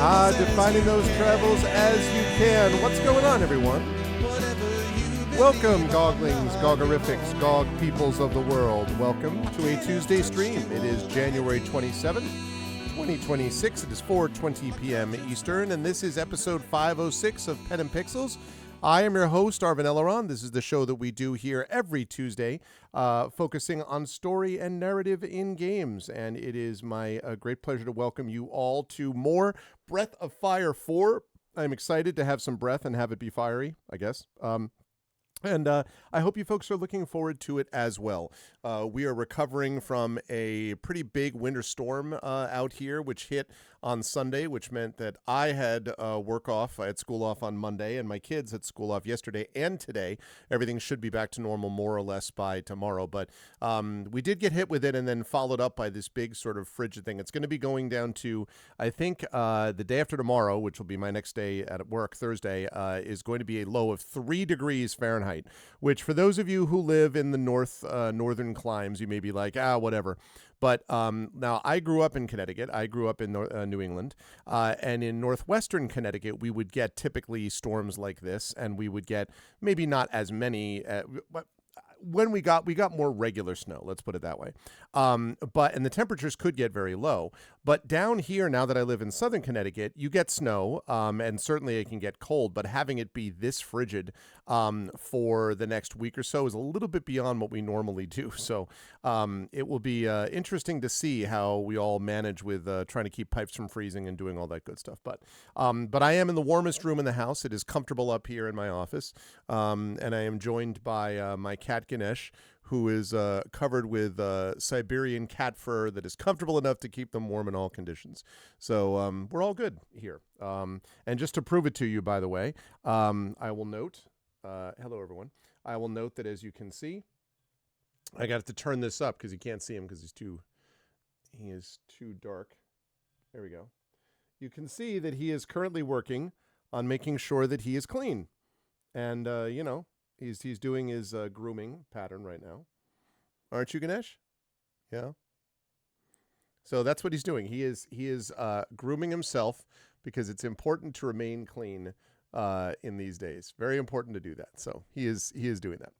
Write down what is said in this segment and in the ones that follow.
Defining those travels as you can. What's going on, everyone? Welcome, Goglings, Gogorifics, Gog peoples of the world. Welcome to a Tuesday stream. It is January 27th, 2026. It is 4:20 p.m. Eastern, and this is episode 506 of Pen and Pixels. I am your host, Arvin Elleron. This is the show that we do here every Tuesday, focusing on story and narrative in games. And it is my great pleasure to welcome you all to more Breath of Fire 4. I'm excited to have some breath and have it be fiery, I guess. And I hope you folks are looking forward to it as well. We are recovering from a pretty big winter storm out here, which hit on Sunday, which meant that I had work off. I had school off on Monday, and my kids had school off yesterday and today. Everything should be back to normal more or less by tomorrow. But we did get hit with it and then followed up by this big sort of frigid thing. It's going to be going down to, I think, the day after tomorrow, which will be my next day at work, Thursday, is going to be a low of 3 degrees Fahrenheit, which for those of you who live in the northern climes, you may be like, whatever. But now I grew up in Connecticut. I grew up in New England. And in northwestern Connecticut, we would get typically storms like this, and we would get maybe not as many, but when we got more regular snow, let's put it that way. And the temperatures could get very low. But down here, now that I live in southern Connecticut, you get snow, and certainly it can get cold, but having it be this frigid for the next week or so is a little bit beyond what we normally do. So it will be interesting to see how we all manage with trying to keep pipes from freezing and doing all that good stuff. But I am in the warmest room in the house. It is comfortable up here in my office, and I am joined by my cat Ganesh, who is covered with Siberian cat fur that is comfortable enough to keep them warm in all conditions. So we're all good here. And just to prove it to you, by the way, I will note, hello everyone, I will note that as you can see, I got to turn this up because you can't see him because he is too dark. There we go. You can see that he is currently working on making sure that he is clean. And, he's doing his grooming pattern right now. Aren't you, Ganesh? Yeah. So that's what he's doing. He is grooming himself because it's important to remain clean in these days. Very important to do that. So he is doing that.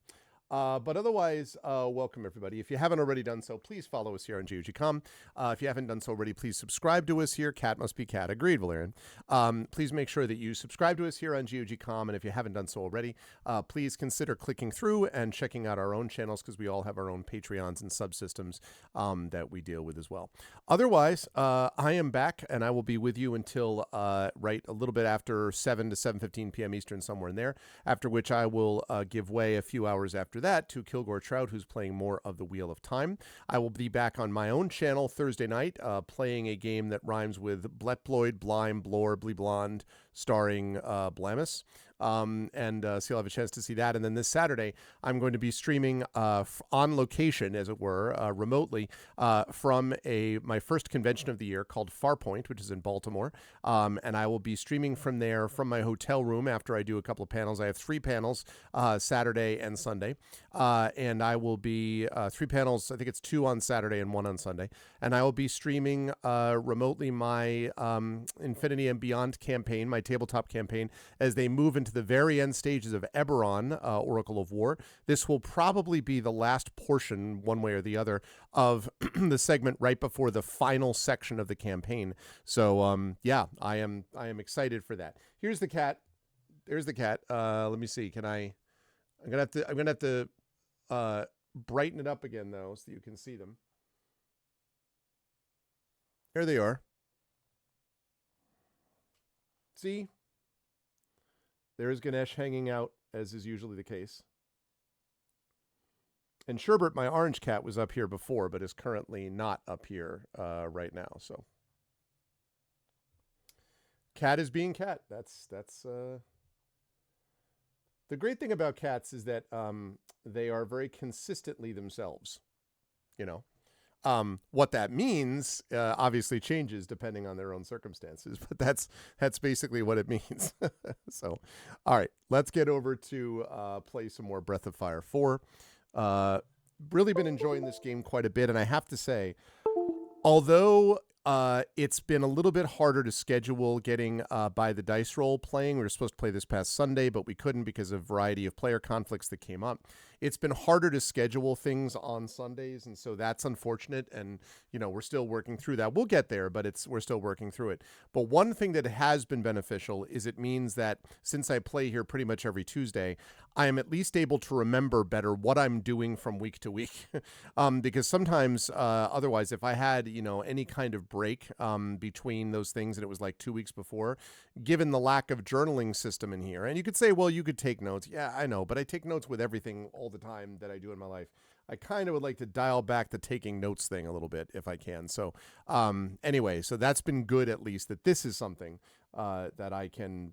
But otherwise, welcome everybody. If you haven't already done so, please follow us here on GOG.com. If you haven't done so already, please subscribe to us here. Cat must be cat. Agreed, Valerian. Please make sure that you subscribe to us here on GOG.com. And if you haven't done so already, please consider clicking through and checking out our own channels because we all have our own Patreons and subsystems that we deal with as well. Otherwise, I am back and I will be with you until right a little bit after 7 to 7:15 p.m. Eastern, somewhere in there, after which I will give way a few hours after that to Kilgore Trout, who's playing more of the Wheel of Time. I will be back on my own channel Thursday night, playing a game that rhymes with Bletbloid, Blime, Blore, Bleblond, starring Blamus. So you'll have a chance to see that. And then this Saturday, I'm going to be streaming on location, as it were, remotely, from my first convention of the year called Farpoint, which is in Baltimore. And I will be streaming from there from my hotel room after I do a couple of panels. I have 3 panels, Saturday and Sunday. And I will be 3 panels, I think it's 2 on Saturday and 1 on Sunday. And I will be streaming remotely my Infinity and Beyond campaign, my tabletop campaign, as they move into the very end stages of Eberron, Oracle of War. This will probably be the last portion, one way or the other, of the segment right before the final section of the campaign. So, I am excited for that. Here's the cat. There's the cat. Let me see. I'm gonna have to brighten it up again though, so you can see them. There they are. See? There's Ganesh hanging out, as is usually the case. And Sherbert, my orange cat, was up here before, but is currently not up here right now. So, cat is being cat. That's the great thing about cats is that they are very consistently themselves. What that means obviously changes depending on their own circumstances, but that's basically what it means. So, all right, let's get over to play some more Breath of Fire 4. Really been enjoying this game quite a bit, and I have to say, although It's been a little bit harder to schedule getting By the Dice Roll playing. We were supposed to play this past Sunday, but we couldn't because of a variety of player conflicts that came up. It's been harder to schedule things on Sundays, and so that's unfortunate. And, we're still working through that. We'll get there, but we're still working through it. But one thing that has been beneficial is it means that since I play here pretty much every Tuesday, I am at least able to remember better what I'm doing from week to week. Because sometimes, otherwise, if I had, any kind of break between those things and it was like 2 weeks before, given the lack of journaling system in here, and you could say, well, you could take notes. Yeah, I know, but I take notes with everything all the time that I do in my life. I kind of would like to dial back the taking notes thing a little bit if I can. So anyway, so that's been good, at least that this is something that I can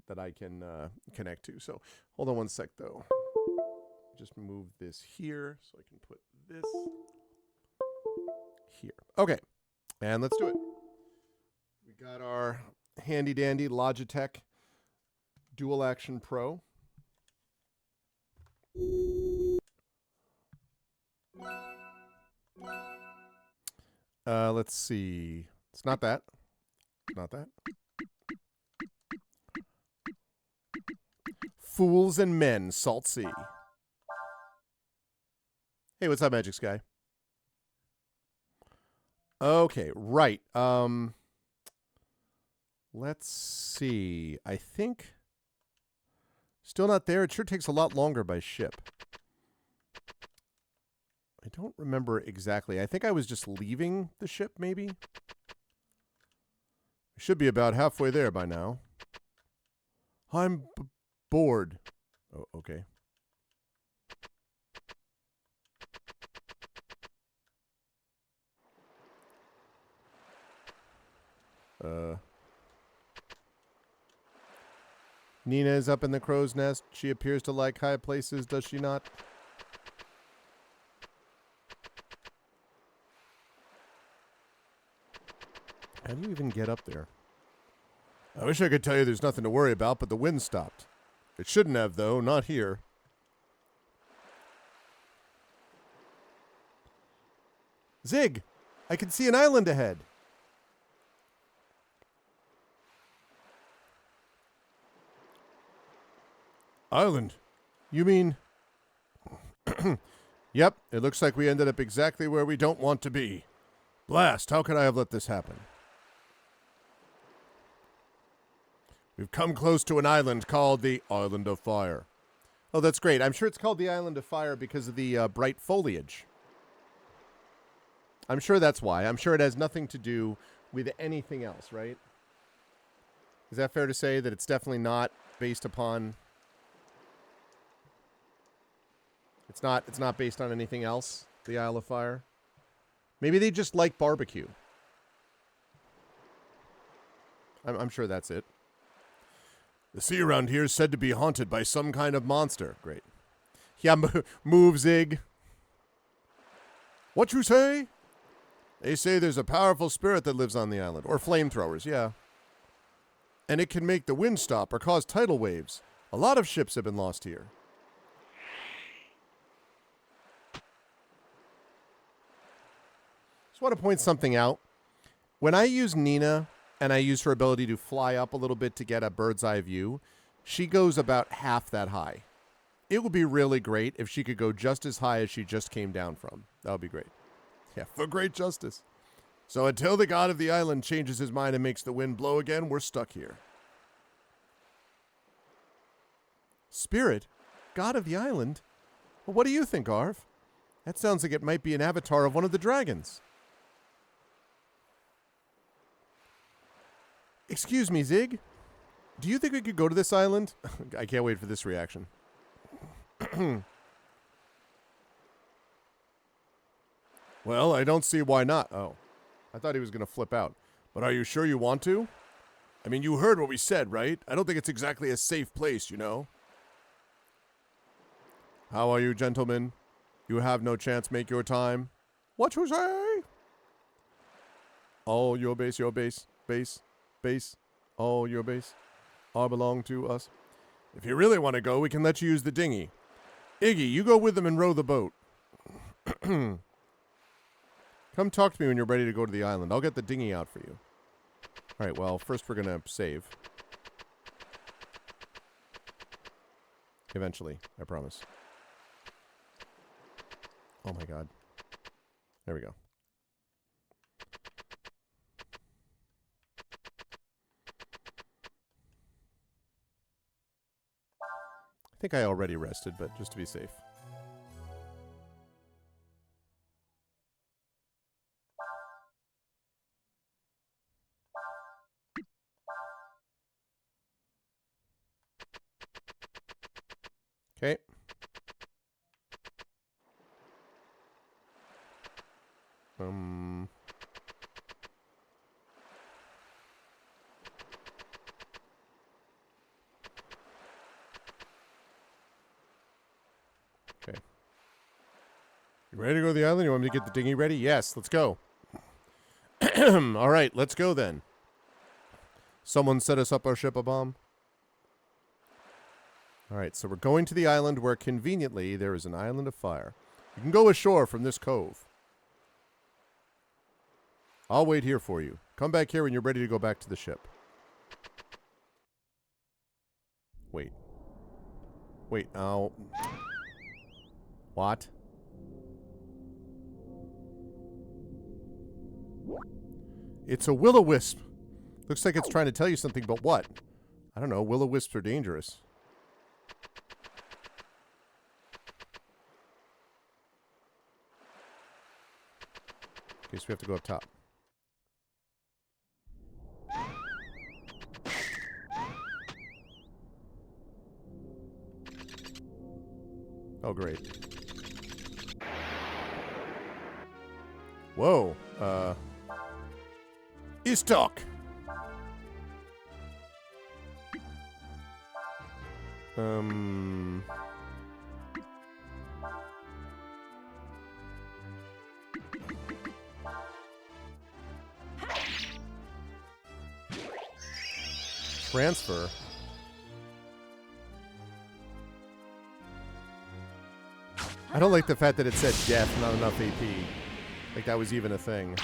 connect to. So hold on one sec though. Just move this here so I can put this here. Okay, and let's do it. We got our handy dandy Logitech Dual Action Pro. Let's see. It's not that. Not that. Fools and Men, Salt Sea. Hey, what's up, Magic Sky? Okay, right. Let's see. I think still not there. It sure takes a lot longer by ship. I don't remember exactly. I think I was just leaving the ship, maybe. I should be about halfway there by now. I'm bored. Oh, okay. Nina is up in the crow's nest. She appears to like high places, does she not? How do you even get up there? I wish I could tell you there's nothing to worry about, but the wind stopped. It shouldn't have, though. Not here. Zig! I can see an island ahead. Island? You mean... Yep, it looks like we ended up exactly where we don't want to be. Blast, how could I have let this happen? We've come close to an island called the Island of Fire. Oh, that's great. I'm sure it's called the Island of Fire because of the bright foliage. I'm sure that's why. I'm sure it has nothing to do with anything else, right? Is that fair to say that it's definitely not based upon... It's not based on anything else, the Isle of Fire? Maybe they just like barbecue. I'm sure that's it. The sea around here is said to be haunted by some kind of monster. Great. Yeah, move, Zig. What you say? They say there's a powerful spirit that lives on the island. Or flamethrowers, yeah. And it can make the wind stop or cause tidal waves. A lot of ships have been lost here. Just want to point something out. When I use Nina... and I use her ability to fly up a little bit to get a bird's eye view, she goes about half that high. It would be really great if she could go just as high as she just came down from. That would be great. Yeah, for great justice. So until the god of the island changes his mind and makes the wind blow again, we're stuck here. Spirit? God of the island? Well, what do you think, Arv? That sounds like it might be an avatar of one of the dragons. Excuse me, Zig. Do you think we could go to this island? I can't wait for this reaction. Well, I don't see why not. Oh, I thought he was going to flip out. But are you sure you want to? I mean, you heard what we said, right? I don't think it's exactly a safe place, you know? How are you, gentlemen? You have no chance. Make your time. What you say? Oh, your base, base. Base, all your base, all belong to us. If you really want to go, we can let you use the dinghy. Iggy, you go with them and row the boat. Come talk to me when you're ready to go to the island. I'll get the dinghy out for you. Alright, well, first we're gonna save. Eventually, I promise. Oh my god. There we go. I think I already rested, but just to be safe. Okay. Okay. You ready to go to the island? You want me to get the dinghy ready? Yes, let's go. All right, let's go then. Someone set us up our ship a bomb. All right, so we're going to the island where conveniently there is an island of fire. You can go ashore from this cove. I'll wait here for you. Come back here when you're ready to go back to the ship. Wait. Wait, oh. What? It's a will-o-wisp. Looks like it's trying to tell you something, but what? I don't know. Will-o-wisps are dangerous. Okay, so we have to go up top. Oh, great. Whoa. Istok. Transfer. I don't like the fact that it said death, not enough AP. Like that was even a thing.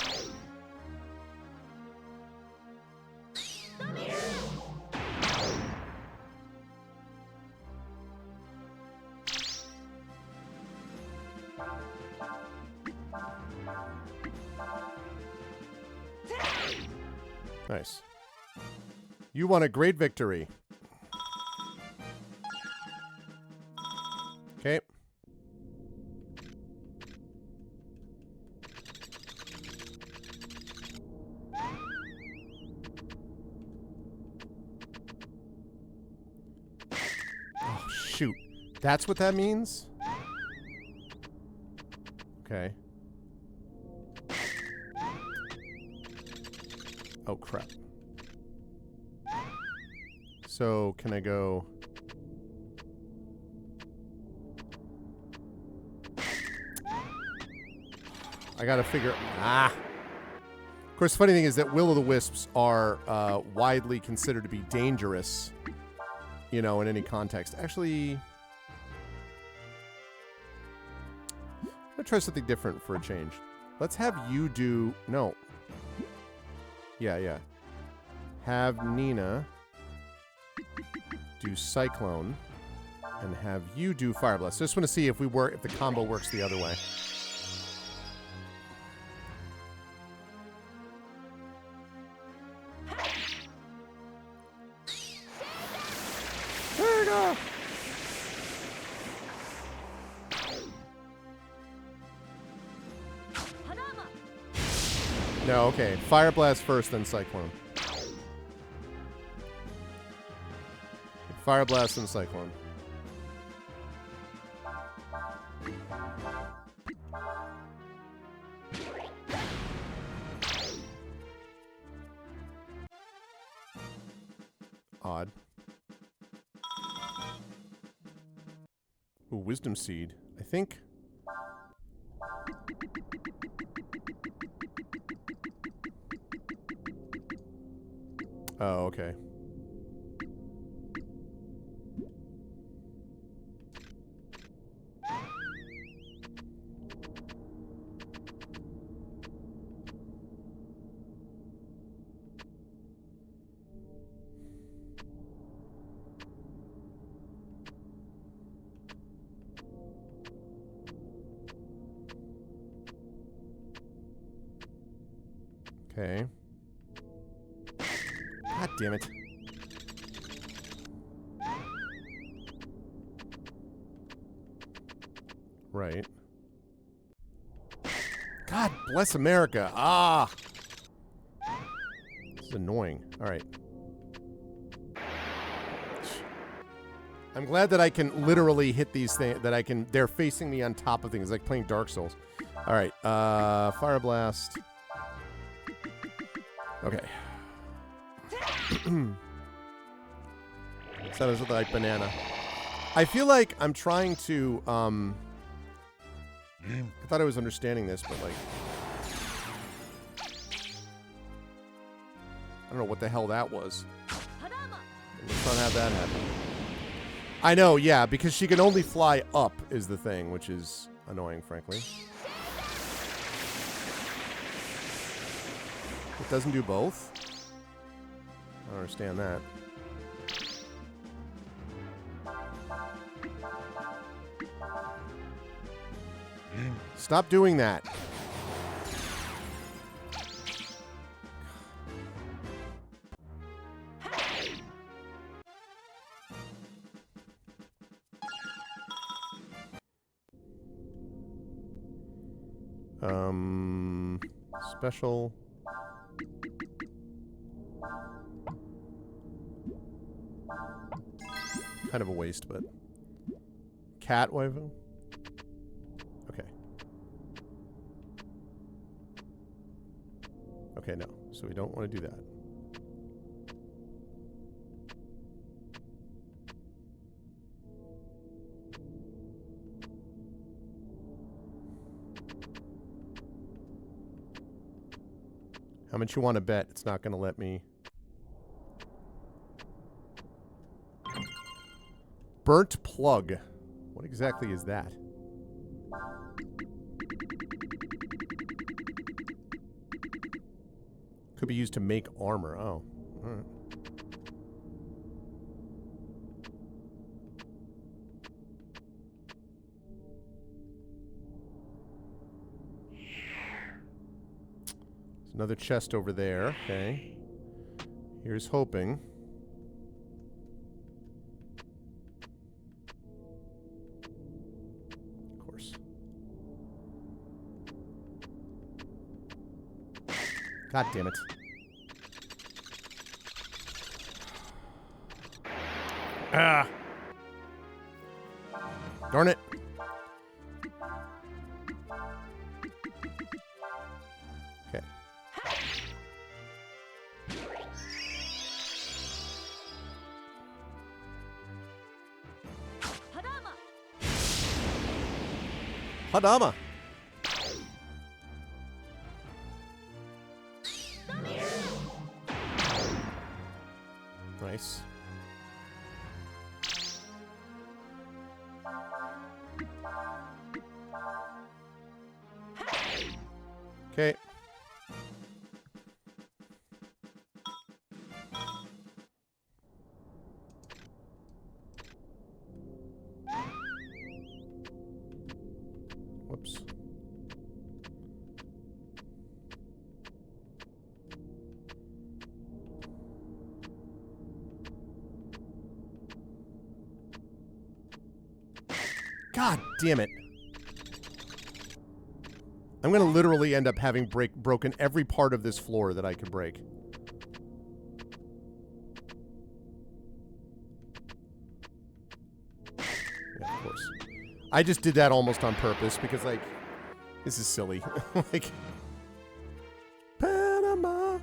Nice. You won a great victory. Okay. Oh, shoot. That's what that means? Okay. Oh, crap. So, can I go... I gotta figure... Ah! Of course, the funny thing is that will-o'-the-wisps are widely considered to be dangerous, you know, in any context. Actually... I'm gonna try something different for a change. Let's have you do... No. Yeah. Have Nina do Cyclone, and have you do Fire Blast. So I just want to see if if the combo works the other way. There you go. No, okay. Fire Blast first, then Cyclone. Fire Blast and Cyclone. Odd. Ooh, Wisdom Seed. I think... Oh, okay. Okay. God damn it. Right. God bless America. Ah! This is annoying. Alright. I'm glad that I can literally hit these things, that I can, they're facing me on top of things, like playing Dark Souls. Alright, Fire Blast. Okay. So that was like banana. I feel like I'm trying to, I thought I was understanding this, but like, I don't know what the hell that was. Let's not have that happen. I know, yeah, because she can only fly up is the thing, which is annoying, frankly. It doesn't do both? I don't understand that. Stop doing that. Special. Kind of a waste, but cat waifu. Okay. Okay, no. So we don't want to do that. How much you want to bet? It's not going to let me. Burnt plug. What exactly is that? Could be used to make armor. Oh. All right. There's another chest over there. Okay. Here's hoping. God damn it. Ah. Darn it. Okay. Hadama. Nice. Okay. Whoops. God damn it. I'm going to literally end up having broken every part of this floor that I could break. Yeah, of course. I just did that almost on purpose because, like, this is silly. Like, Panama.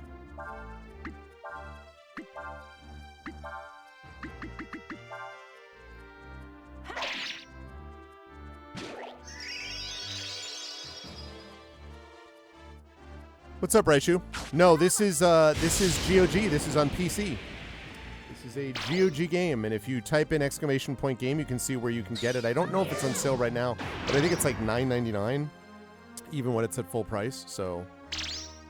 What's up, Raichu? No, this is GOG. This is on PC. This is a GOG game, and if you type in !game, you can see where you can get it. I don't know if it's on sale right now, but I think it's like $9.99, even when it's at full price. So,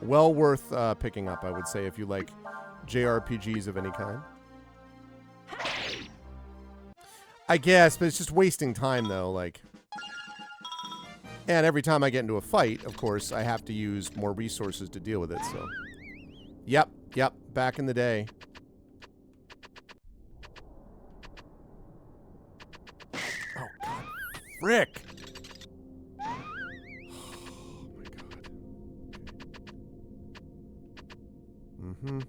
well worth picking up, I would say, if you like JRPGs of any kind. I guess, but it's just wasting time, though. Like. And every time I get into a fight, of course, I have to use more resources to deal with it, so Yep, back in the day. Oh, God. Frick! Oh, my God. Mm-hmm.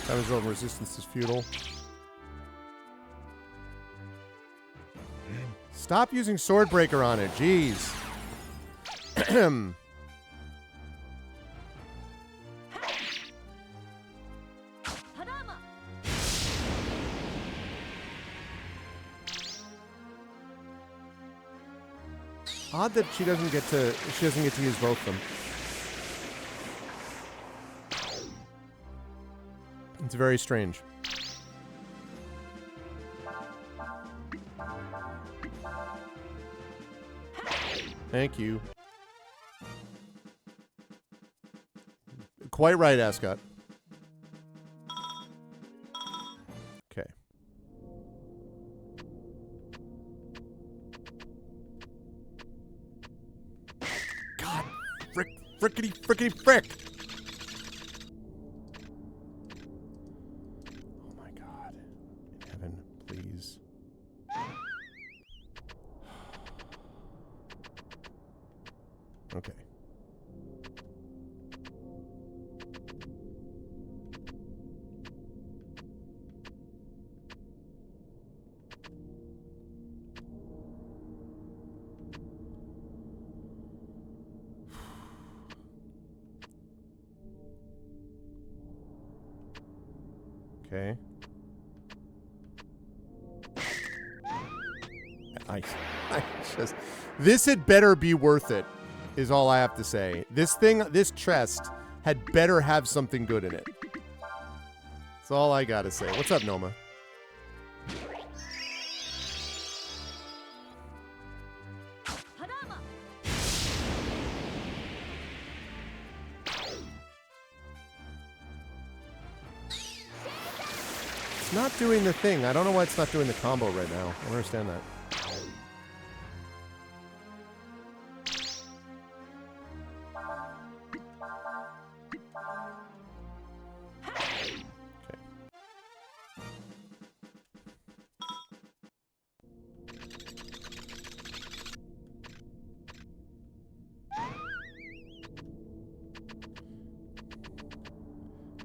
Damage over resistance is futile. Stop using Swordbreaker on it, jeez. Odd that she doesn't get to use both of them. It's very strange. Thank you. Quite right, Ascot. Okay. God, frickety frick! Oh my God. In heaven, please. Okay. Okay. I just... This had better be worth it, is all I have to say. This chest had better have something good in it. That's all I gotta say. What's up, Noma? It's not doing the thing. I don't know why it's not doing the combo right now. I don't understand that.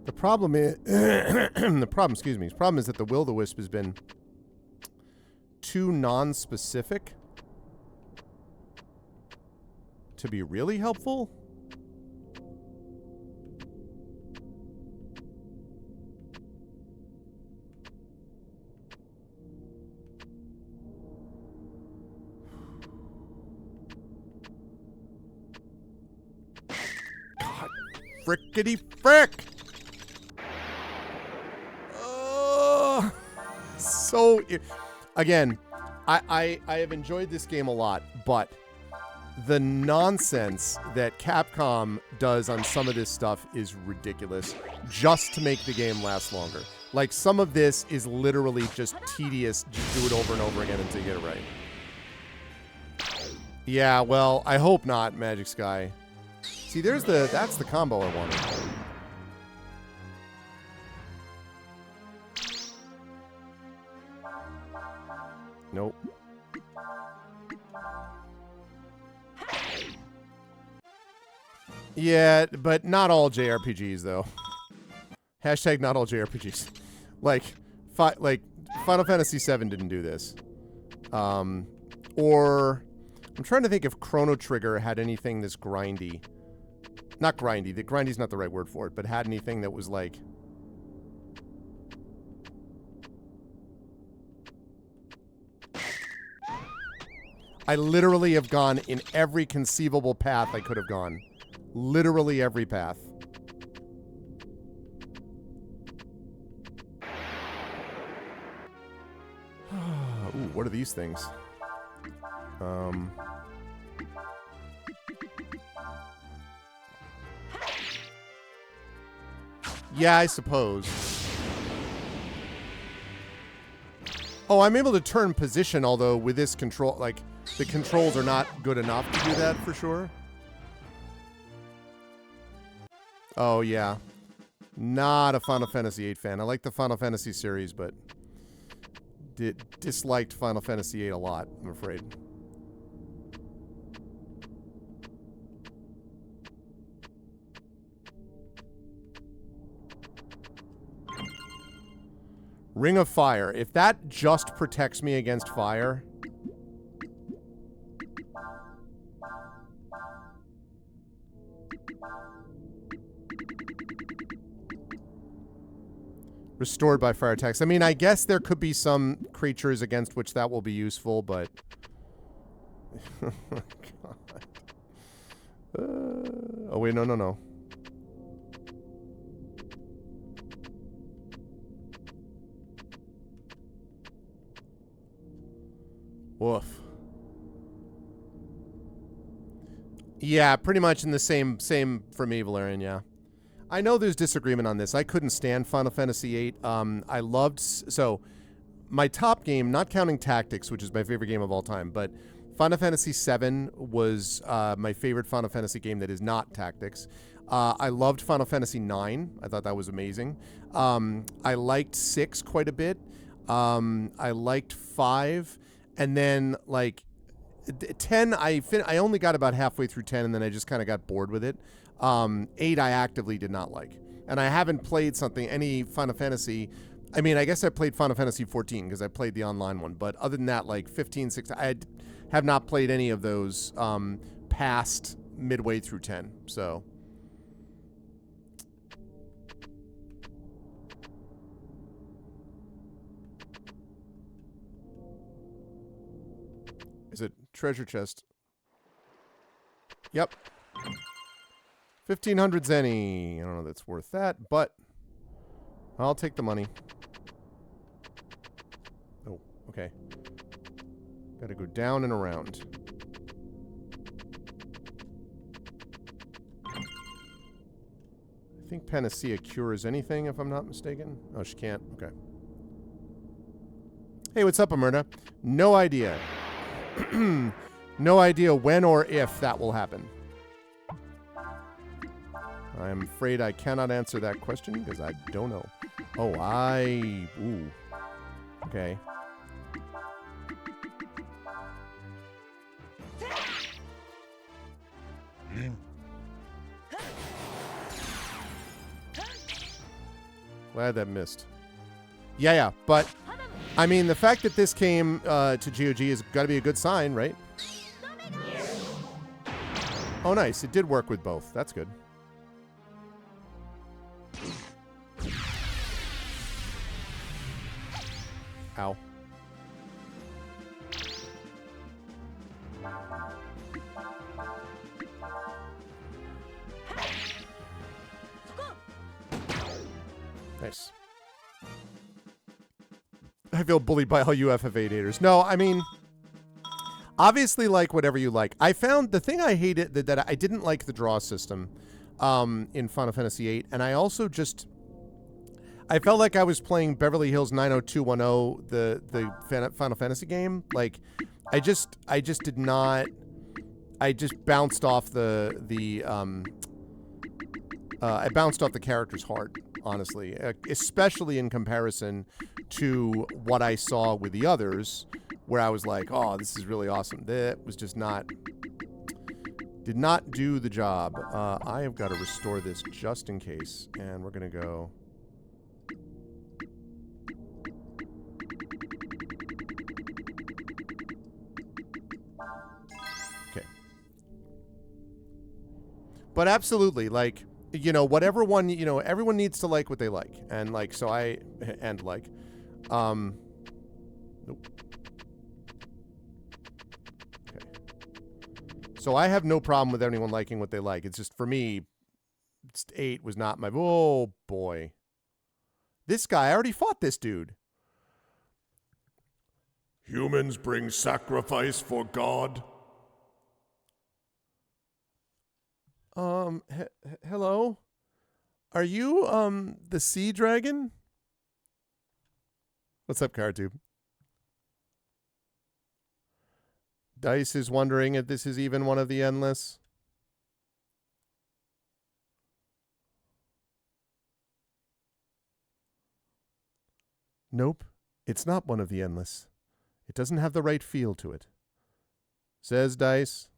The problem is, the problem is that the Will-O-Wisp has been too non-specific to be really helpful. God, frickety frick! So, again, I have enjoyed this game a lot, but the nonsense that Capcom does on some of this stuff is ridiculous just to make the game last longer. Like, some of this is literally just tedious. Just do it over and over again until you get it right. Yeah, well, I hope not, Magic Sky. See, that's the combo I wanted. Nope. Yeah, but not all JRPGs, though. Hashtag not all JRPGs. Like Final Fantasy VII didn't do this. Or I'm trying to think if Chrono Trigger had anything this grindy. Not grindy. The grindy's not the right word for it, but had anything that was like... I literally have gone in every conceivable path I could have gone. Literally every path. are these things? Yeah, I suppose. Oh, I'm able to turn position, although with this control, like, the controls are not good enough to do that for sure. Oh, yeah. Not a Final Fantasy VIII fan. I like the Final Fantasy series, but disliked Final Fantasy VIII a lot, I'm afraid. Ring of Fire. If that just protects me against fire... Restored by fire attacks. I mean, I guess there could be some creatures against which that will be useful, but... Oh, God. Oh, wait, no. Woof. Yeah, pretty much in the same for me, Valerian, yeah. I know there's disagreement on this. I couldn't stand Final Fantasy VIII. I loved... So, my top game, not counting Tactics, which is my favorite game of all time, but Final Fantasy VII was my favorite Final Fantasy game that is not Tactics. I loved Final Fantasy IX. I thought that was amazing. I liked 6 quite a bit. I liked 5. And then, like, 10, I only got about halfway through 10, and then I just kind of got bored with it. 8 I actively did not like. And I haven't played any Final Fantasy. I mean, I guess I played Final Fantasy 14 because I played the online one. But other than that, like 15, 16, I have not played any of those past midway through 10. So. Is it treasure chest? Yep. 1,500 zenny. I don't know if that's worth that, but I'll take the money. Oh, okay. Gotta go down and around. I think Panacea cures anything, if I'm not mistaken. Oh, she can't. Okay. Hey, what's up, Amerta? No idea. No idea when or if that will happen. I'm afraid I cannot answer that question because I don't know. Oh, ooh. Okay. Glad that missed. Yeah, but I mean, the fact that this came to GOG has got to be a good sign, right? Oh, nice. It did work with both. That's good. Ow. Nice. I feel bullied by all you FF8-haters. No, I mean, obviously like whatever you like. I found the thing I hated, that I didn't like the draw system in Final Fantasy VIII, and I also just... I felt like I was playing Beverly Hills 90210, the Final Fantasy game. Like, I just did not. I just bounced off I bounced off the characters hard, honestly, especially in comparison to what I saw with the others, where I was like, "Oh, this is really awesome." That was just not. Did not do the job. I have got to restore this just in case, and we're gonna go. But absolutely, like, you know, whatever one, you know, everyone needs to like what they like. And, like, so nope. Okay. So I have no problem with anyone liking what they like. It's just, for me, 8 was not my, oh, boy. This guy, I already fought this dude. Humans bring sacrifice for God? Hello? Are you, the sea dragon? What's up, Cartube? Dice is wondering if this is even one of the endless. Nope, it's not one of the endless. It doesn't have the right feel to it. Says Dice.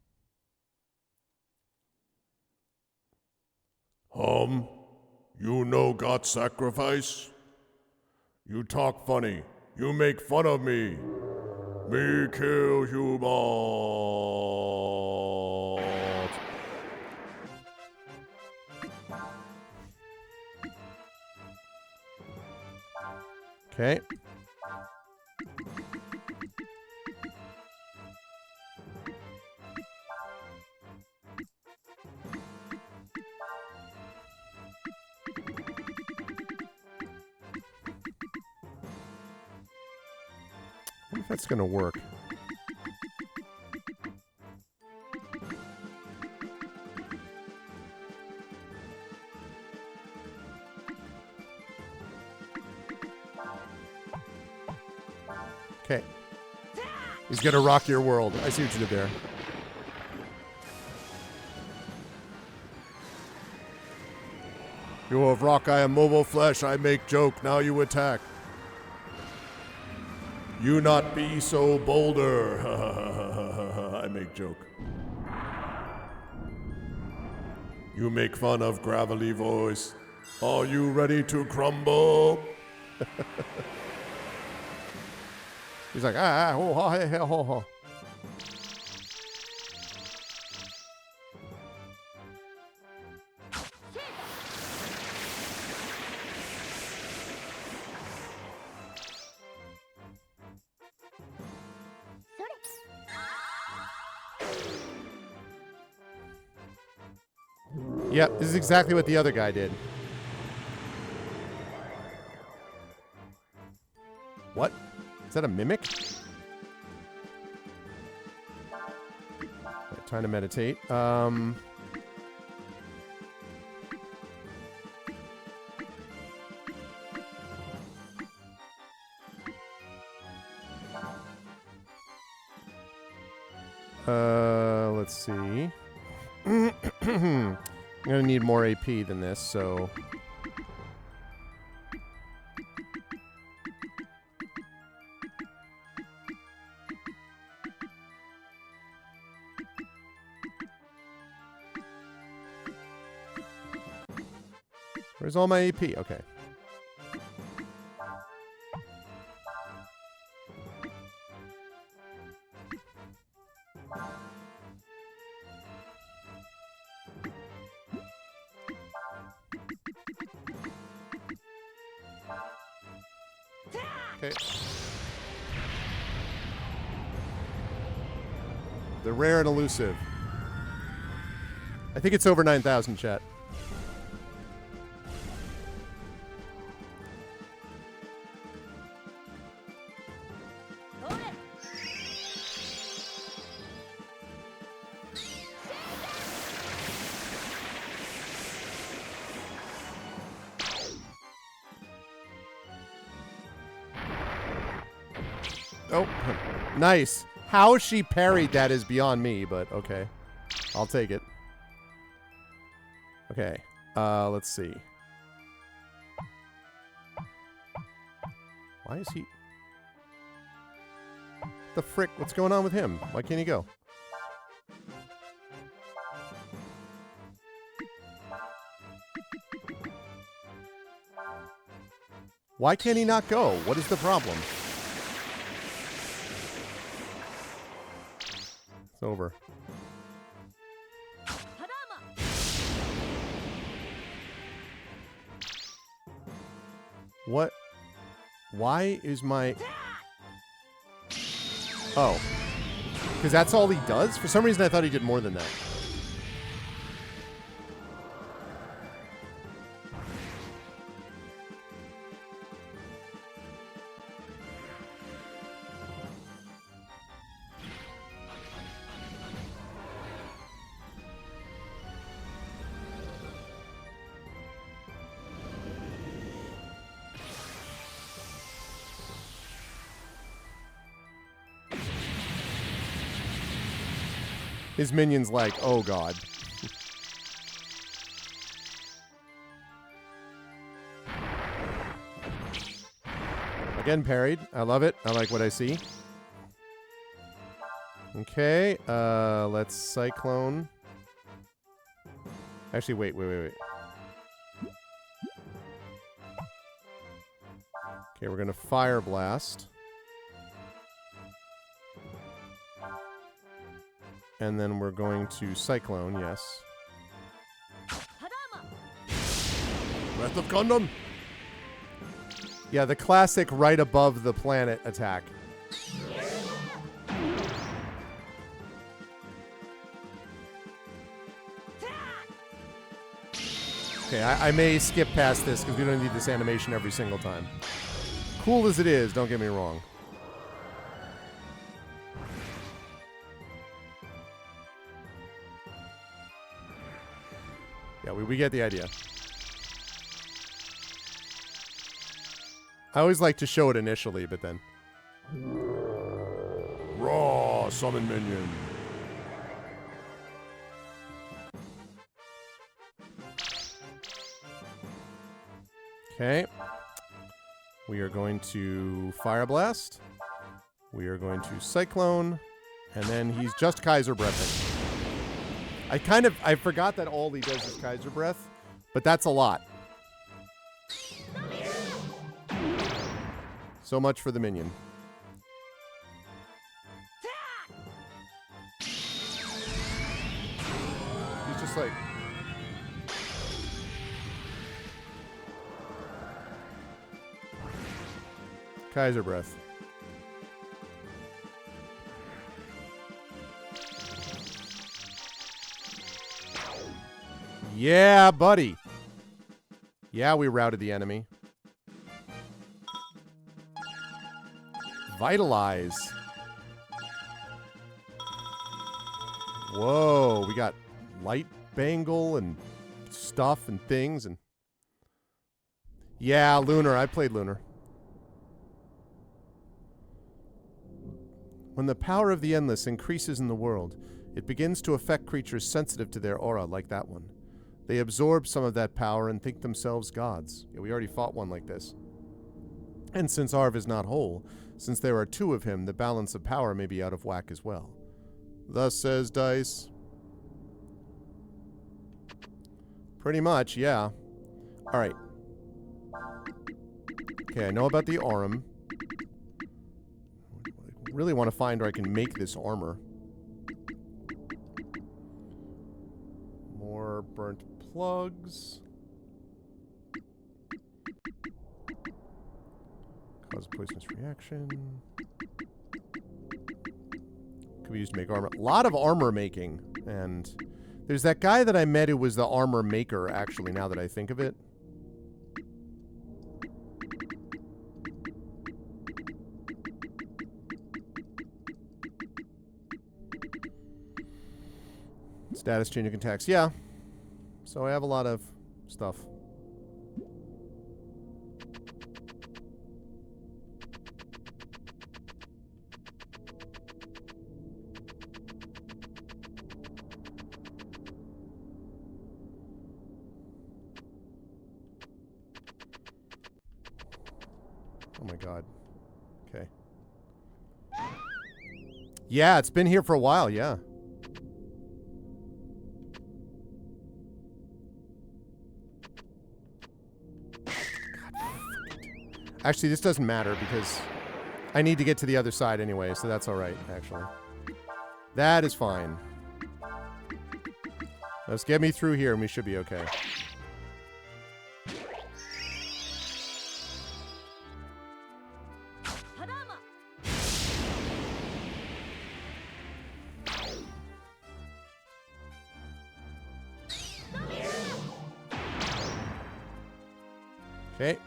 You know got sacrifice? You talk funny. You make fun of me. Me kill humans. Okay. I wonder if that's going to work. Okay. He's going to rock your world. I see what you did there. You have rock, I am mobile flesh. I make joke, now you attack. You not be so boulder. I make joke. You make fun of gravelly voice. Are you ready to crumble? He's like, ho, ho, hey, ho, ho. Yep, this is exactly what the other guy did. What? Is that a mimic? Right, trying to meditate. Let's see. I'm gonna need more AP than this, so... Where's all my AP? Okay. Okay. The rare and elusive. I think it's over 9,000, chat. Oh, nice. How she parried that is beyond me, but okay. I'll take it. Okay, let's see. Why is he... The frick? What's going on with him? Why can't he go? Why can't he not go? What is the problem? It's over. What? Why is my... Oh. Because that's all he does? For some reason I thought he did more than that. His minion's like, oh god. Again parried. I love it. I like what I see. Okay, let's Cyclone. Actually, wait. Okay, we're gonna Fire Blast. And then we're going to Cyclone, yes. Breath of Gundam! Yeah, the classic right above the planet attack. Okay, I may skip past this because we don't need this animation every single time. Cool as it is, don't get me wrong. Yeah, we get the idea. I always like to show it initially, but then... Raw Summon Minion. Okay. We are going to Fire Blast. We are going to Cyclone. And then he's just Kaiser Breathing. I forgot that all he does is Kaiser Breath, but that's a lot. So much for the minion. He's just like... Kaiser Breath. Yeah, buddy. Yeah, we routed the enemy. Vitalize. Whoa, we got light bangle and stuff and things and... Yeah, Lunar. I played Lunar. When the power of the Endless increases in the world, it begins to affect creatures sensitive to their aura, like that one. They absorb some of that power and think themselves gods. Yeah, we already fought one like this. And since Arv is not whole, since there are two of him, the balance of power may be out of whack as well. Thus says Dice. Pretty much, yeah. Alright. Okay, I know about the Aurum. I really want to find where I can make this armor. More burnt plugs. Cause poisonous reaction. Could be used to make armor. A lot of armor making. And there's that guy that I met who was the armor maker, actually, now that I think of it. Status changing attacks. Yeah. So I have a lot of stuff. Oh my god. Okay. Yeah, it's been here for a while, yeah. Actually, this doesn't matter because I need to get to the other side anyway, so that's alright, actually. That is fine. Let's get me through here and we should be okay. Okay.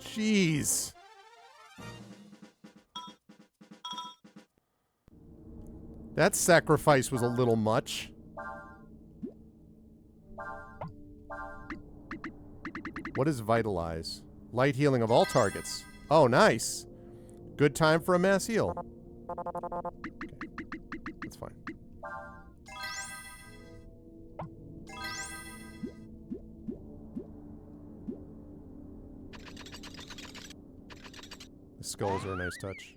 Jeez. That sacrifice was a little much. What is vitalize? Light healing of all targets. Oh, nice. Good time for a mass heal. Okay. That's fine. The skulls are a nice touch.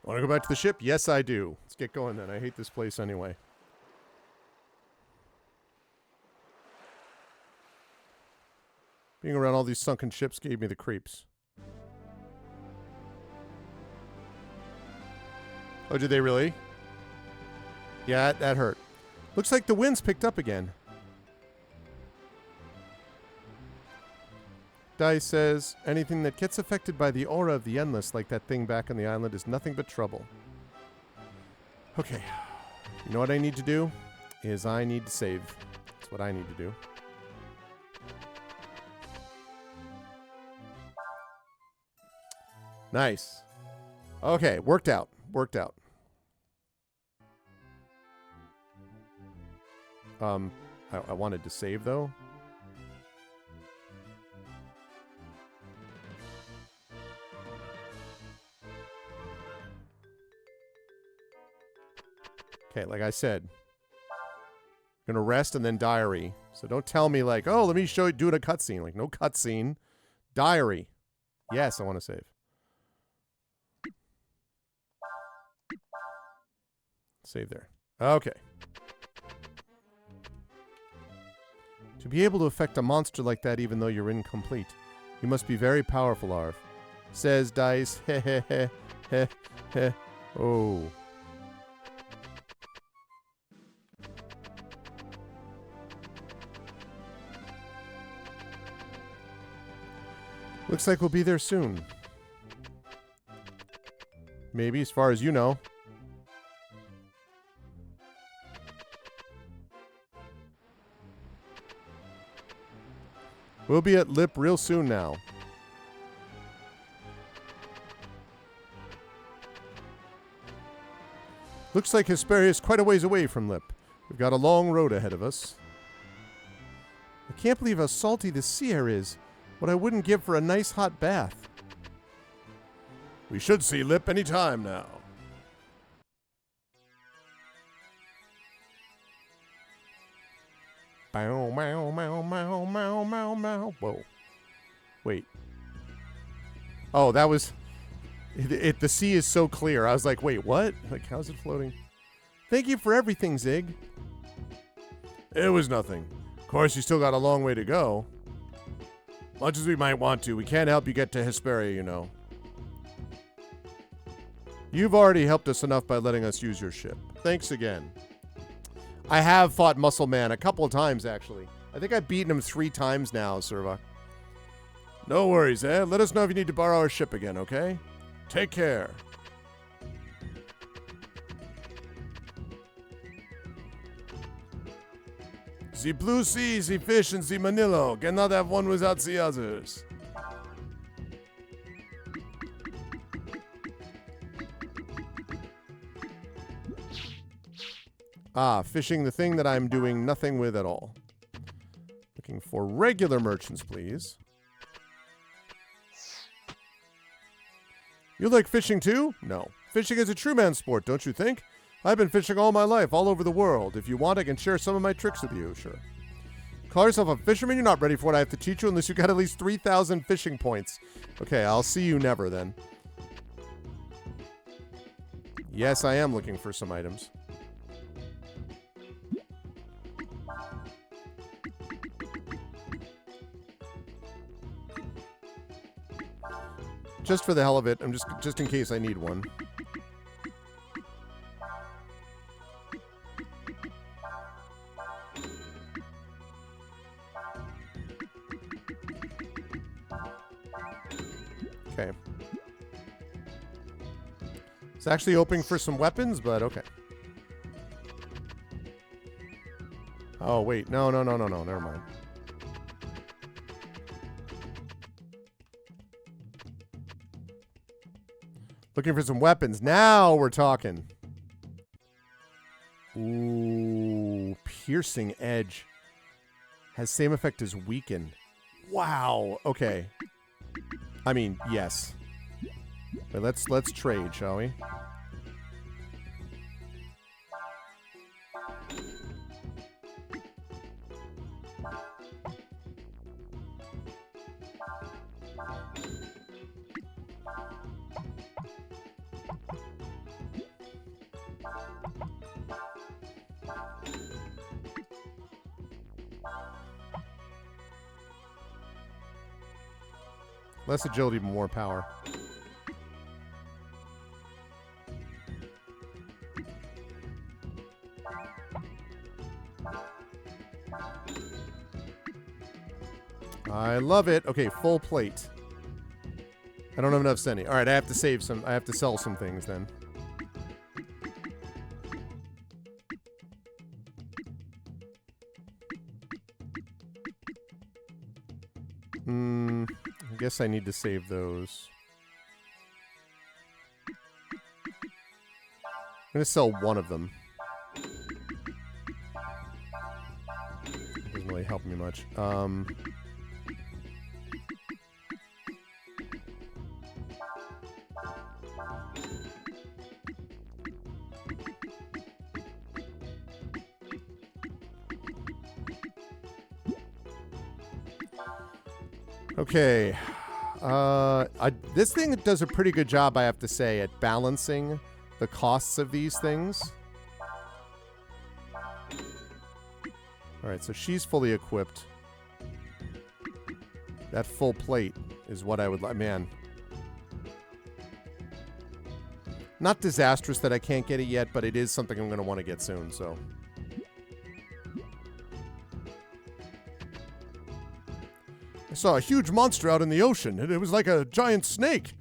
Want to go back to the ship? Yes, I do. Let's get going then. I hate this place anyway. Being around all these sunken ships gave me the creeps. Oh, did they really? Yeah, that hurt. Looks like the wind's picked up again. Dice says, anything that gets affected by the aura of the Endless, like that thing back on the island, is nothing but trouble. Okay. You know what I need to do? Is I need to save. That's what I need to do. Nice. Okay, worked out. Worked out. I wanted to save, though. Okay, like I said, I'm gonna rest and then diary. So don't tell me like, oh, let me show you, do it a cutscene. Like, no cutscene. Diary. Yes, I want to save. Save there. Okay. To be able to affect a monster like that even though you're incomplete, you must be very powerful, Arv. Says Dice. Heh heh heh heh heh. Oh. Looks like we'll be there soon. Maybe, as far as you know. We'll be at Lip real soon now. Looks like Hesperia is quite a ways away from Lip. We've got a long road ahead of us. I can't believe how salty this sea air is. What I wouldn't give for a nice hot bath. We should see Lip any time now. Bow, meow, meow, meow, meow, meow, meow. Whoa. Wait. Oh, that was... The sea is so clear. I was like, wait, what? Like, how's it floating? Thank you for everything, Zig. It was nothing. Of course, you still got a long way to go. Much as we might want to, we can't help you get to Hesperia, you know. You've already helped us enough by letting us use your ship. Thanks again. I have fought Muscle Man a couple of times, actually. I think I've beaten him 3 times now, Serva. No worries, eh? Let us know if you need to borrow our ship again, okay? Take care. The blue sea, the fish, and the Manilo cannot have one without the others. Ah, fishing, the thing that I'm doing nothing with at all. Looking for regular merchants, please. You like fishing too? No. Fishing is a true man's sport, don't you think? I've been fishing all my life, all over the world. If you want, I can share some of my tricks with you, sure. Call yourself a fisherman? You're not ready for what I have to teach you unless you got at least 3,000 fishing points. Okay, I'll see you never then. Yes, I am looking for some items. Just for the hell of it, I'm just in case I need one. Okay. It's actually hoping for some weapons, but okay. Oh, wait. No, never mind. Looking for some weapons. Now we're talking. Ooh. Piercing Edge. Has same effect as Weaken. Wow. Okay. I mean, yes. But let's trade, shall we? Less agility, but more power. I love it. Okay, full plate. I don't have enough sending. All right, I have to save some. I have to sell some things then. I guess I need to save those. I'm going to sell one of them. Doesn't really help me much. Okay. This thing does a pretty good job, I have to say, at balancing the costs of these things. Alright, so she's fully equipped. That full plate is what I would like. Man. Not disastrous that I can't get it yet, but it is something I'm going to want to get soon, so... I saw a huge monster out in the ocean, and it was like a giant snake.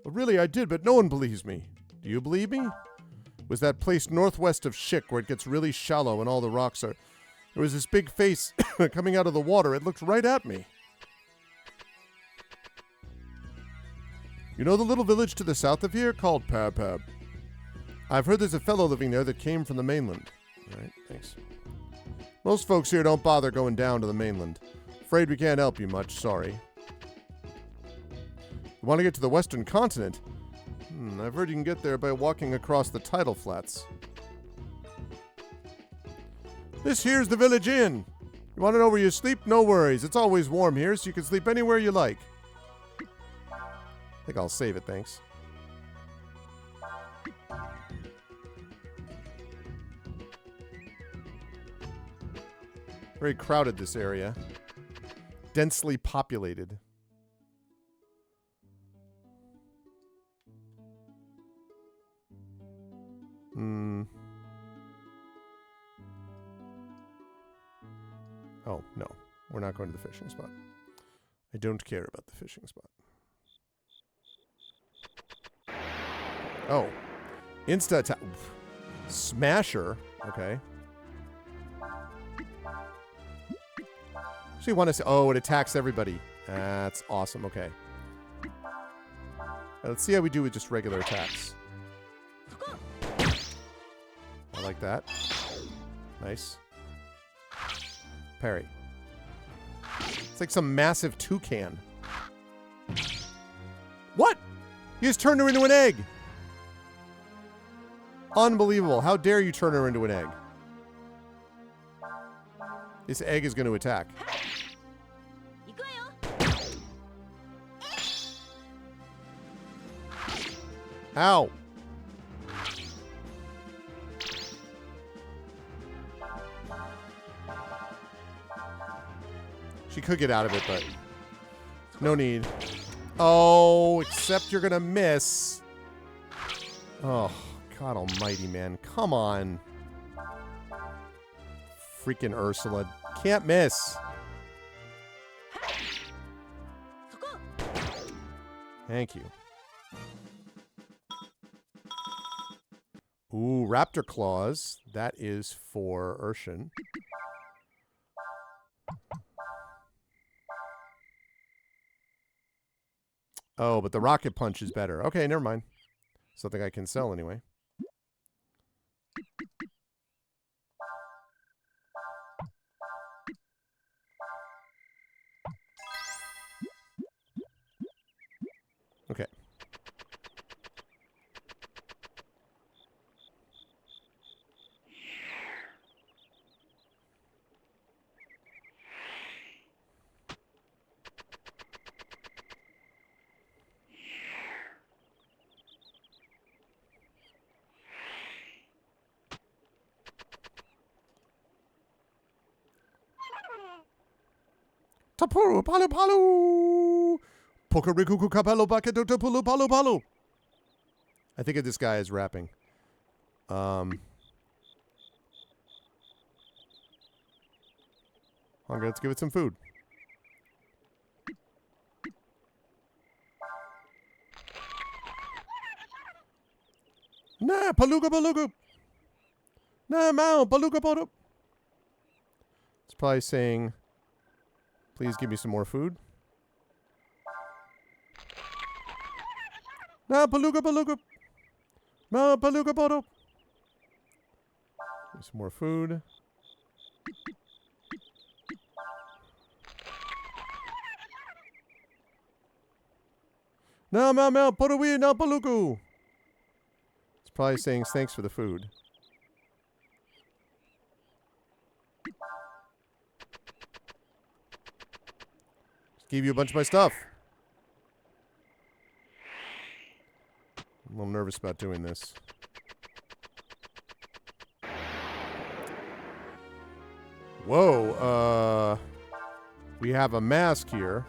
Well, really, I did, but no one believes me. Do you believe me? It was that place northwest of Shik where it gets really shallow and all the rocks are... There was this big face coming out of the water. It looked right at me. You know the little village to the south of here called Pab? I've heard there's a fellow living there that came from the mainland. All right, thanks. Most folks here don't bother going down to the mainland. Afraid we can't help you much, sorry. You want to get to the western continent? I've heard you can get there by walking across the tidal flats. This here's the village inn. You want to know where you sleep? No worries. It's always warm here, so you can sleep anywhere you like. I think I'll save it, thanks. Very crowded, this area. Densely populated. Oh, no. We're not going to the fishing spot. I don't care about the fishing spot. Oh. Insta-attack. Smasher. Okay. So you want to say, oh, it attacks everybody. That's awesome. Okay. Let's see how we do with just regular attacks. I like that. Nice. Parry. It's like some massive toucan. What? You just turned her into an egg. Unbelievable. How dare you turn her into an egg? This egg is going to attack. Ow. She could get out of it, but no need. Oh, except you're going to miss. Oh, God almighty, man. Come on. Freaking Ursula. Can't miss. Thank you. Ooh, Raptor Claws. That is for Urshan. Oh, but the Rocket Punch is better. Okay, never mind. Something I can sell anyway. Okay. Tapuru palu palu. Pokarikuku kapelo bakedo tapulu palu palu. I think this guy is rapping. Okay, let's give it some food. Nah, paluga paluga. Nah, mao, paluga paluga. It's probably saying, please give me some more food. Nah, paluga paluga. Nah, paluga paluga. Some more food. No, no, no, Poruwi, no, Paluku. It's probably saying thanks for the food. Just gave you a bunch of my stuff. I'm a little nervous about doing this. Whoa, we have a mask here.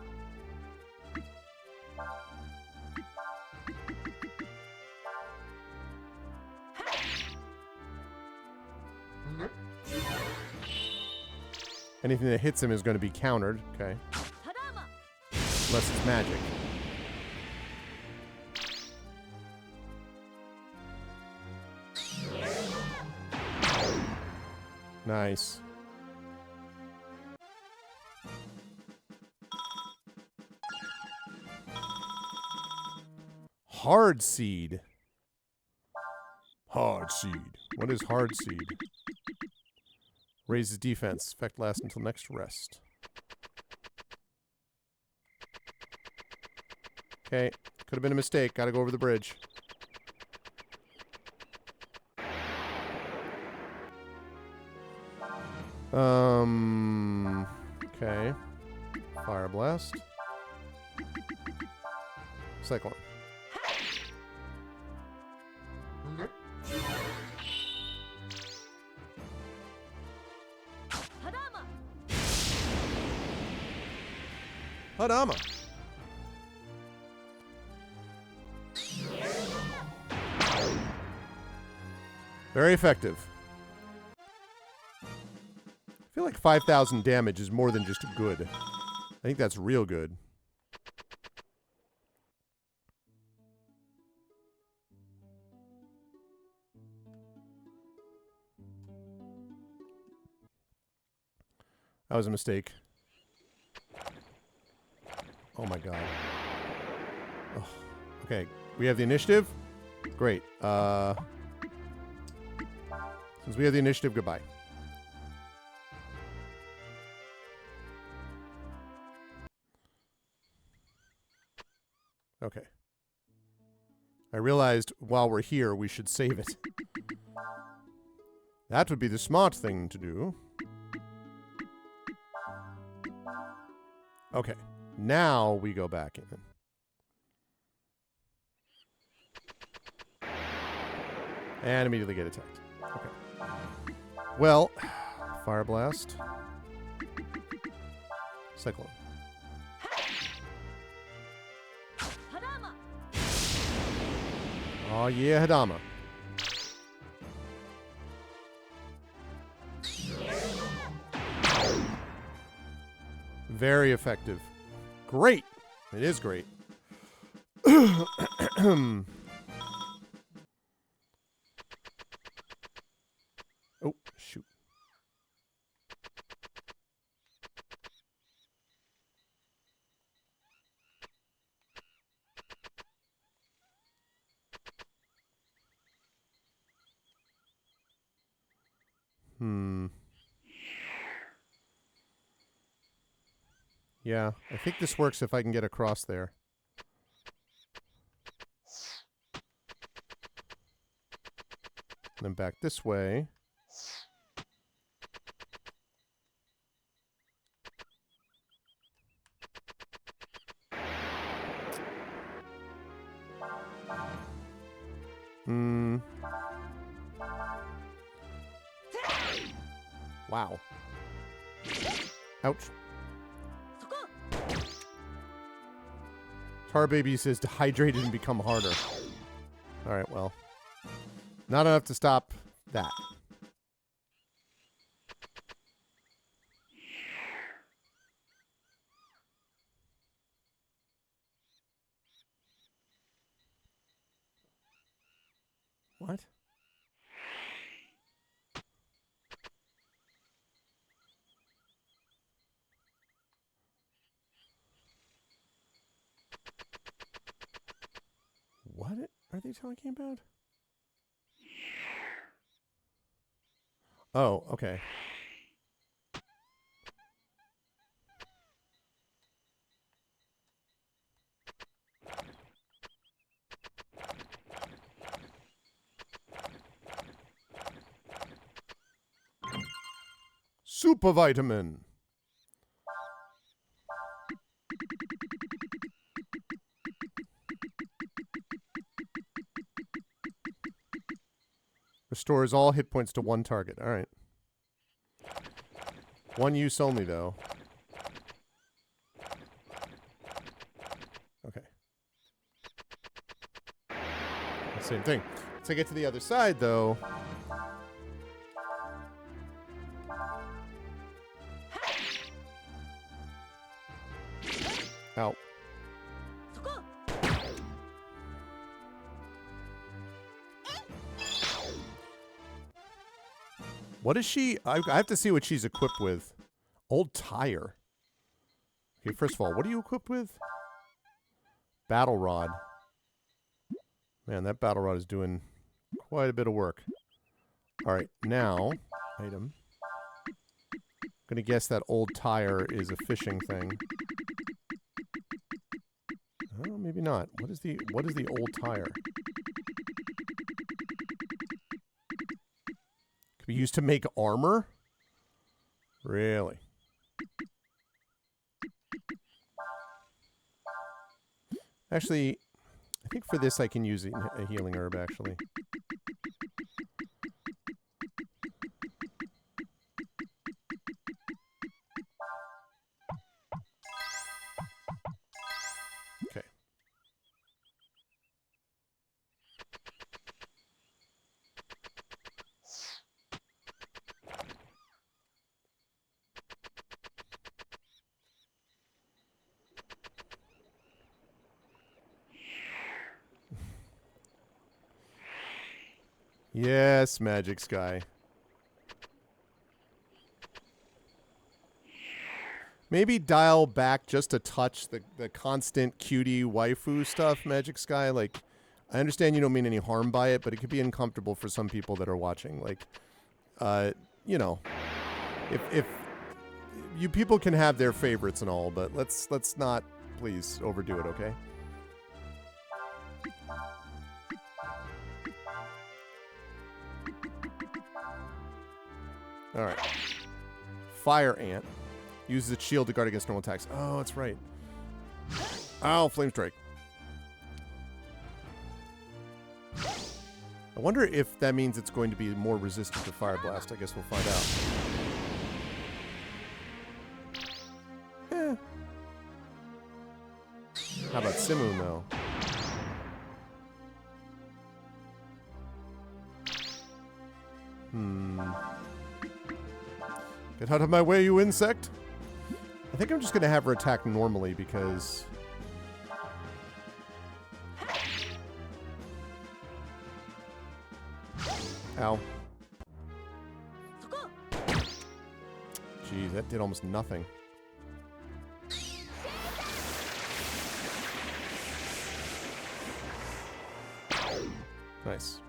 Anything that hits him is going to be countered. Okay. Unless it's magic. Nice. Hard seed. Hard seed. What is hard seed? Raises defense. Effect lasts until next rest. Okay. Could have been a mistake. Gotta go over the bridge. Okay. Fire blast. Cyclone. Hadama. Very effective. I feel like 5,000 damage is more than just good. I think that's real good. That was a mistake. Oh my god. Oh. Okay, we have the initiative. Great. Since we have the initiative, goodbye. Okay. I realized while we're here, we should save it. That would be the smart thing to do. Okay. Now we go back in. And immediately get attacked. Okay. Well, Fire Blast. Cyclone. Oh yeah, Hadama. Very effective. Great. It is great. Oh, shoot. Yeah, I think this works if I can get across there. And then back this way. Wow. Ouch. Tar Baby says dehydrated and become harder. Alright, well. Not enough to stop that. What? What are they talking about? Oh, okay. Super vitamin. Restores all hit points to one target. All right. One use only, though. Okay. Same thing. Once I get to the other side, though... Ow. What is she? I have to see what she's equipped with. Old tire. Okay, first of all, what are you equipped with? Battle rod. Man, that battle rod is doing quite a bit of work. Alright, now, item. I'm gonna guess that old tire is a fishing thing. Oh, maybe not. What is the old tire? Could be used to make armor? Really? Actually, I think for this I can use a healing herb, actually. Okay. Yes, Magic Sky. Maybe dial back just a touch the constant cutie waifu stuff, Magic Sky. Like, I understand you don't mean any harm by it, but it could be uncomfortable for some people that are watching. Like, you know, if you people can have their favorites and all, but let's not please overdo it, okay? All right. Fire Ant. Uses its shield to guard against normal attacks. Oh, that's right. Ow, Flame Strike. I wonder if that means it's going to be more resistant to Fire Blast. I guess we'll find out. How about Simoon, though? Get out of my way, you insect! I think I'm just going to have her attack normally because... Ow. Geez, that did almost nothing. Nice.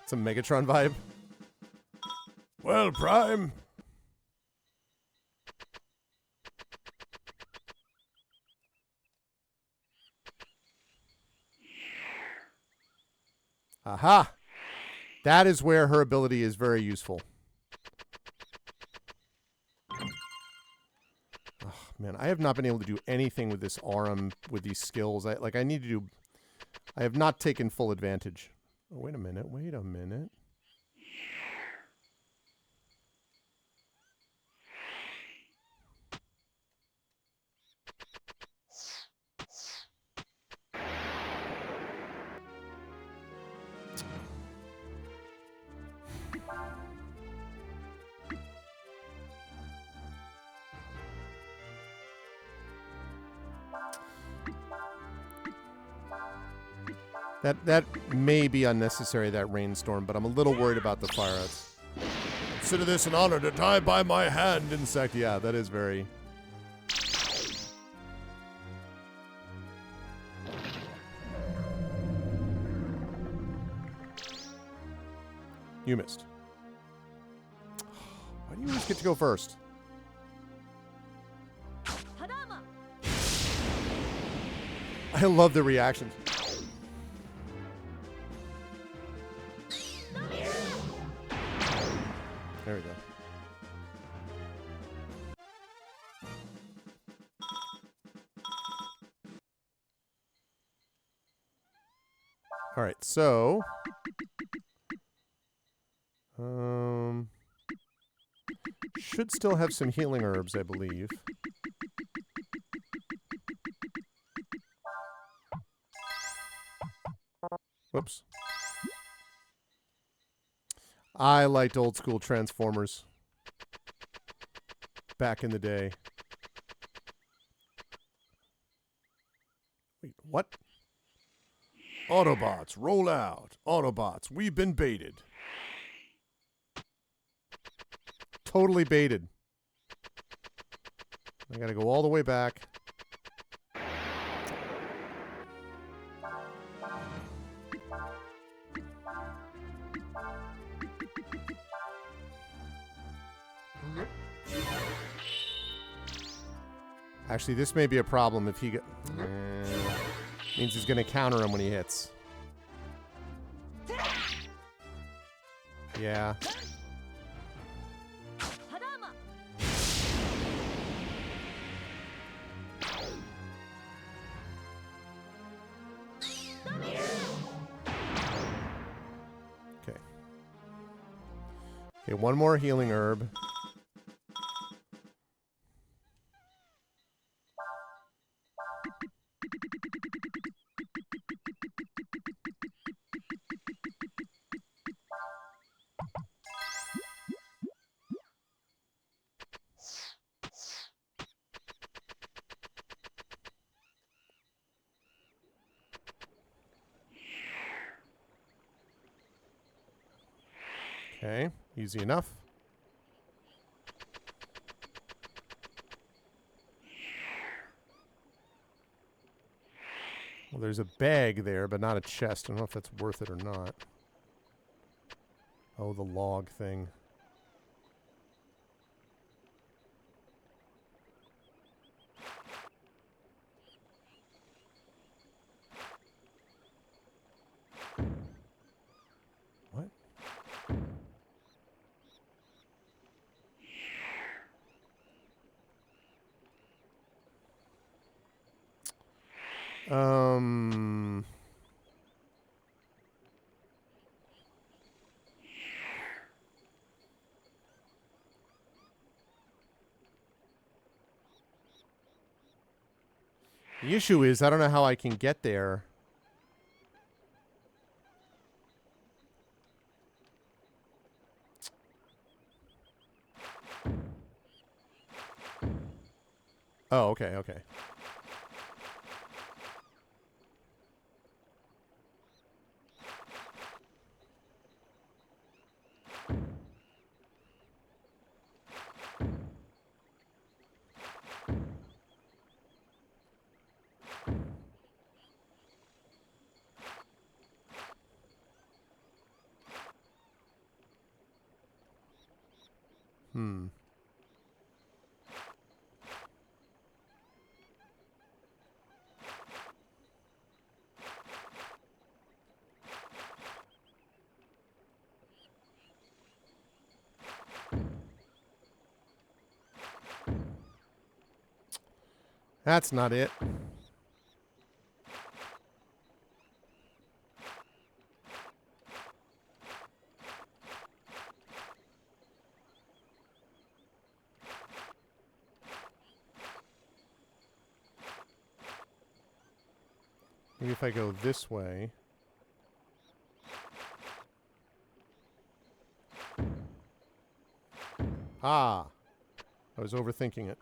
It's a Megatron vibe. Well, Prime. Aha! That is where her ability is very useful. Oh, man, I have not been able to do anything with this Aurum with these skills. I need to do... I have not taken full advantage. Oh, wait a minute. Wait a minute. That may be unnecessary, that rainstorm, but I'm a little worried about the fire outs. Consider this an honor to die by my hand, insect. Yeah, that is very... You missed. Why do you always get to go first? I love the reactions. There we go. All right, so... should still have some healing herbs, I believe. Whoops. I liked old school Transformers back in the day. Wait, what? Autobots, roll out. Autobots, we've been baited. Totally baited. I gotta go all the way back. Actually, this may be a problem if he means he's gonna counter him when he hits. Yeah. Okay, one more healing herb. Okay, easy enough. Well, there's a bag there, but not a chest. I don't know if that's worth it or not. Oh, the log thing. What? The issue is, I don't know how I can get there. Oh, okay, okay. That's not it. Maybe if I go this way. Ah. I was overthinking it.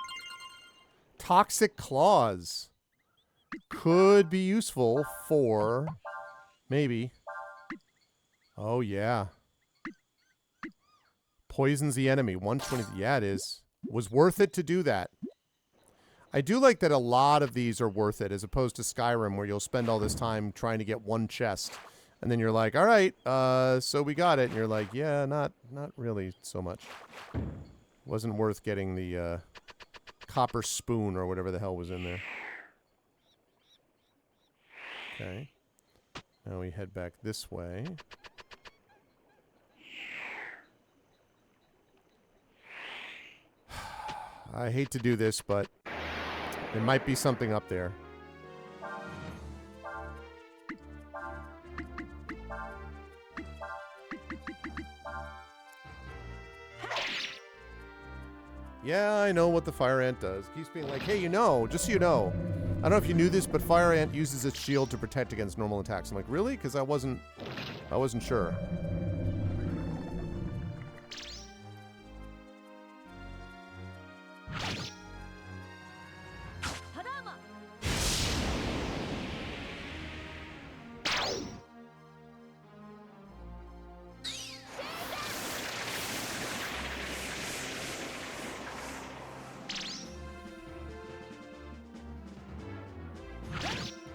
Toxic claws. Could be useful for... Maybe. Oh, yeah. Poisons the enemy. 120. Yeah, it is. Was worth it to do that. I do like that a lot of these are worth it, as opposed to Skyrim, where you'll spend all this time trying to get one chest. And then you're like, all right, so we got it. And you're like, yeah, not really so much. Wasn't worth getting the copper spoon or whatever the hell was in there. Okay. Now we head back this way. I hate to do this, but there might be something up there. Yeah, I know what the fire ant does. Keeps being like, hey, just so you know. I don't know if you knew this, but fire ant uses its shield to protect against normal attacks. I'm like, really? Because I wasn't sure.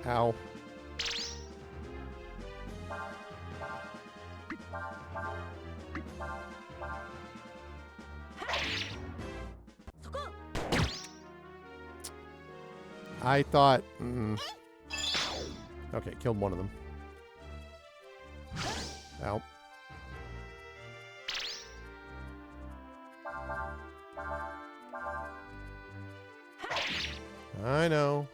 Ow. I thought... Okay, killed one of them. Ow. I know.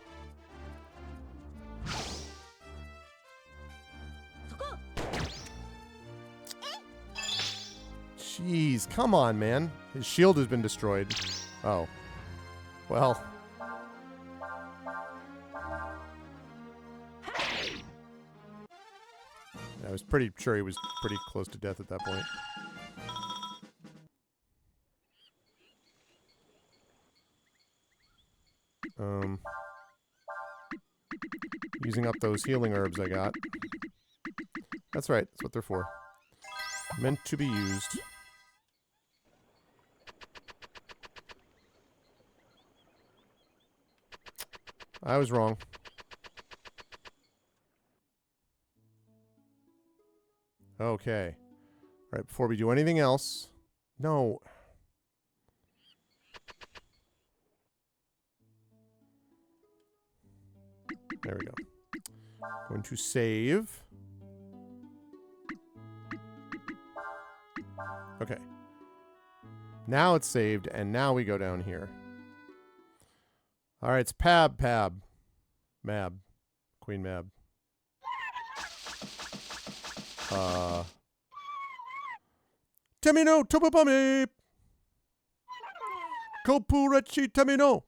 Jeez, come on, man. His shield has been destroyed. Oh. Well. I was pretty sure he was pretty close to death at that point. Using up those healing herbs I got. That's right. That's what they're for. Meant to be used. I was wrong. Okay. All right, before we do anything else... No. There we go. Going to save. Okay. Now it's saved, and now we go down here. Alright, it's Pab. Mab. Queen Mab. Temino Topopami! Kopurechi Temino!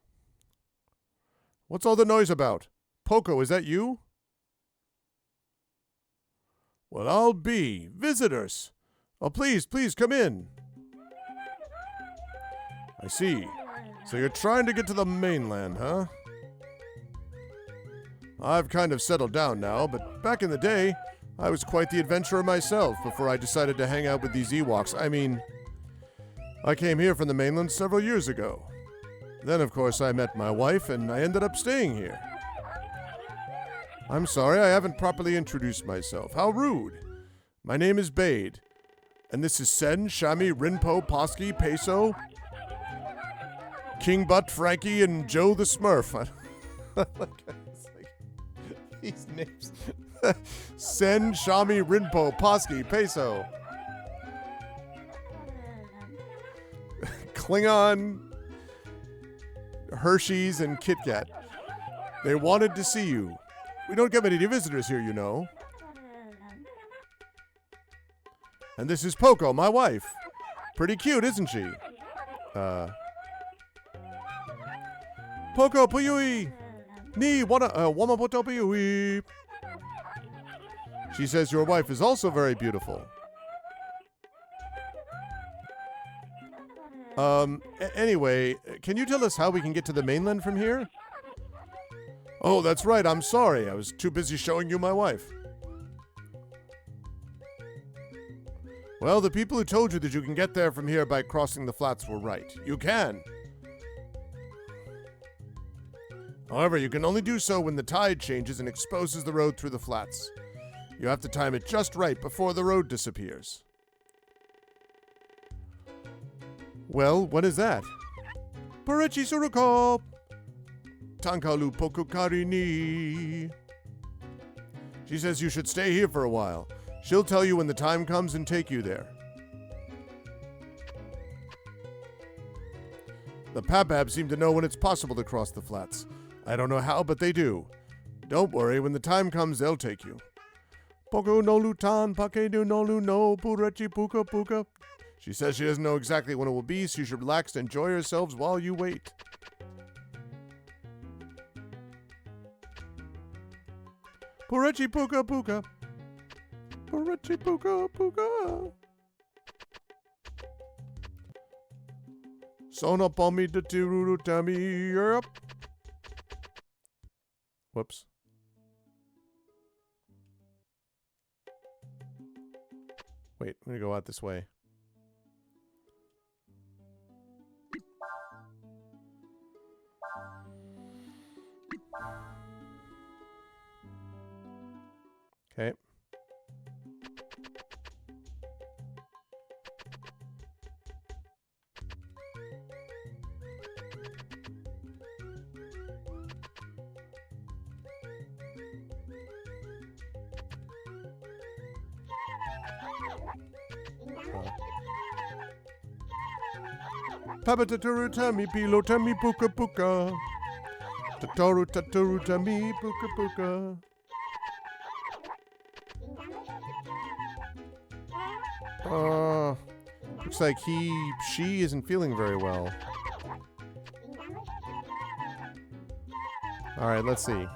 What's all the noise about? Poco, is that you? Well, I'll be. Visitors. Oh, please, come in. I see. So you're trying to get to the mainland, huh? I've kind of settled down now, but back in the day, I was quite the adventurer myself before I decided to hang out with these Ewoks. I mean, I came here from the mainland several years ago. Then, of course, I met my wife, and I ended up staying here. I'm sorry, I haven't properly introduced myself. How rude. My name is Bade, and this is Sen, Shami, Rinpo, Posky, Peso, King Butt, Frankie, and Joe the Smurf. These names. Sen, Shami, Rinpo, Posky, Peso. Klingon, Hershey's, and Kit Kat. They wanted to see you. We don't get many visitors here, you know. And this is Poco, my wife. Pretty cute, isn't she? Poco, puyui. Ni, wama poto puyui. She says your wife is also very beautiful. Anyway, can you tell us how we can get to the mainland from here? Oh, that's right. I'm sorry. I was too busy showing you my wife. Well, the people who told you that you can get there from here by crossing the flats were right. You can. However, you can only do so when the tide changes and exposes the road through the flats. You have to time it just right before the road disappears. Well, what is that? Porechi Suruko! Tankalu Pokukari ni. She says you should stay here for a while. She'll tell you when the time comes and take you there. The Papab seem to know when it's possible to cross the flats. I don't know how, but they do. Don't worry, when the time comes, they'll take you. Poku no lutan, pakedu no lu no, purechi puka puka. She says she doesn't know exactly when it will be, so you should relax and enjoy yourselves while you wait. Purechi puka puka. Purechi puka puka. Sona pomi de tiruru tami Europe. Whoops. Wait, I'm gonna go out this way. Okay. Papa Tatoru Tami Pilo Tami Puka Puka. Tatoru Tatoru Tami Puka Puka. Looks like she isn't feeling very well. Alright, let's see.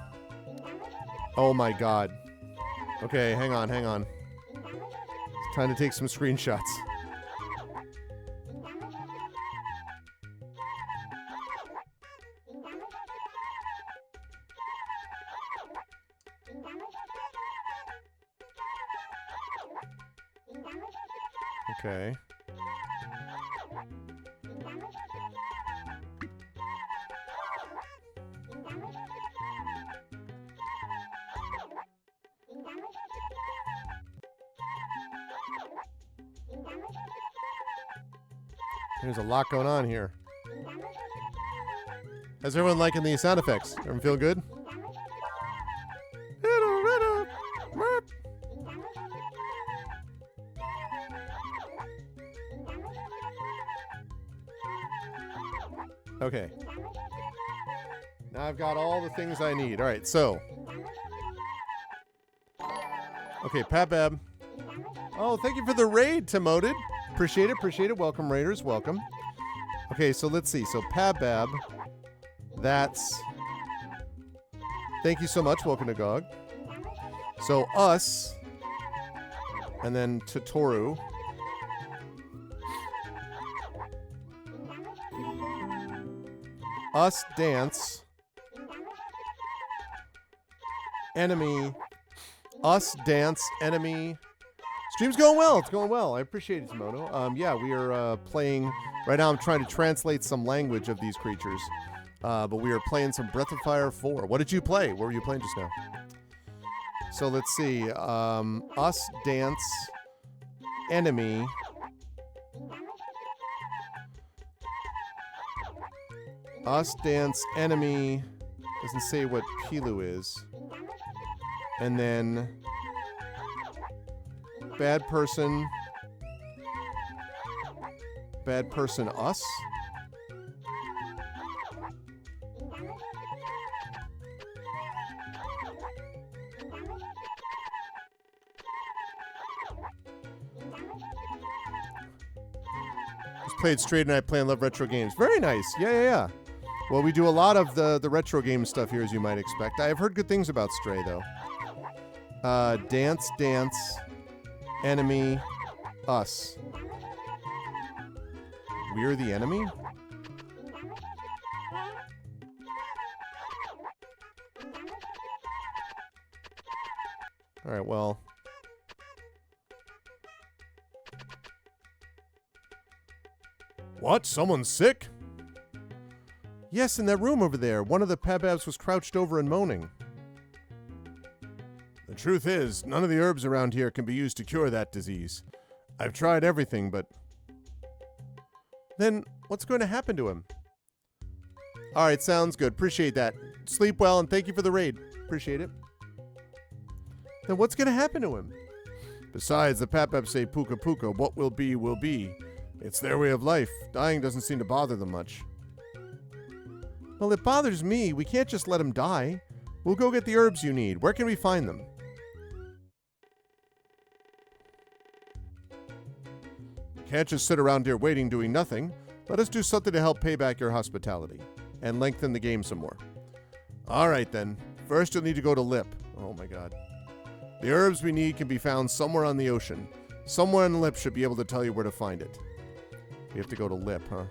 Oh my god. Okay, hang on. It's time to take some screenshots. Okay. There's a lot going on here. How's everyone liking the sound effects? Everyone feel good? Okay. Now I've got all the things I need. All right, so. Okay, Papab. Oh, thank you for the raid, Timoted. Appreciate it. Welcome, raiders. Welcome. Okay, so let's see. So, Papab. That's. Thank you so much. Welcome to GOG. So, us. And then Tatoru. Us dance. Enemy. Us dance. Enemy. Stream's going well. It's going well. I appreciate it, Timoto. Yeah, we are playing. Right now I'm trying to translate some language of these creatures. But we are playing some Breath of Fire 4. What did you play? What were you playing just now? So let's see. Us dance. Enemy. Us dance enemy doesn't say what Pilu is. And then bad person us. Just played Stray tonight, playing Love Retro Games. Very nice. Yeah. Well, we do a lot of the retro game stuff here, as you might expect. I have heard good things about Stray, though. Dance, enemy, us. We're the enemy? Alright, well. What? Someone's sick? Yes, in that room over there. One of the Pababs was crouched over and moaning. The truth is, none of the herbs around here can be used to cure that disease. I've tried everything, but... Then, what's going to happen to him? Alright, sounds good. Appreciate that. Sleep well, and thank you for the raid. Appreciate it. Then what's going to happen to him? Besides, the Papabs say puka puka, what will be, will be. It's their way of life. Dying doesn't seem to bother them much. Well, it bothers me. We can't just let him die. We'll go get the herbs you need. Where can we find them? Can't just sit around here waiting, doing nothing. Let us do something to help pay back your hospitality. And lengthen the game some more. Alright then. First you'll need to go to Lip. Oh my god. The herbs we need can be found somewhere on the ocean. Someone in Lip should be able to tell you where to find it. We have to go to Lip, huh?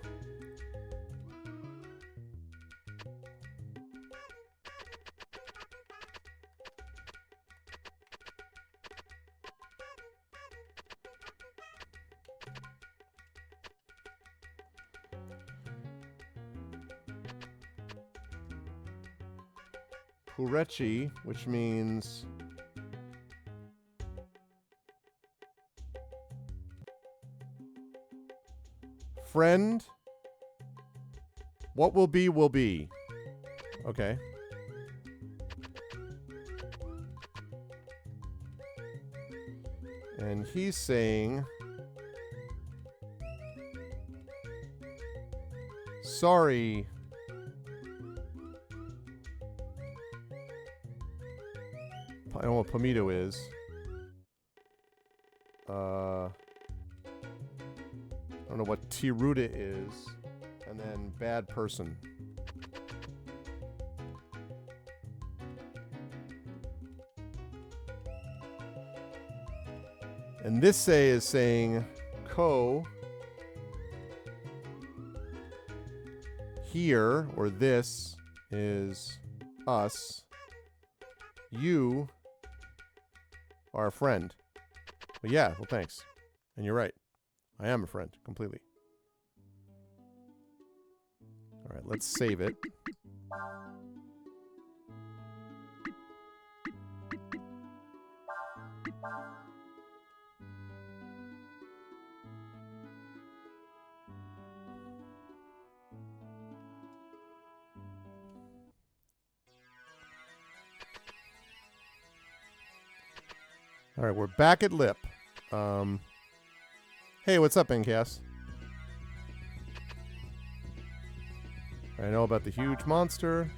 Purechi, which means... friend. What will be, will be. Okay. And he's saying... sorry. I don't know what Pomito is. I don't know what Tiruta is. And then bad person. And this say is saying ko here, or this is us. You are a friend. Well, yeah, well, thanks. And you're right. I am a friend, completely. All right, let's save it. All right, we're back at Lip. Hey, what's up, Incas? I know about the huge monster.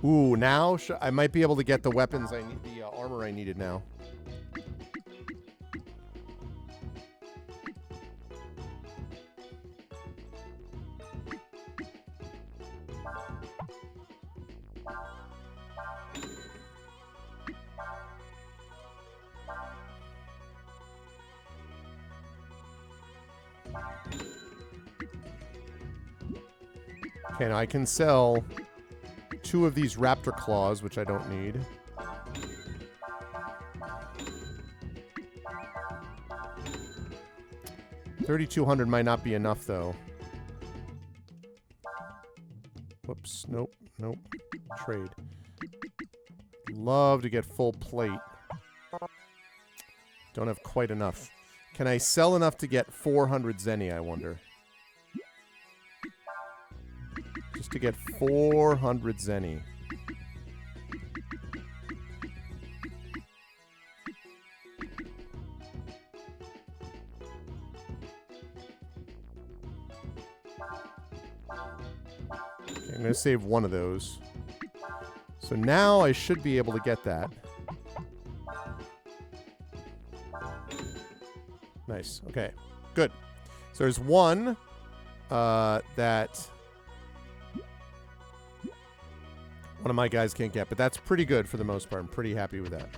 Ooh, now I might be able to get the weapons I need, the armor I needed now. Okay, now I can sell 2 of these raptor claws, which I don't need. $3,200 might not be enough, though. Whoops. Nope. Nope. Trade. Love to get full plate. Don't have quite enough. Can I sell enough to get 400 Zenny, I wonder? Just to get 400 Zenny. Okay, I'm going to save one of those. So now I should be able to get that. Nice. Okay. Good. So there's one that one of my guys can't get, but that's pretty good for the most part. I'm pretty happy with that.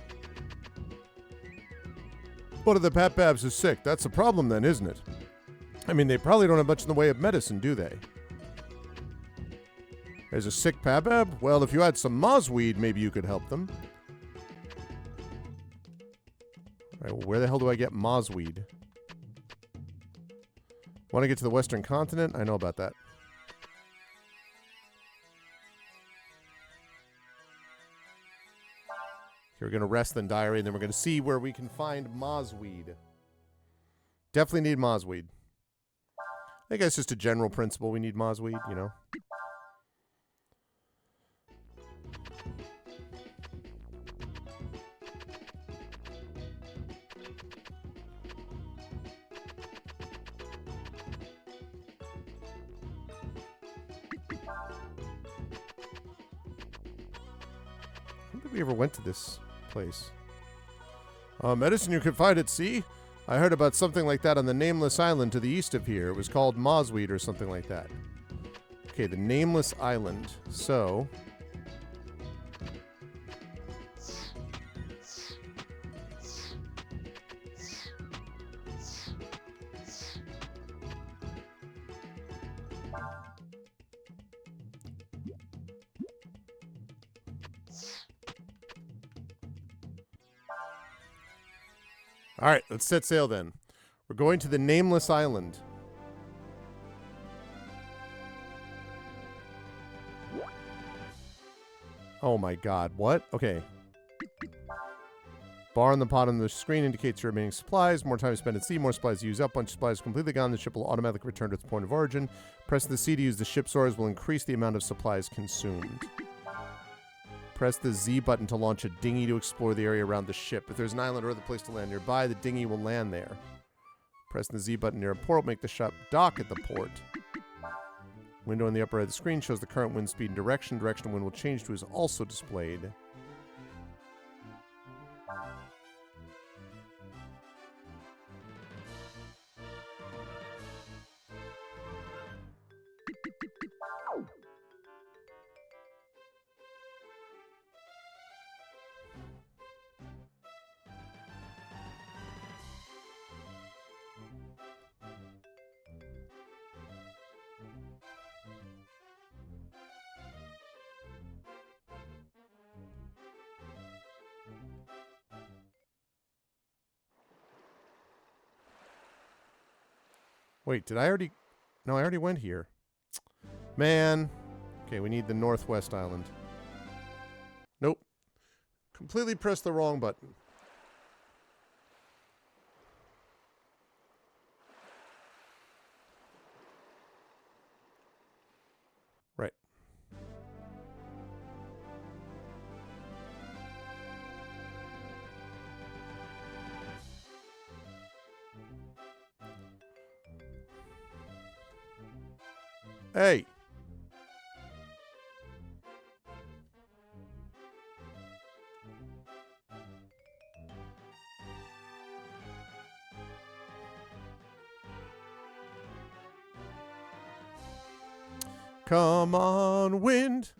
One of the Pat-Babs is sick. That's a problem then, isn't it? I mean, they probably don't have much in the way of medicine, do they? There's a sick Pat-Bab? Well, if you had some Mozweed, maybe you could help them. All right, well, where the hell do I get Mozweed? Want to get to the Western Continent? I know about that. Okay, we're going to rest then diary, and then we're going to see where we can find Mozweed. Definitely need Mozweed. I think that's just a general principle. We need Mozweed, you know. I don't think we ever went to this place. Medicine you could find at sea? I heard about something like that on the Nameless Island to the east of here. It was called Mozweed or something like that. Okay, the Nameless Island. So... all right, let's set sail then. We're going to the Nameless Island. Oh my god, what? Okay. Bar on the bottom of the screen indicates your remaining supplies. More time spent at sea, more supplies used up. Once supplies are completely gone, the ship will automatically return to its point of origin. Pressing the C to use the ship's oars will increase the amount of supplies consumed. Press the Z button to launch a dinghy to explore the area around the ship. If there's an island or other place to land nearby, the dinghy will land there. Pressing the Z button near a port will make the ship dock at the port. Window on the upper right of the screen shows the current wind speed and direction. Direction of wind will change to is also displayed. Wait, did I already... No, I already went here. Man. Okay, we need the Northwest Island. Nope. Completely pressed the wrong button. Right. Hey. Come on, wind.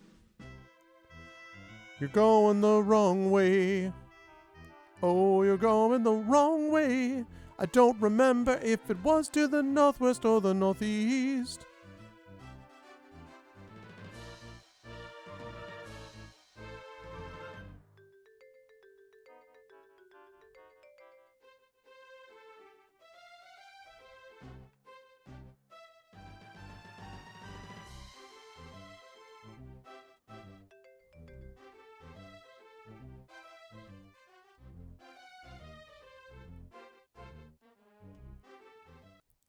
You're going the wrong way. Oh, you're going the wrong way. I don't remember if it was to the northwest or the northeast.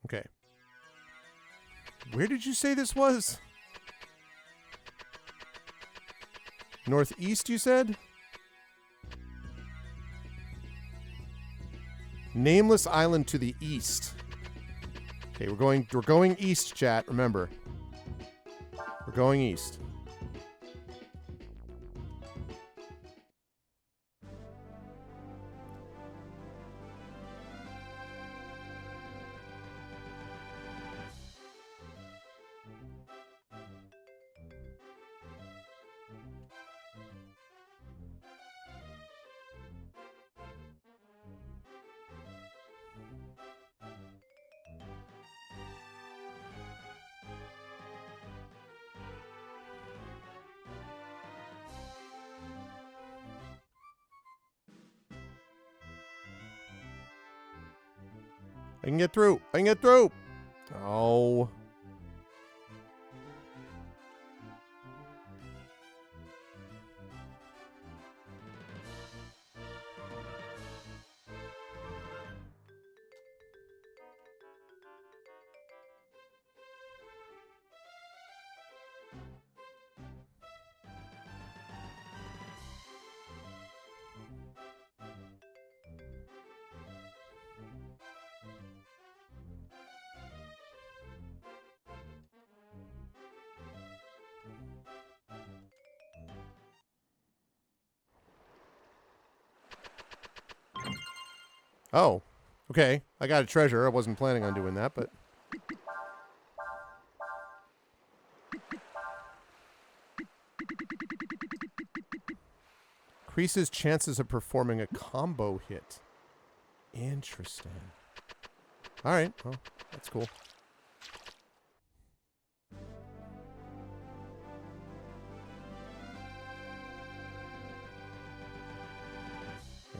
Okay. Where did you say this was? Northeast, you said? Nameless Island to the east. Okay, we're going east, chat, remember. We're going east. I can get through. I can get through. Oh. Oh, okay. I got a treasure. I wasn't planning on doing that, but... Increases chances of performing a combo hit. Interesting. Alright, well, that's cool.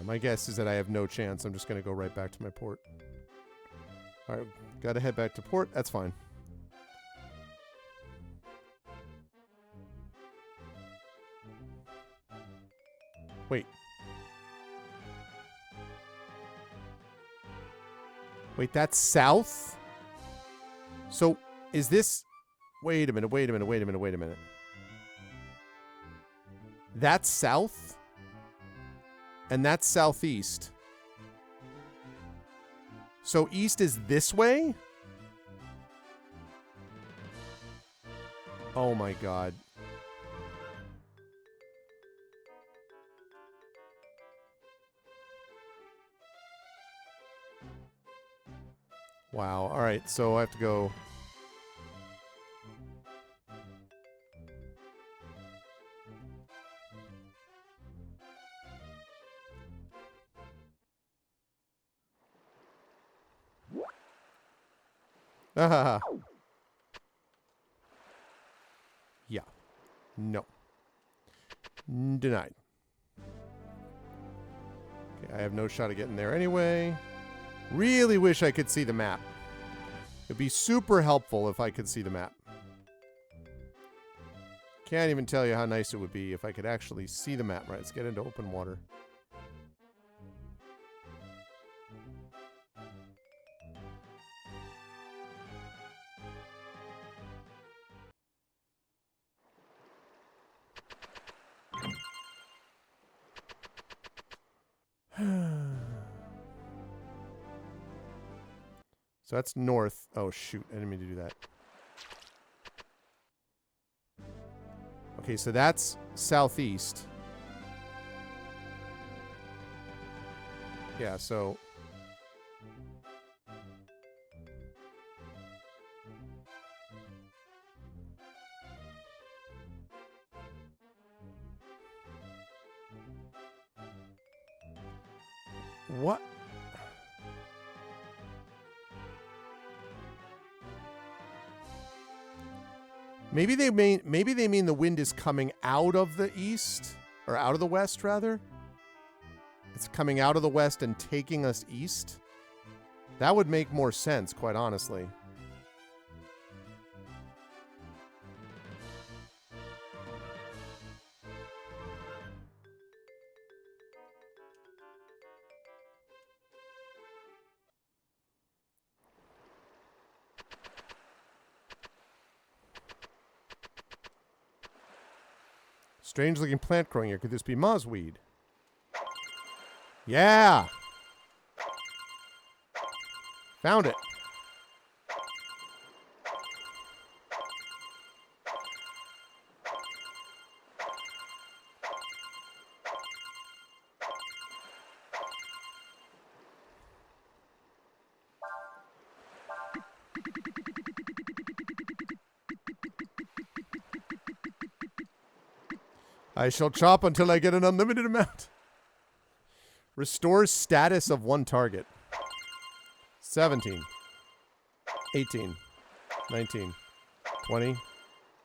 My guess is that I have no chance. I'm just going to go right back to my port. Alright, gotta head back to port. That's fine. Wait. Wait, that's south? So, is this... Wait a minute, wait a minute, wait a minute, wait a minute. That's south? And that's southeast. So east is this way? Oh my god. Wow. Alright, so I have to go... Ah. Yeah. No. Denied. Okay, I have no shot of getting there anyway. Really wish I could see the map. It'd be super helpful if I could see the map. Can't even tell you how nice it would be if I could actually see the map. Right, let's get into open water. So that's north. Oh, shoot. I didn't mean to do that. Okay, so that's southeast. Yeah, so... What? Maybe they mean the wind is coming out of the east or out of the west rather. It's coming out of the west and taking us east. That would make more sense, quite honestly. Strange looking plant growing here. Could this be mossweed? Yeah! Found it. I shall chop until I get an unlimited amount. Restores status of one target. 17. 18. 19. 20.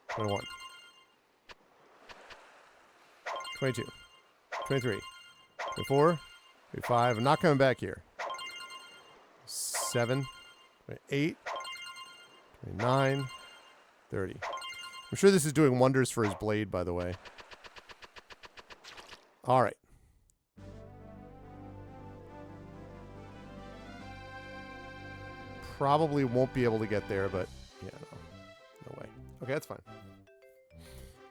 21. 22. 23. 24. 25. I'm not coming back here. 27, 28, 29, 30. I'm sure this is doing wonders for his blade, by the way. All right. Probably won't be able to get there, but yeah, no way. Okay, that's fine.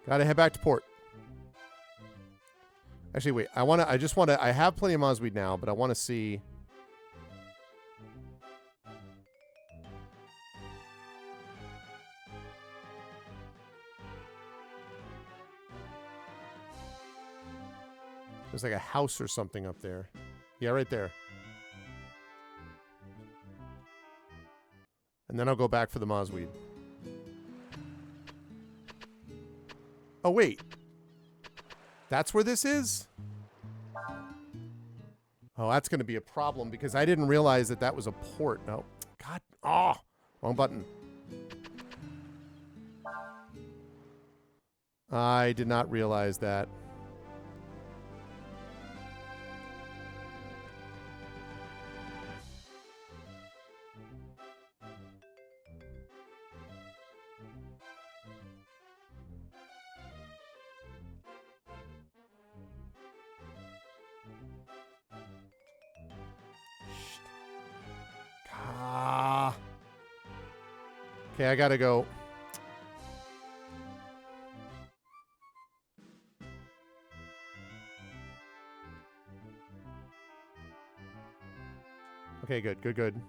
Gotta head back to port. Actually, wait. I have plenty of Mosweed now, but I want to see. There's like a house or something up there. Yeah, right there. And then I'll go back for the Mosweed. Oh, wait. That's where this is? Oh, that's going to be a problem because I didn't realize that that was a port. No. God. Oh, wrong button. I did not realize that. Okay, I gotta go. Okay, good.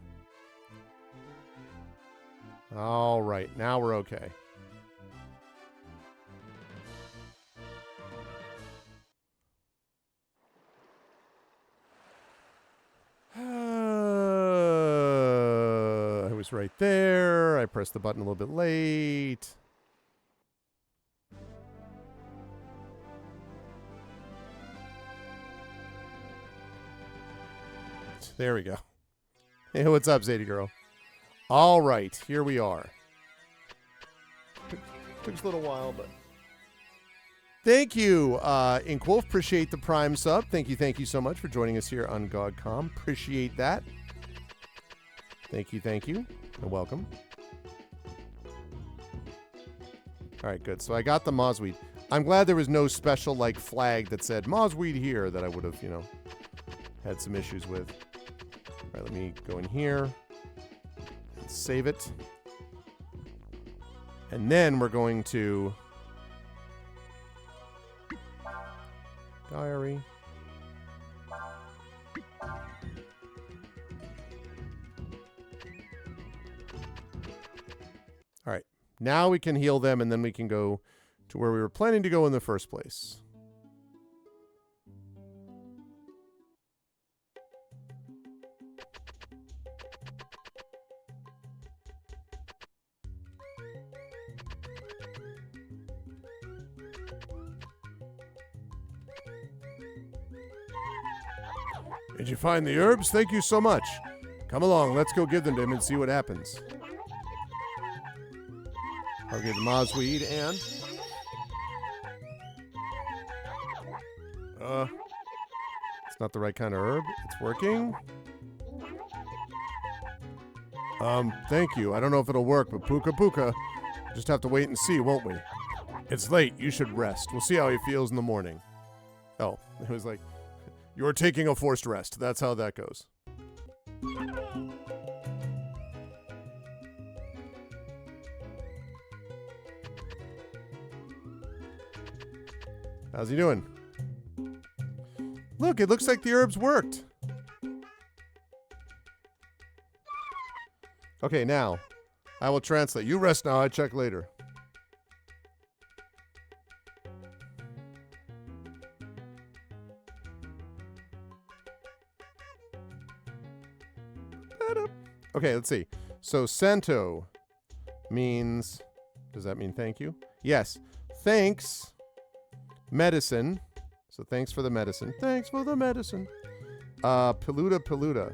All right, now we're okay. I was right there. I pressed the button a little bit late. There we go. Hey, what's up, Zadie girl? All right, here we are. Took us a little while, but thank you, Inkwolf. Appreciate the Prime sub. Thank you so much for joining us here on GOGCOM. Appreciate that. Thank you, and welcome. All right, good. So I got the Mosweed. I'm glad there was no special like flag that said Mosweed here that I would have, had some issues with. All right, let me go in here and save it. And then we're going to diary. All right, now we can heal them and then we can go to where we were planning to go in the first place. Did you find the herbs? Thank you so much. Come along, let's go give them to him and see what happens. I'll give the Mosweed and... it's not the right kind of herb. It's working. Thank you. I don't know if it'll work, but Puka Puka. Just have to wait and see, won't we? It's late. You should rest. We'll see how he feels in the morning. Oh, it was like... You're taking a forced rest. That's how that goes. How's he doing? Look, it looks like the herbs worked. Okay, now, I will translate. You rest now. I check later. Okay, let's see. So Santo means, does that mean thank you? Yes. Thanks. Medicine. So thanks for the medicine. Thanks for the medicine. Peluda.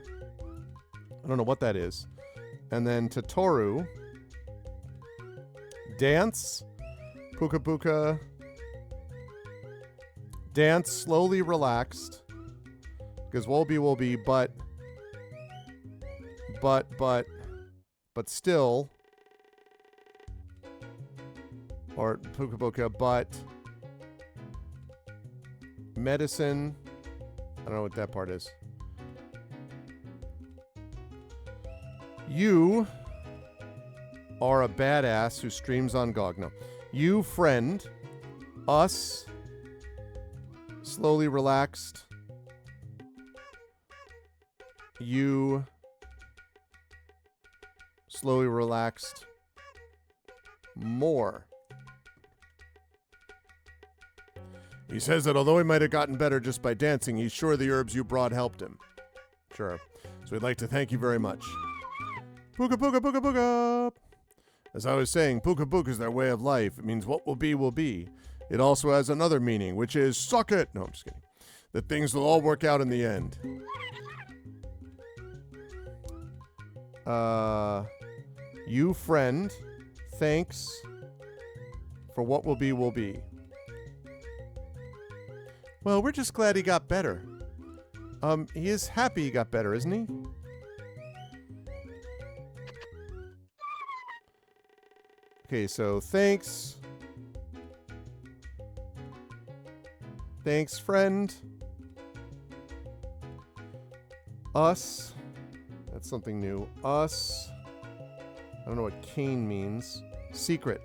I don't know what that is. And then Tatoru. Dance. Puka Puka. Dance slowly relaxed. Because Wolby, but but still. Or Puka Puka, but medicine. I don't know what that part is. You are a badass who streams on GOG. No. You, friend. Us. Slowly relaxed. You. Slowly relaxed. More. He says that although he might have gotten better just by dancing, he's sure the herbs you brought helped him. Sure. So we'd like to thank you very much. Puka Puka Puka Puka! As I was saying, Puka Puka is their way of life. It means what will be, will be. It also has another meaning, which is, suck it! No, I'm just kidding. That things will all work out in the end. You, friend, thanks for what will be, will be. Well, we're just glad he got better. He is happy he got better, isn't he? Okay, so thanks. Thanks, friend. Us. That's something new. Us. I don't know what cane means. Secret.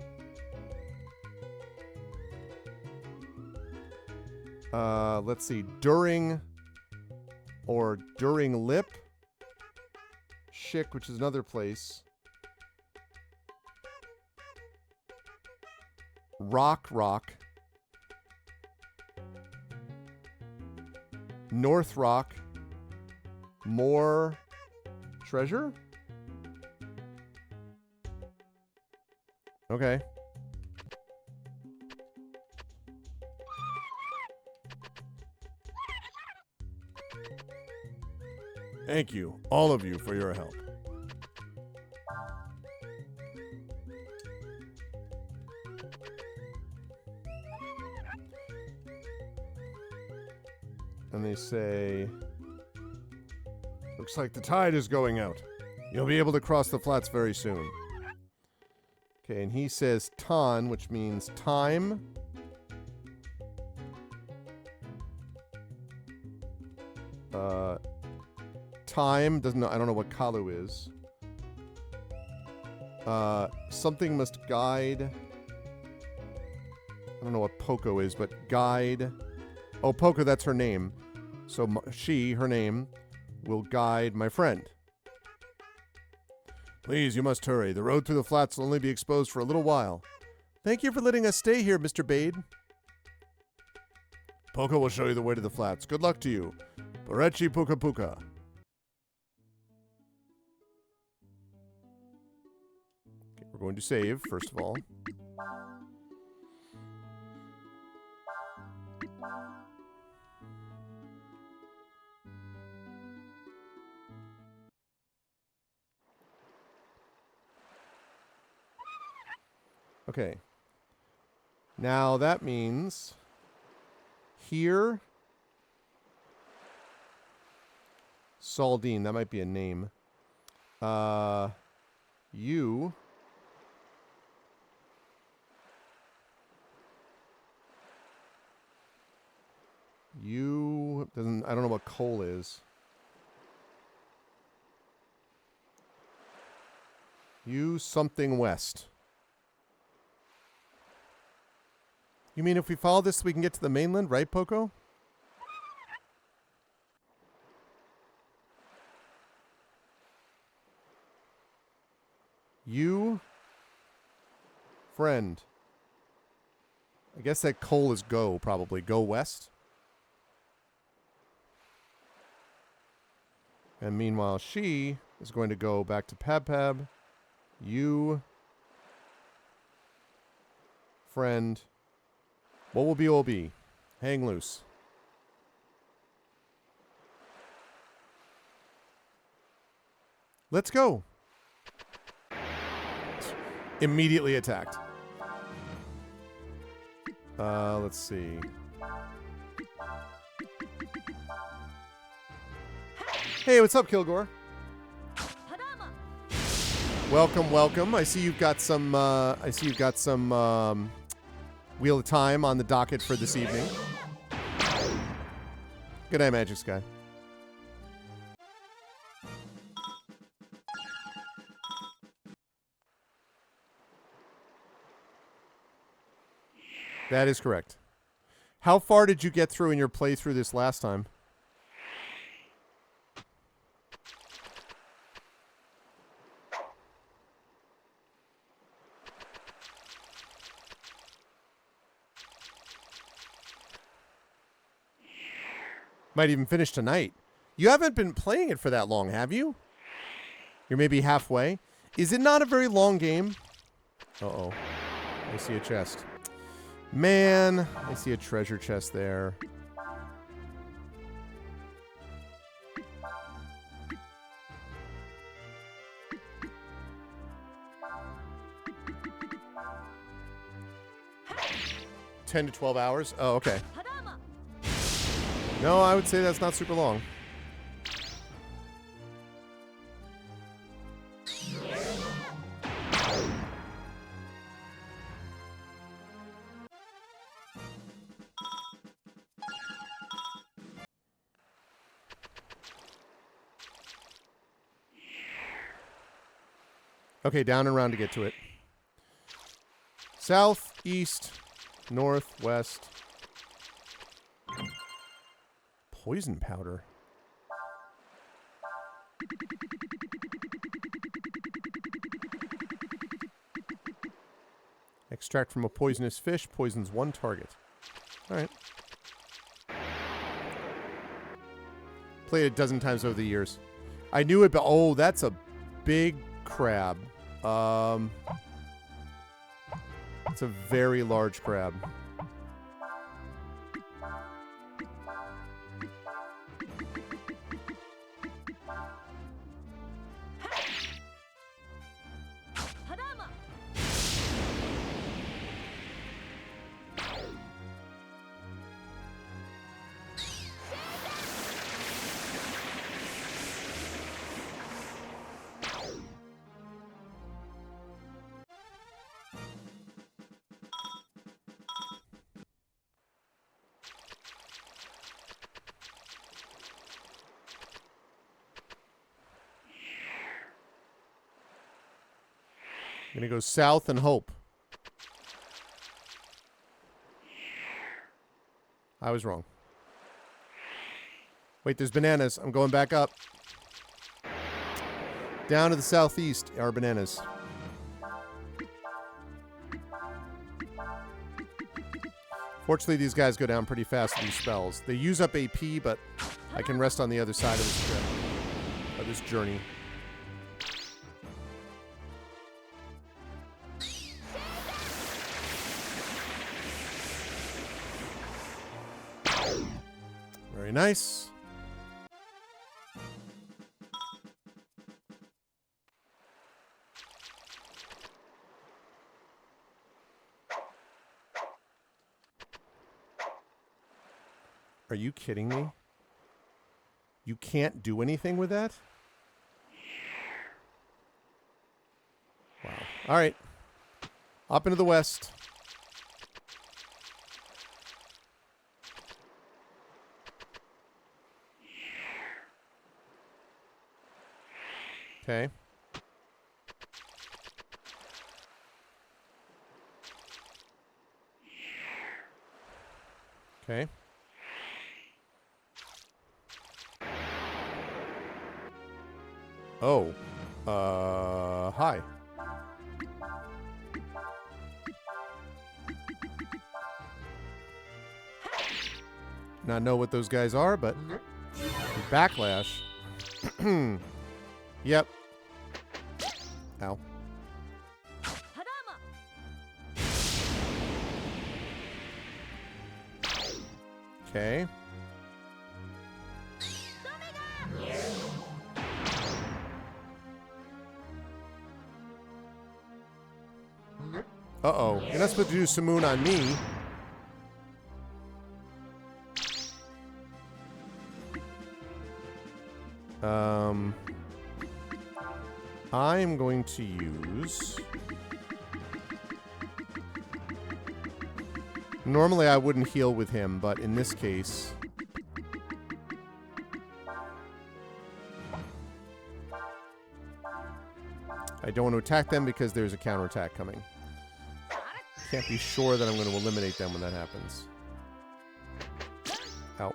Let's see. During or during lip. Chick, which is another place. Rock. North Rock. More treasure? Okay. Thank you, all of you, for your help. And they say, looks like the tide is going out. You'll be able to cross the flats very soon. Okay, and he says tan, which means time. Time doesn't know. I don't know what Kalu is. Something must guide. I don't know what Poco is, but guide. Oh, Poco, that's her name. So she, her name, will guide my friend. Please, you must hurry. The road through the flats will only be exposed for a little while. Thank you for letting us stay here, Mr. Bade. Poco will show you the way to the flats. Good luck to you. Parechi Puka Puka. Okay, we're going to save, first of all. Okay. Now that means here. Saldine, that might be a name. You. You doesn't. I don't know what coal is. You something west. You mean if we follow this, we can get to the mainland, right, Poco? You, friend. I guess that coal is go, probably. Go west. And meanwhile, she is going to go back to Pab. You, friend. What will be? Hang loose. Let's go. Immediately attacked. Let's see. Hey, what's up, Kilgore? Welcome, welcome. I see you've got some. Wheel of Time on the docket for this evening. Good night, Magic Sky. That is correct. How far did you get through in your playthrough this last time? Might even finish tonight. You haven't been playing it for that long, have you? You're maybe halfway. Is it not a very long game? Uh-oh. I see a chest. Man, I see a treasure chest there. $10 to 12 hours? Oh, okay. No, I would say that's not super long. Okay, down and around to get to it. South, east, north, west. Poison powder. Extract from a poisonous fish poisons one target. All right. Played it a dozen times over the years. I knew it, but oh, that's a big crab. It's a very large crab. I'm gonna go south and hope. I was wrong. Wait, there's bananas. I'm going back up. Down to the southeast are bananas. Fortunately, these guys go down pretty fast with these spells. They use up AP, but I can rest on the other side of this trip, of this journey. Very nice. Are you kidding me? You can't do anything with that? Wow. All right. Up into the west. Okay. Okay. Oh. Hi. Not know what those guys are, but backlash. Yep. Ow. Okay. Uh-oh. You're not supposed to do Simoon on me. I'm going to use... Normally I wouldn't heal with him, but in this case... I don't want to attack them because there's a counterattack coming. Can't be sure that I'm going to eliminate them when that happens. Ow.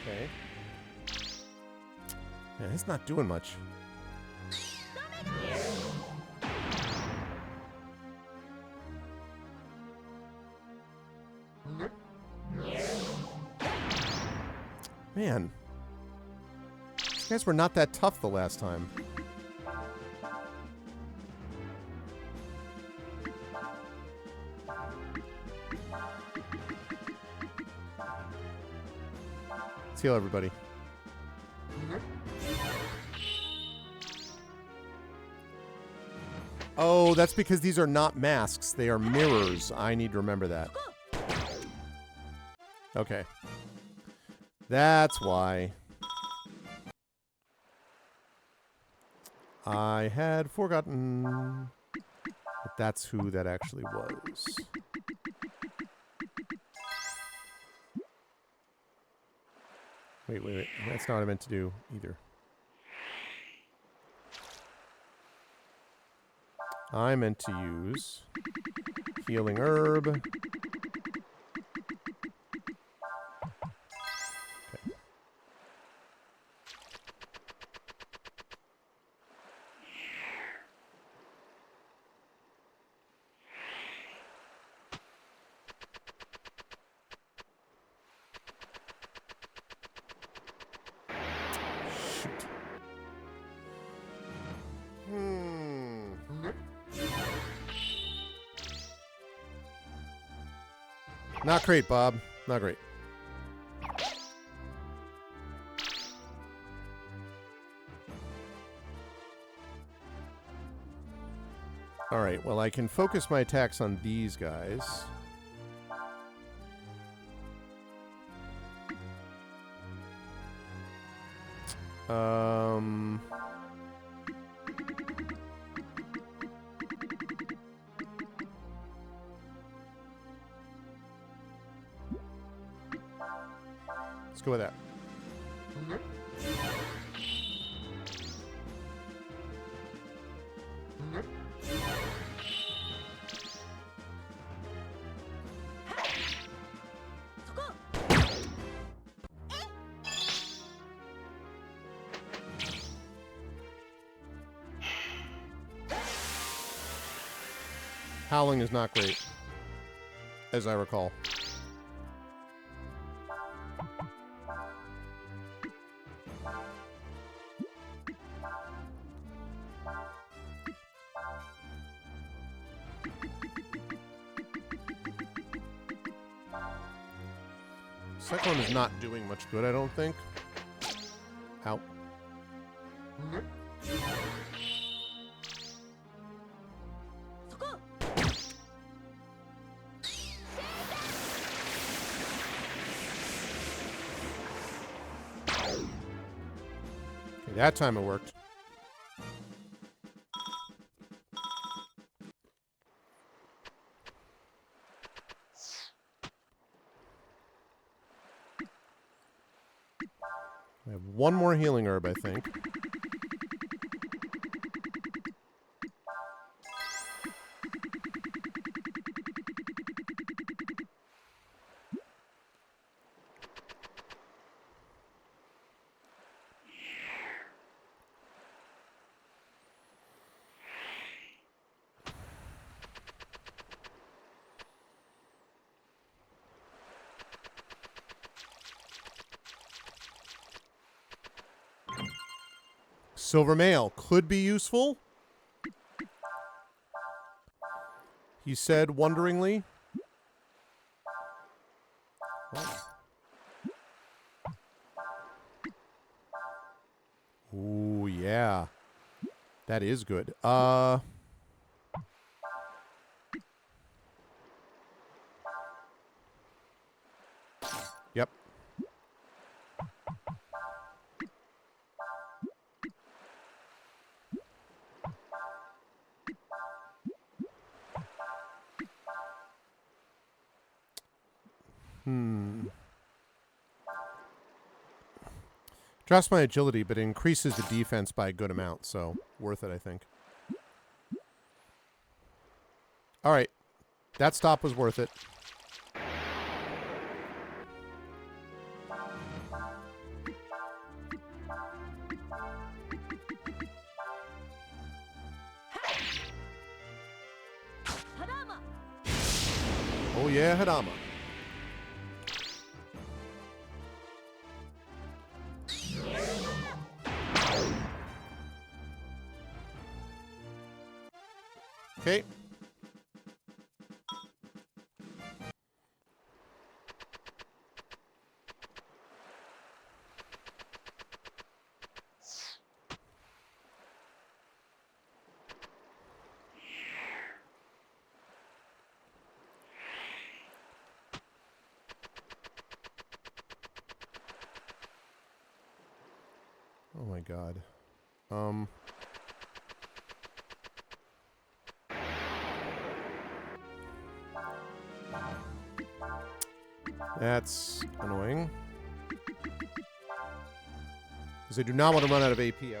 Okay. Yeah, it's not doing much. Man. These guys were not that tough the last time. Let's heal everybody. Oh, that's because these are not masks. They are mirrors. I need to remember that. Okay. That's why. I had forgotten that that's who that actually was. Wait. That's not what I meant to do either. I meant to use healing herb. Okay. Shoot. Not great, Bob. Not great. Alright, well, I can focus my attacks on these guys. Let's go with that. Howling is not great, as I recall. Cyclone is not doing much good, I don't think. Ow. Okay, that time it worked. I have one more healing herb, I think. Silver mail could be useful, he said wonderingly. Ooh, yeah. That is good. Yep. Drops my agility, but it increases the defense by a good amount, so worth it, I think. All right. That stop was worth it. Oh yeah, Hadama. Okay. Oh my god. That's annoying. Because I do not want to run out of AP out here.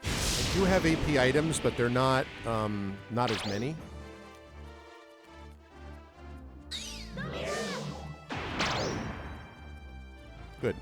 I do have AP items, but they're not as many. Good.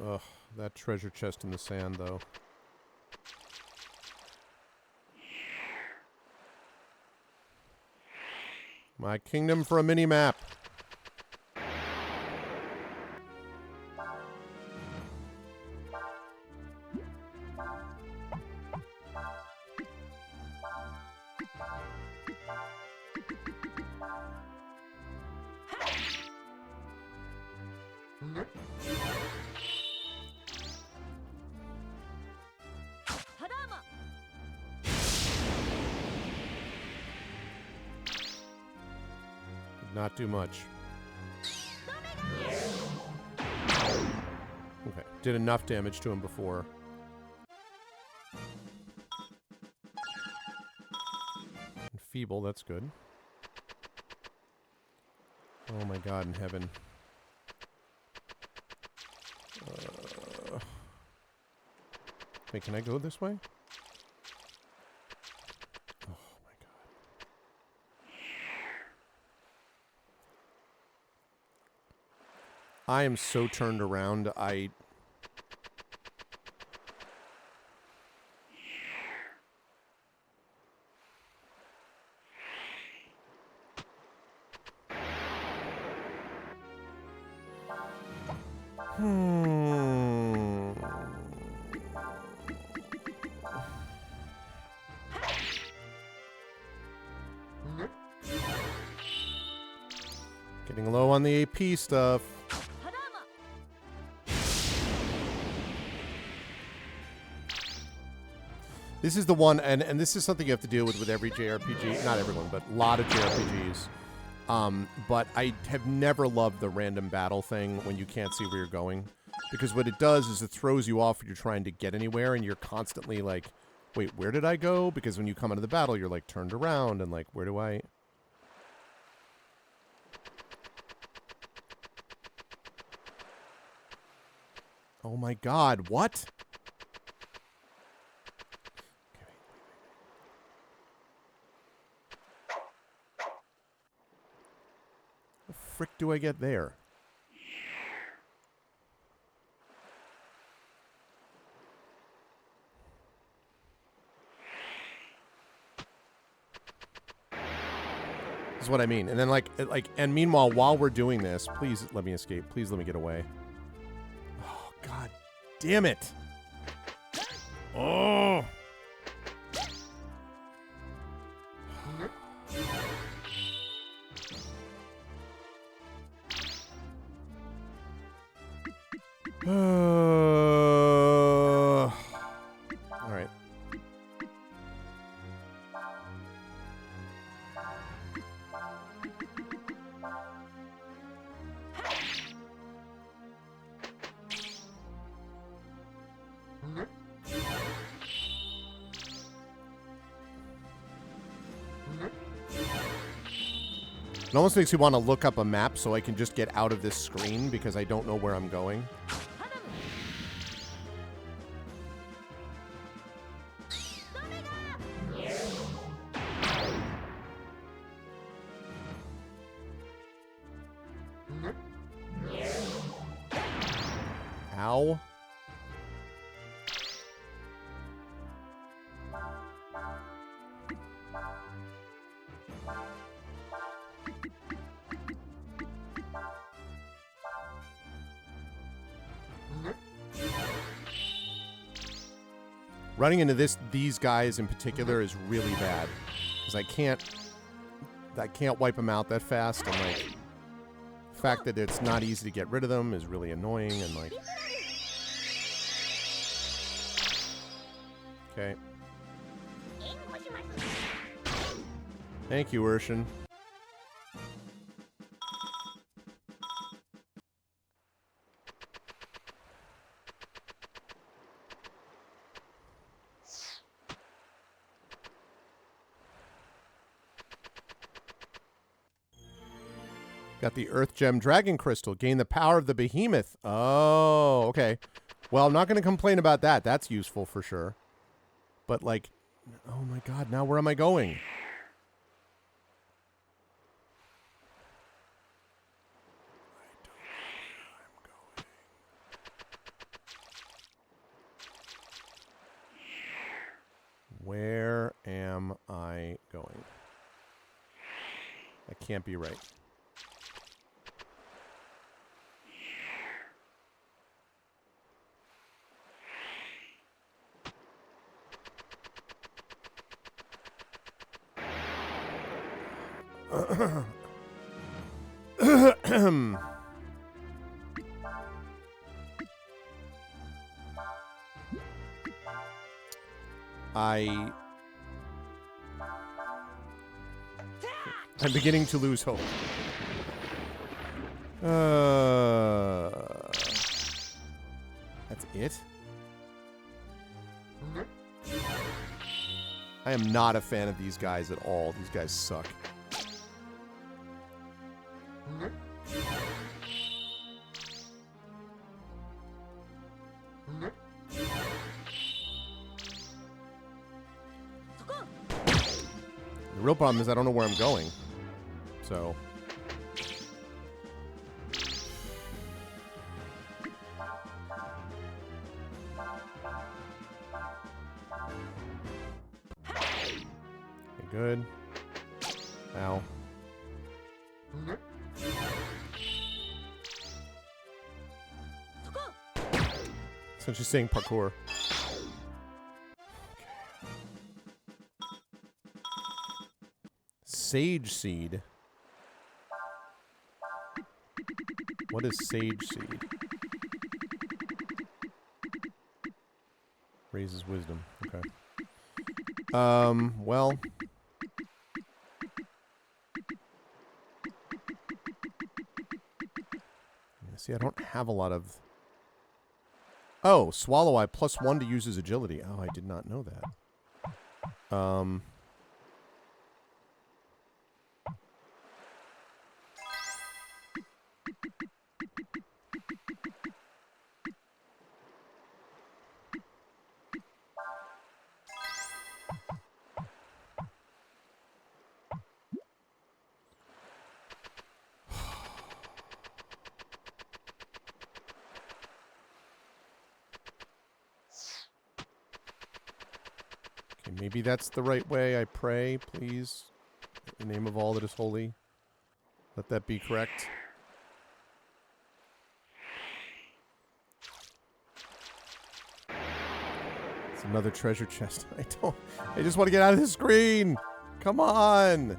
Ugh, that treasure chest in the sand, though. My kingdom for a mini-map. Not do much. Okay, did enough damage to him before. And feeble, that's good. Oh my god in heaven. Wait, can I go this way? Oh my god. I am so turned around, Getting low on the AP stuff. This is the one, and this is something you have to deal with every JRPG. Not everyone, but a lot of JRPGs. But I have never loved the random battle thing when you can't see where you're going. Because what it does is it throws you off when you're trying to get anywhere, and you're constantly like, wait, where did I go? Because when you come into the battle, you're like turned around, and like, where do I... Oh my god, what? The frick do I get there? This is That's what I mean. And then and meanwhile, while we're doing this, please let me escape. Please let me get away. Oh, God damn it. Oh. All right. It almost makes me want to look up a map so I can just get out of this screen because I don't know where I'm going. Ow. Running into these guys in particular is really bad because I can't wipe them out that fast, and like the fact that it's not easy to get rid of them is really annoying. And like, okay, thank you, Urshan. Got the Earth Gem Dragon Crystal. Gain the power of the behemoth. Oh, okay. Well, I'm not going to complain about that. That's useful for sure. But like, oh my God, now where am I going? Where am I going? That can't be right. I'm beginning to lose hope. That's it? I am not a fan of these guys at all. These guys suck. The real problem is I don't know where I'm going. So... good. Ow. So she's saying parkour. Sage seed. What is sage seed? Raises wisdom. Okay. Well. See, I don't have a lot of... Oh, Swallow Eye +1 to use his agility. Oh, I did not know that. Maybe that's the right way. I pray, please. the name of all that is holy. Let that be correct. It's another treasure chest. I just want to get out of this screen. Come on.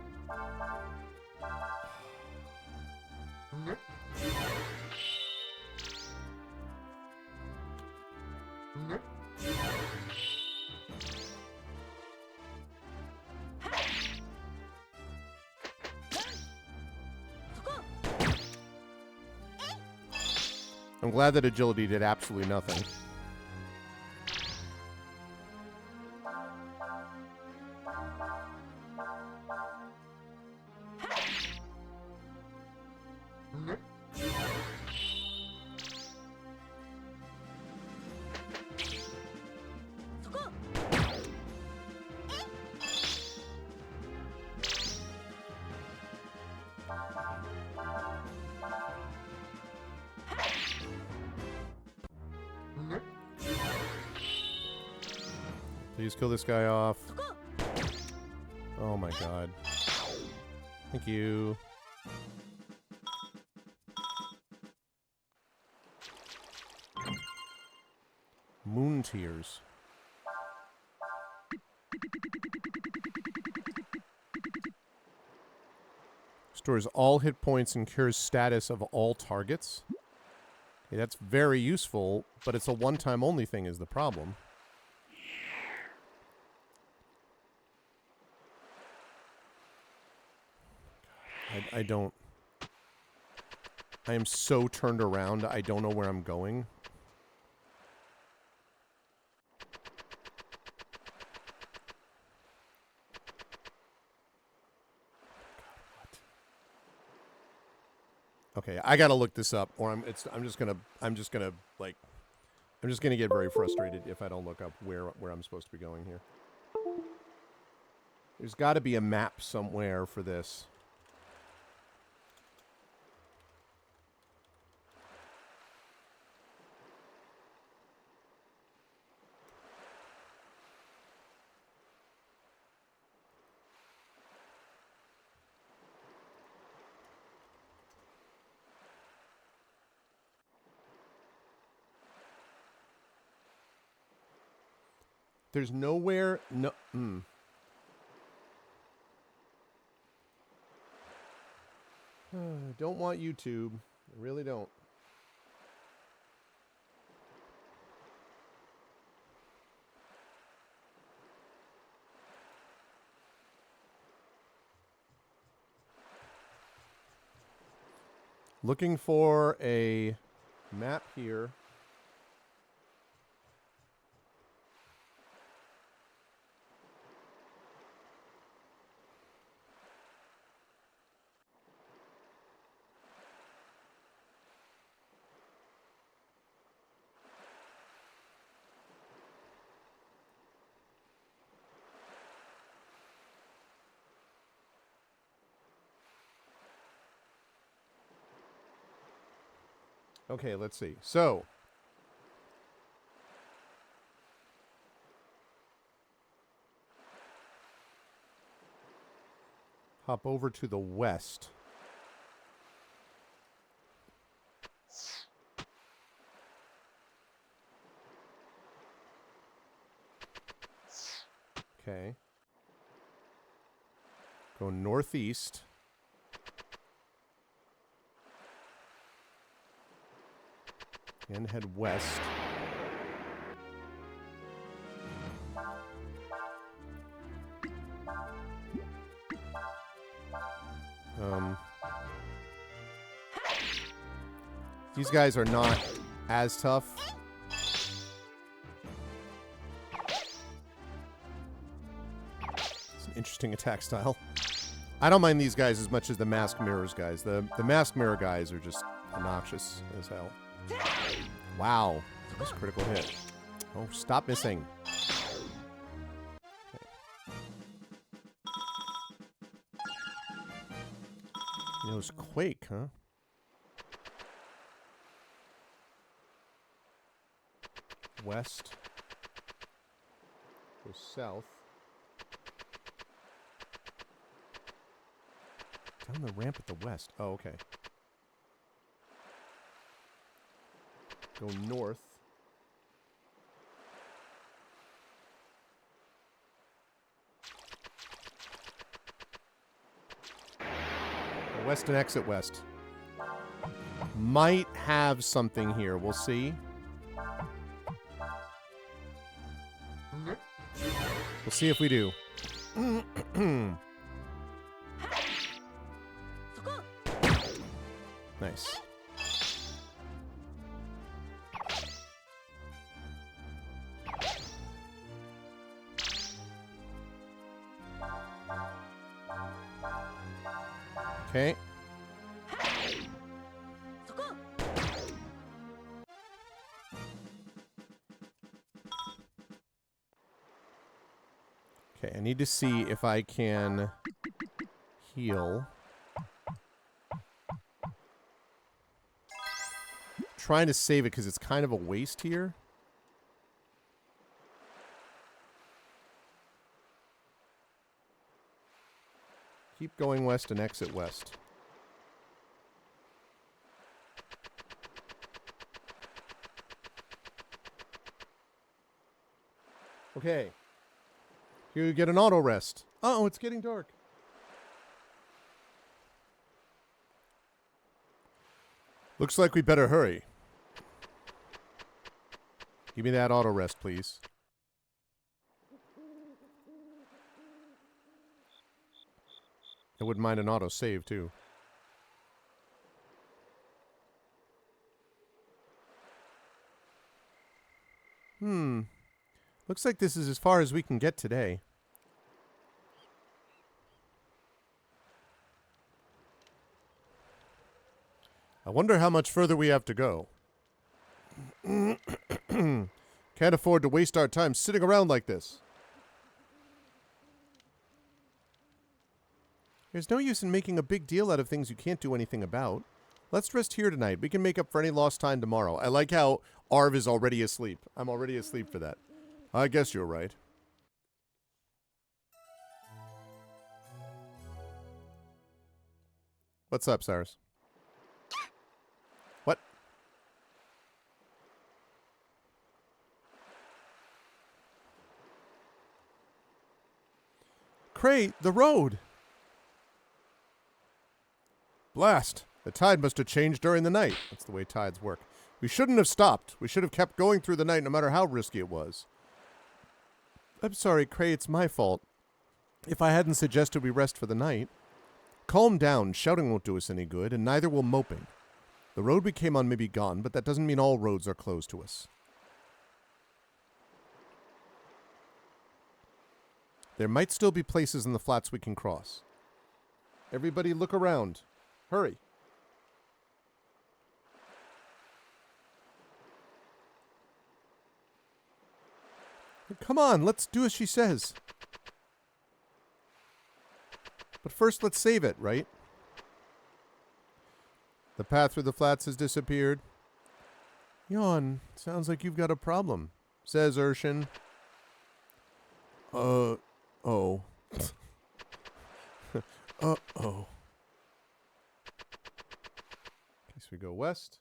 I'm glad that agility did absolutely nothing. Please kill this guy off. Oh my god. Thank you. Moon tears. Stores all hit points and cures status of all targets. Okay, that's very useful, but it's a one-time only thing is the problem. I don't... I am so turned around, I don't know where I'm going. Okay, I gotta look this up, or I'm just gonna get very frustrated if I don't look up where I'm supposed to be going here. There's got to be a map somewhere for this. There's nowhere... No... I don't want YouTube. I really don't. Looking for a map here. Okay, let's see. So, hop over to the west. Okay. Go northeast. And head west. These guys are not as tough. It's an interesting attack style. I don't mind these guys as much as the Mask Mirrors guys. The Mask Mirror guys are just obnoxious as hell. Wow. That's a critical hit. Oh, stop missing. Okay. It was Quake, huh? West. Go south. Down the ramp at the west. Oh, okay. Go north. West and exit west. Might have something here. We'll see. We'll see if we do. Nice. Okay. Okay, I need to see if I can heal. Trying to save it because it's kind of a waste here. Keep going west and exit west. Okay. Here you get an auto rest. Uh-oh, it's getting dark. Looks like we better hurry. Give me that auto rest, please. I wouldn't mind an auto save, too. Looks like this is as far as we can get today. I wonder how much further we have to go. Can't afford to waste our time sitting around like this. There's no use in making a big deal out of things you can't do anything about. Let's rest here tonight. We can make up for any lost time tomorrow. I like how Arv is already asleep. I'm already asleep for that. I guess you're right. What's up, Cyrus? What? Cray, the road! Blast! The tide must have changed during the night. That's the way tides work. We shouldn't have stopped. We should have kept going through the night no matter how risky it was. I'm sorry, Cray, it's my fault. If I hadn't suggested we rest for the night. Calm down. Shouting won't do us any good, and neither will moping. The road we came on may be gone, but that doesn't mean all roads are closed to us. There might still be places in the flats we can cross. Everybody look around. Hurry. Come on, let's do as she says. But first, let's save it, right? The path through the flats has disappeared. Yawn, sounds like you've got a problem, says Urshan. Oh. Uh-oh. Guess we go west.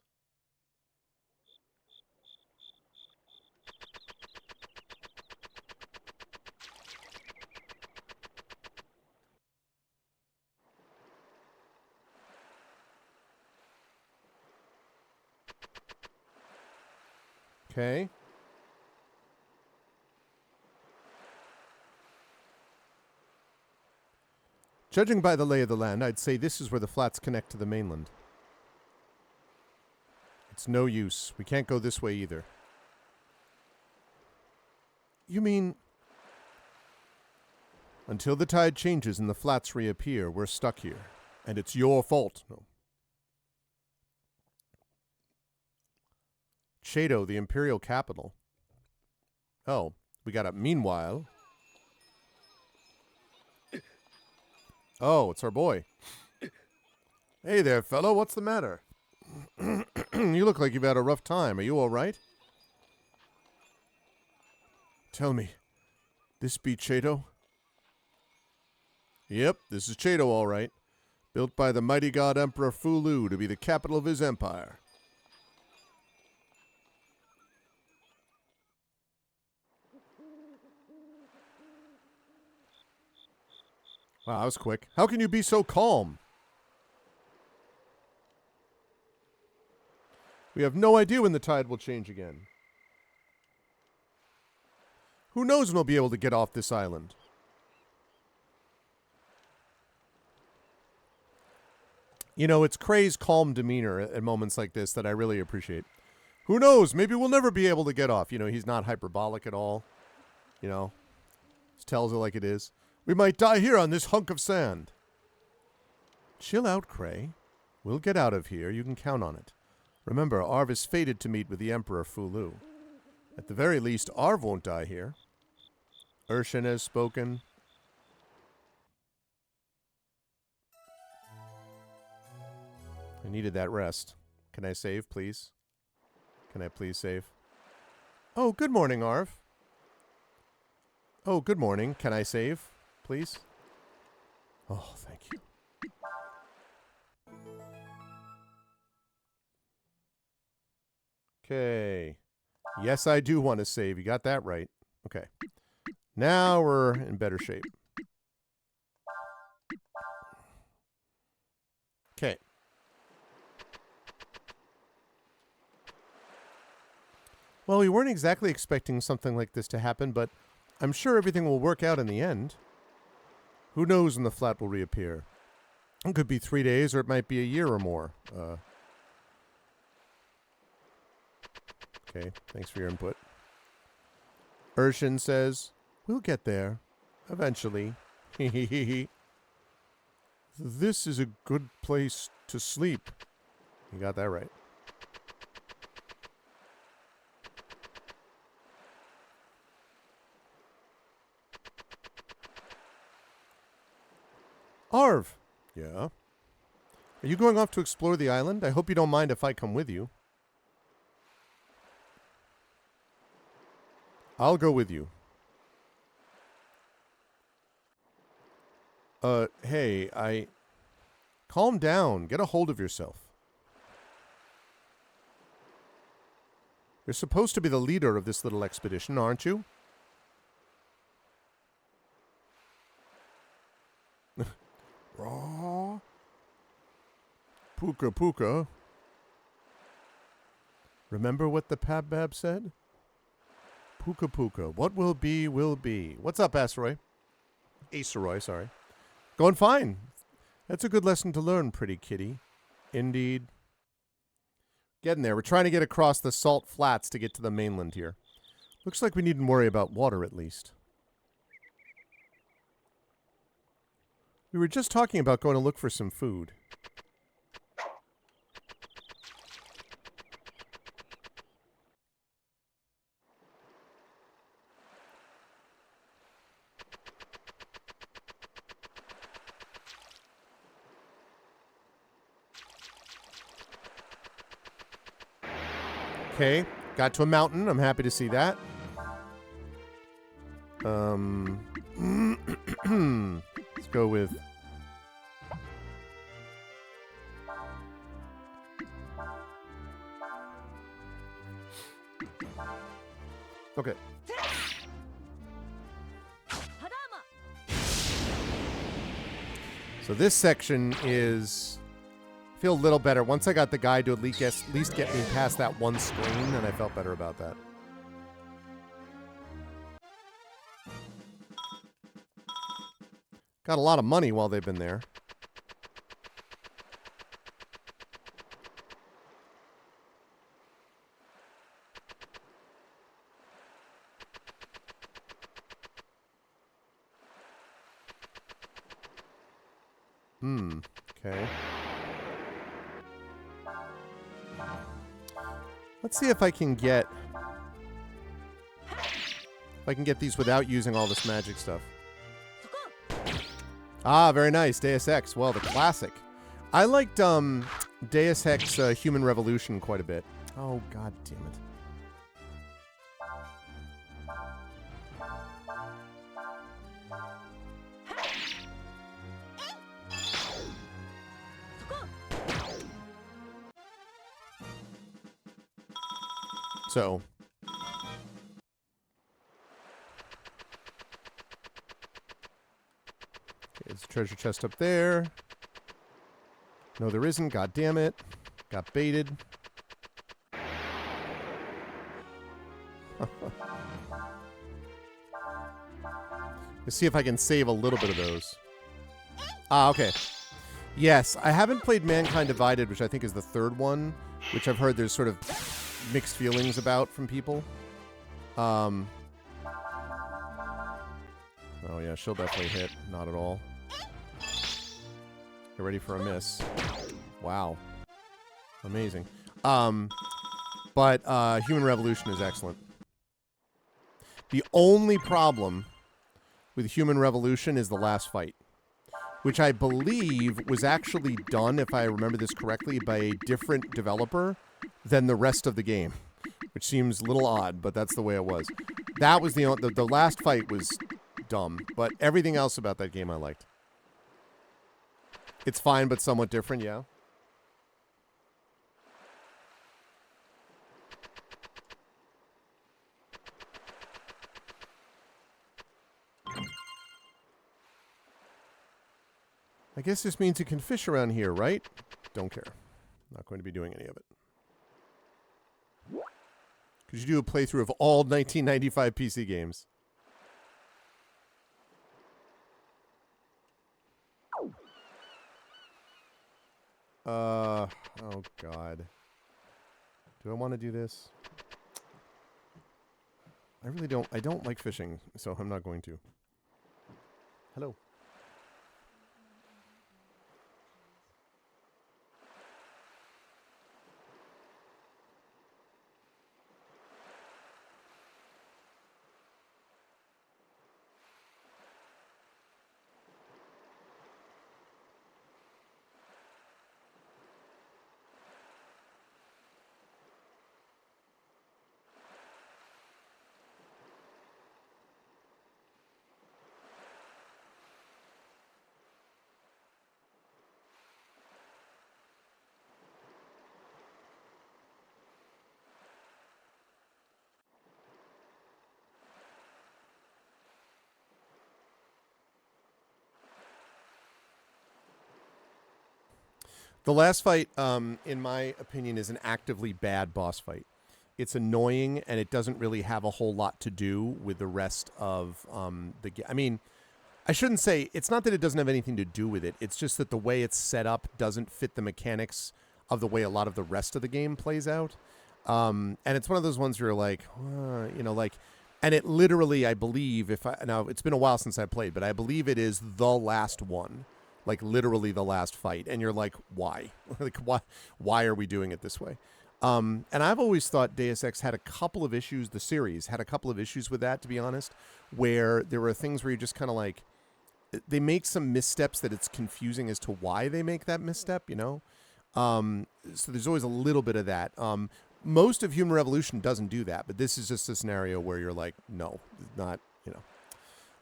Okay. Judging by the lay of the land, I'd say this is where the flats connect to the mainland. It's no use. We can't go this way either. You mean... Until the tide changes and the flats reappear, we're stuck here. And it's your fault. No. Chado, the imperial capital. Oh, we got a meanwhile. Oh, it's our boy. Hey there, fellow. What's the matter? You look like you've had a rough time. Are you all right? Tell me, this be Chado? Yep, this is Chado, all right. Built by the mighty god Emperor Fulu to be the capital of his empire. Wow, that was quick. How can you be so calm? We have no idea when the tide will change again. Who knows when we'll be able to get off this island? You know, it's Kray's calm demeanor at moments like this that I really appreciate. Who knows? Maybe we'll never be able to get off. You know, he's not hyperbolic at all. You know, just tells it like it is. We might die here on this hunk of sand. Chill out, Kray. We'll get out of here. You can count on it. Remember, Arv is fated to meet with the Emperor Fulu. At the very least, Arv won't die here. Urshan has spoken. I needed that rest. Can I save, please? Can I please save? Oh, good morning, Arv. Oh, good morning. Can I save, please? Oh, thank you. Okay. Yes, I do want to save. You got that right. Okay. Now we're in better shape. Okay. Well, we weren't exactly expecting something like this to happen, but I'm sure everything will work out in the end. Who knows when the flat will reappear? It could be 3 days, or it might be a year or more. Okay, thanks for your input. Urshan says, we'll get there. Eventually. This is a good place to sleep. You got that right. Arv! Yeah? Are you going off to explore the island? I hope you don't mind if I come with you. I'll go with you. Hey, Calm down. Get a hold of yourself. You're supposed to be the leader of this little expedition, aren't you? Raw. Puka Puka. Remember what the Pab-Bab said? Puka Puka. What will be, will be. What's up, Asteroy? Asteroy, sorry. Going fine. That's a good lesson to learn, pretty kitty. Indeed. Getting there. We're trying to get across the salt flats to get to the mainland here. Looks like we needn't worry about water, at least. We were just talking about going to look for some food. Okay, got to a mountain. I'm happy to see that. Let's go with... Okay. So this section is... feel a little better. Once I got the guide to at least get me past that one screen, and I felt better about that. Got a lot of money while they've been there. Okay. Let's see if I can get... these without using all this magic stuff. Ah, very nice. Deus Ex. Well, the classic. I liked Deus Ex Human Revolution quite a bit. Oh, god damn it. So... There's a treasure chest up there. No, there isn't. God damn it. Got baited. Let's see if I can save a little bit of those. Ah, okay. Yes, I haven't played Mankind Divided, which I think is the third one, which I've heard there's sort of mixed feelings about from people. Oh yeah, she'll definitely hit. Not at all. Get ready for a miss. Wow. Amazing. But Human Revolution is excellent. The only problem with Human Revolution is the last fight, which I believe was actually done, if I remember this correctly, by a different developer than the rest of the game, which seems a little odd, but that's the way it was. That was the last fight was dumb, but everything else about that game I liked. It's fine, but somewhat different, yeah. I guess this means you can fish around here, right? Don't care. Not going to be doing any of it. Could you do a playthrough of all 1995 PC games? Oh God. Do I want to do this? I really don't. I don't like fishing, so I'm not going to. Hello. The last fight, in my opinion, is an actively bad boss fight. It's annoying, and it doesn't really have a whole lot to do with the rest of the game. I mean, I shouldn't say, it's not that it doesn't have anything to do with it. It's just that the way it's set up doesn't fit the mechanics of the way a lot of the rest of the game plays out. And it's one of those ones where you're like, you know, like, and it literally, I believe, now it's been a while since I played, but I believe it is the last one. Like literally the last fight, and you're like, why? Like, why are we doing it this way? And I've always thought Deus Ex had a couple of issues. The series had a couple of issues with that, to be honest, where there were things where you just kind of like, they make some missteps that it's confusing as to why they make that misstep, you know? So there's always a little bit of that. Most of Human Revolution doesn't do that, but this is just a scenario where you're like, no, not, you know.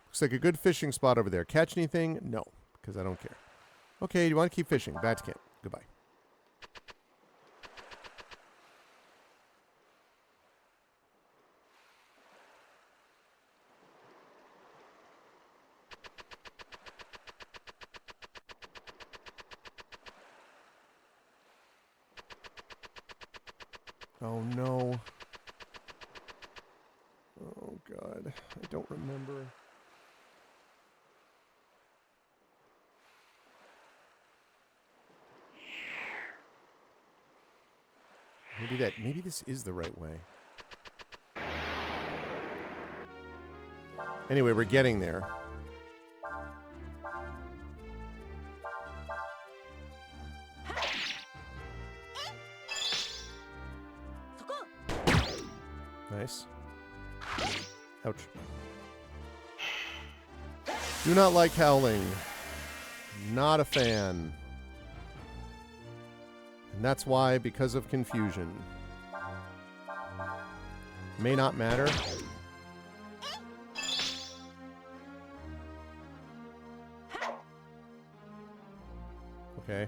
Looks like a good fishing spot over there. Catch anything? No. Because I don't care. Okay, do you want to keep fishing? Back to camp. Goodbye. Oh, no. Oh, God. I don't remember. Maybe this is the right way. Anyway, we're getting there. Nice. Ouch. Do not like howling. Not a fan. And that's why, because of confusion. May not matter. Okay.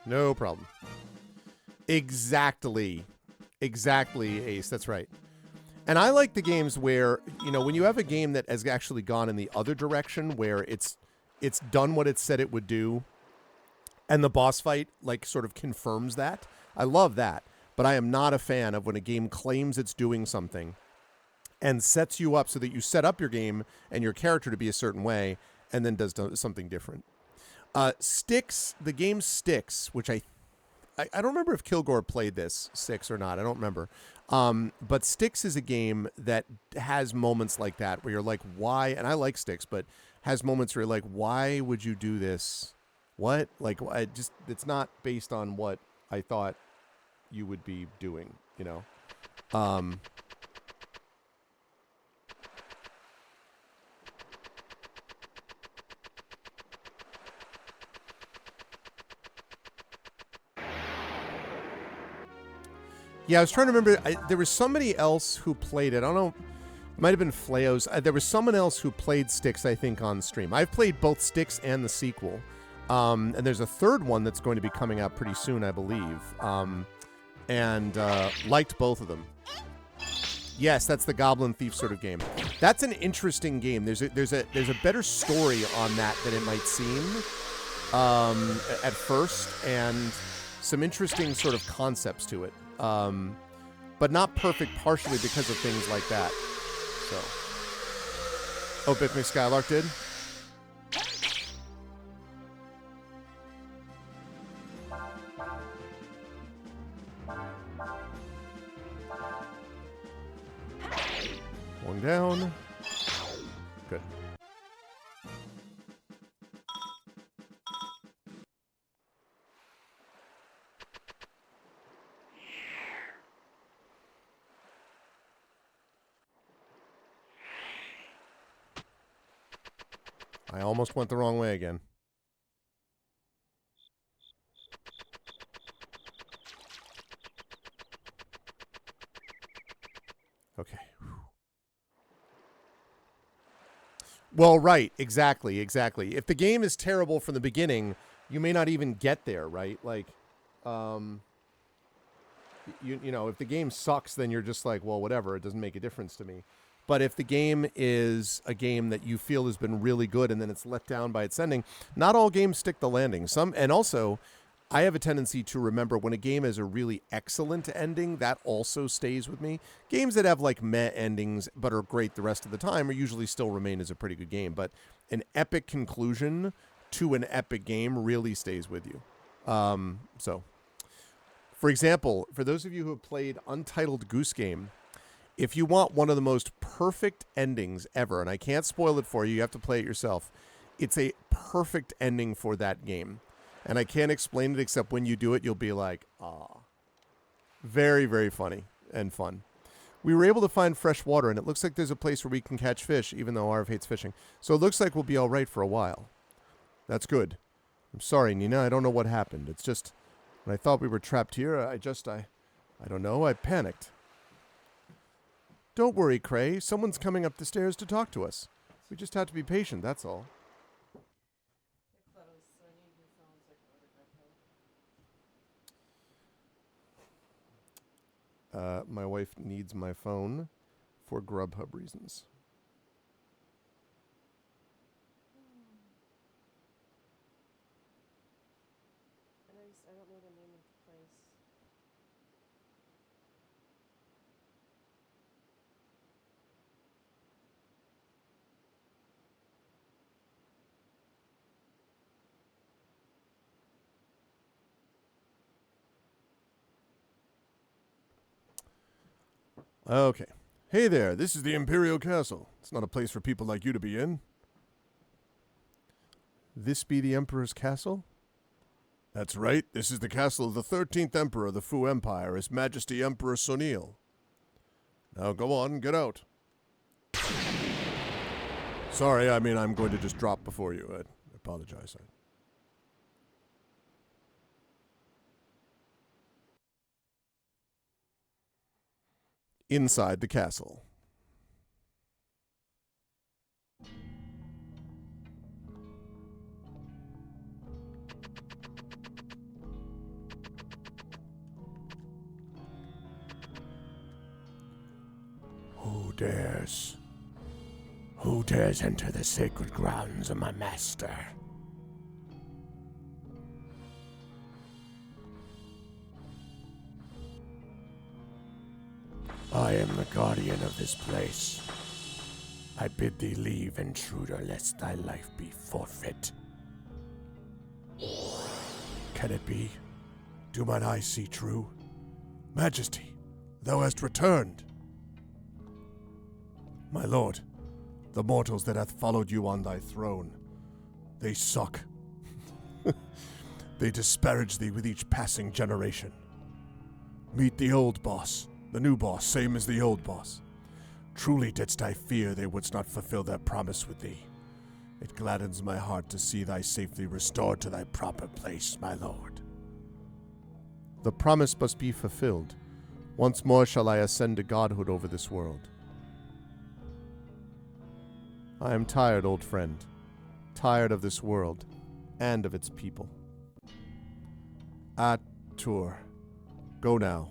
No problem. Exactly. Exactly, Ace. That's right. And I like the games where, you know, when you have a game that has actually gone in the other direction, where it's done what it said it would do, and the boss fight, like, sort of confirms that. I love that. But I am not a fan of when a game claims it's doing something and sets you up so that you set up your game and your character to be a certain way and then does something different. Styx, the game Styx, which I don't remember if Kilgore played this, Styx, or not. I don't remember. But Styx is a game that has moments like that where you're like, why? And I like Styx, but has moments where you're like, why would you do this? What? Like, it's not based on what I thought you would be doing, you know? Yeah, I was trying to remember. There was somebody else who played it. I don't know. It might have been Fleos. There was someone else who played Styx, I think, on stream. I've played both Styx and the sequel. And there's a third one that's going to be coming out pretty soon, I believe. And liked both of them. Yes, that's the Goblin Thief sort of game. That's an interesting game. There's a better story on that than it might seem at first, and some interesting sort of concepts to it. But not perfect, partially because of things like that. So, oh, Biff McSkylark did. One down. Good. I almost went the wrong way again. Okay. Well, right. Exactly. If the game is terrible from the beginning, you may not even get there, right? Like, you know, if the game sucks, then you're just like, well, whatever. It doesn't make a difference to me. But if the game is a game that you feel has been really good and then it's let down by its ending, not all games stick the landing. And also, I have a tendency to remember when a game has a really excellent ending, that also stays with me. Games that have like meh endings but are great the rest of the time are usually still remain as a pretty good game. But an epic conclusion to an epic game really stays with you. So, for example, for those of you who have played Untitled Goose Game, if you want one of the most perfect endings ever, and I can't spoil it for you, you have to play it yourself. It's a perfect ending for that game. And I can't explain it except when you do it, you'll be like, ah. Very, very funny and fun. We were able to find fresh water, and it looks like there's a place where we can catch fish, even though Arv hates fishing. So it looks like we'll be all right for a while. That's good. I'm sorry, Nina. I don't know what happened. It's just, when I thought we were trapped here, I don't know. I panicked. Don't worry, Cray. Someone's coming up the stairs to talk to us. We just have to be patient, that's all. My wife needs my phone for Grubhub reasons. I don't know the name of the place. Okay. Hey there, this is the Imperial Castle. It's not a place for people like you to be in. This be the Emperor's castle? That's right, this is the castle of the 13th Emperor of the Fu Empire, His Majesty Emperor Sonil. Now go on, get out. Sorry, I'm going to just drop before you. I apologize. Inside the castle. dares? Who dares enter the sacred grounds of my master? I am the guardian of this place. I bid thee leave, intruder, lest thy life be forfeit. Can it be? Do mine eyes see true? Majesty, thou hast returned. My lord, the mortals that hath followed you on thy throne, they suck. They disparage thee with each passing generation. Meet the old boss, the new boss, same as the old boss. Truly didst I fear they wouldst not fulfill their promise with thee. It gladdens my heart to see thy safely restored to thy proper place, my lord. The promise must be fulfilled. Once more shall I ascend to godhood over this world. I am tired, old friend. Tired of this world, and of its people. Atur, go now.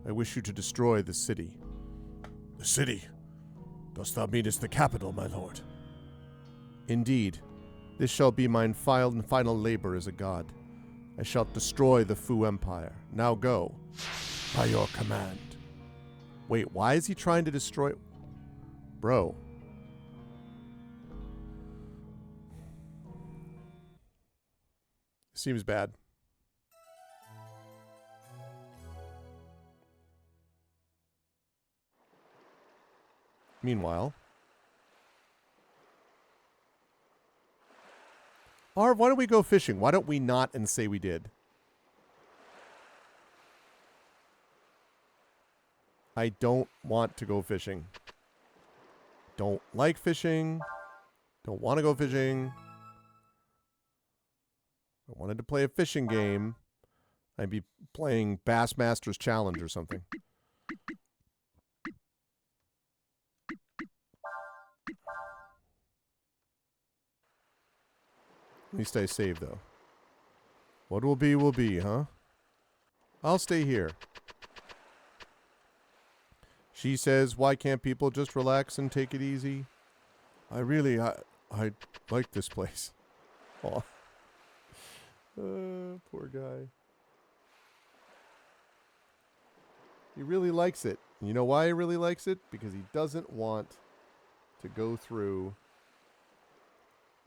I wish you to destroy the city. The city? Dost thou meanest the capital, my lord? Indeed. This shall be mine final labor as a god. I shall destroy the Fu Empire. Now go. By your command. Wait, why is he trying to destroy... Bro. Seems bad. Meanwhile... Arv, why don't we go fishing? Why don't we not and say we did? I don't want to go fishing. Don't like fishing. Don't want to go fishing. I wanted to play a fishing game. I'd be playing Bassmasters Challenge or something. At least I saved, though. What will be, huh? I'll stay here. She says, why can't people just relax and take it easy? I like this place. Aw. Poor guy. He really likes it. You know why he really likes it? Because he doesn't want to go through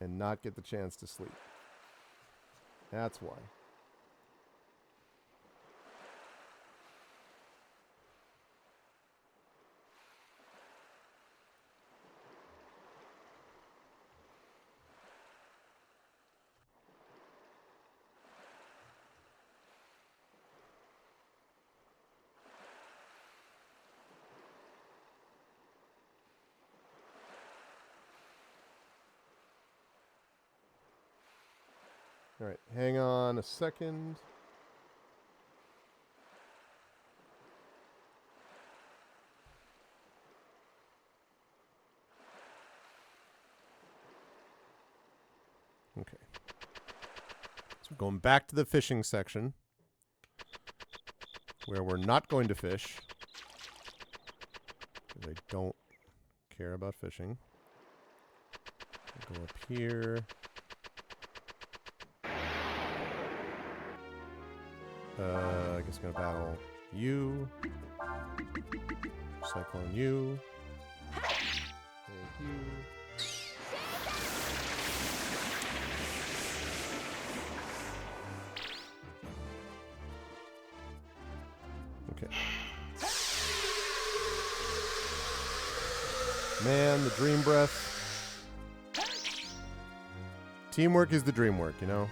and not get the chance to sleep. That's why. All right, hang on a second. Okay. So we're going back to the fishing section, where we're not going to fish, because I don't care about fishing. We'll go up here. I guess I'm gonna battle you. Cyclone you. Thank you. Okay. Man, the dream breath. Teamwork is the dream work, you know?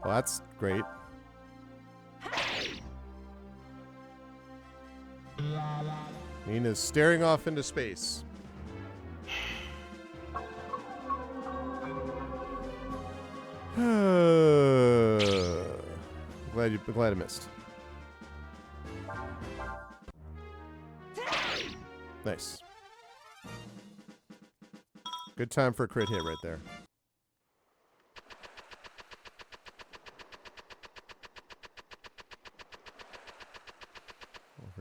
Well, that's great. Nina's staring off into space. Glad I missed. Nice. Good time for a crit hit right there.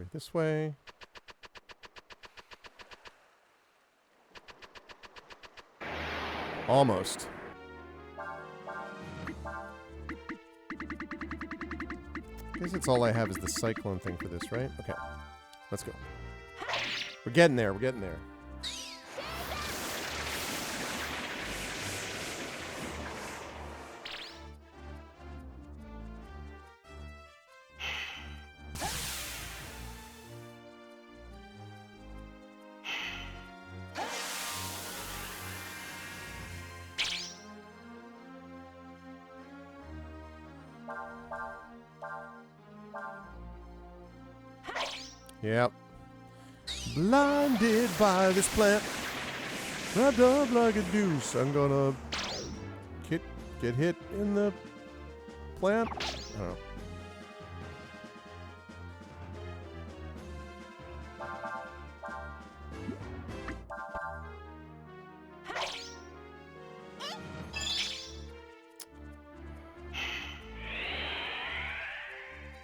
here? This way. Almost. I guess it's all I have is the cyclone thing for this, right? Okay. Let's go. We're getting there. We're getting there. Yep. Blinded by this plant, wrapped up like a deuce. I'm gonna get hit in the plant. I don't know.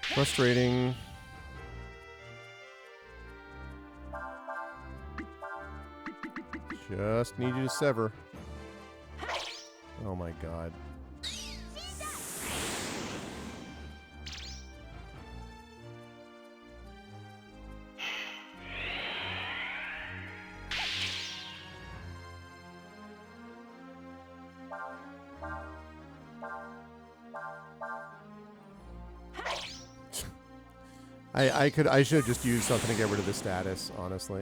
Frustrating. Just need you to sever. Oh my god. I should have just used something to get rid of the status, honestly.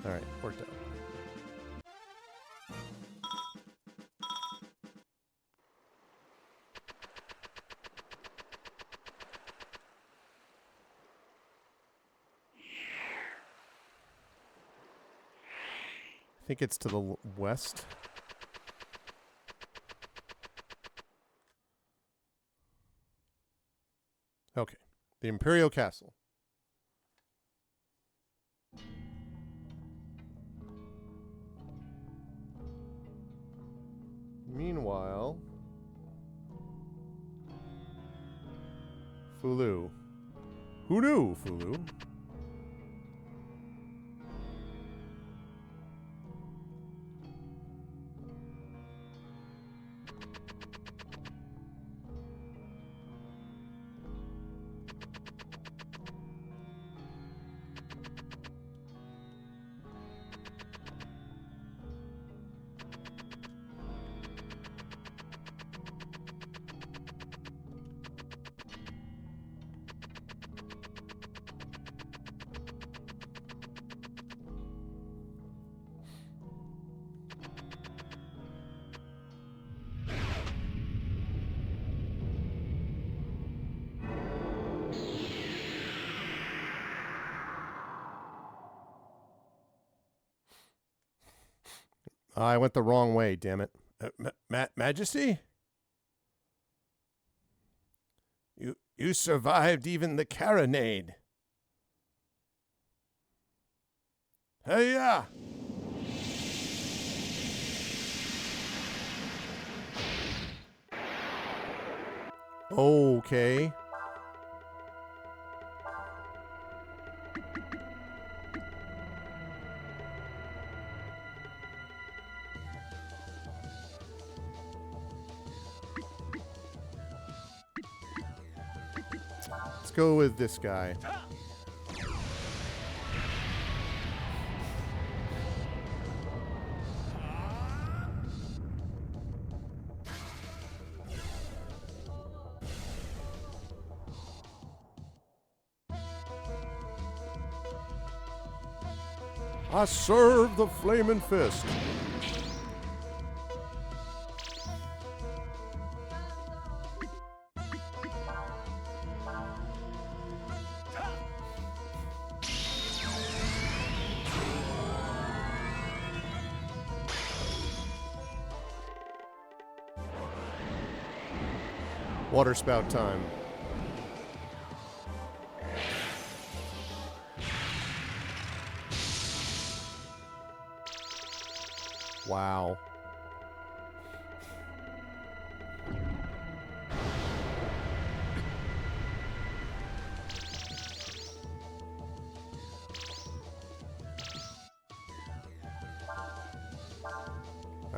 Alright, worked out. I think it's to the west. Okay. The Imperial Castle. Meanwhile, Fulu. Who knew, Fulu? I went the wrong way, damn it. Majesty? You survived even the carronade. Hey-ya! Okay. Let's go with this guy. I serve the flaming fist. Water spout time. Wow.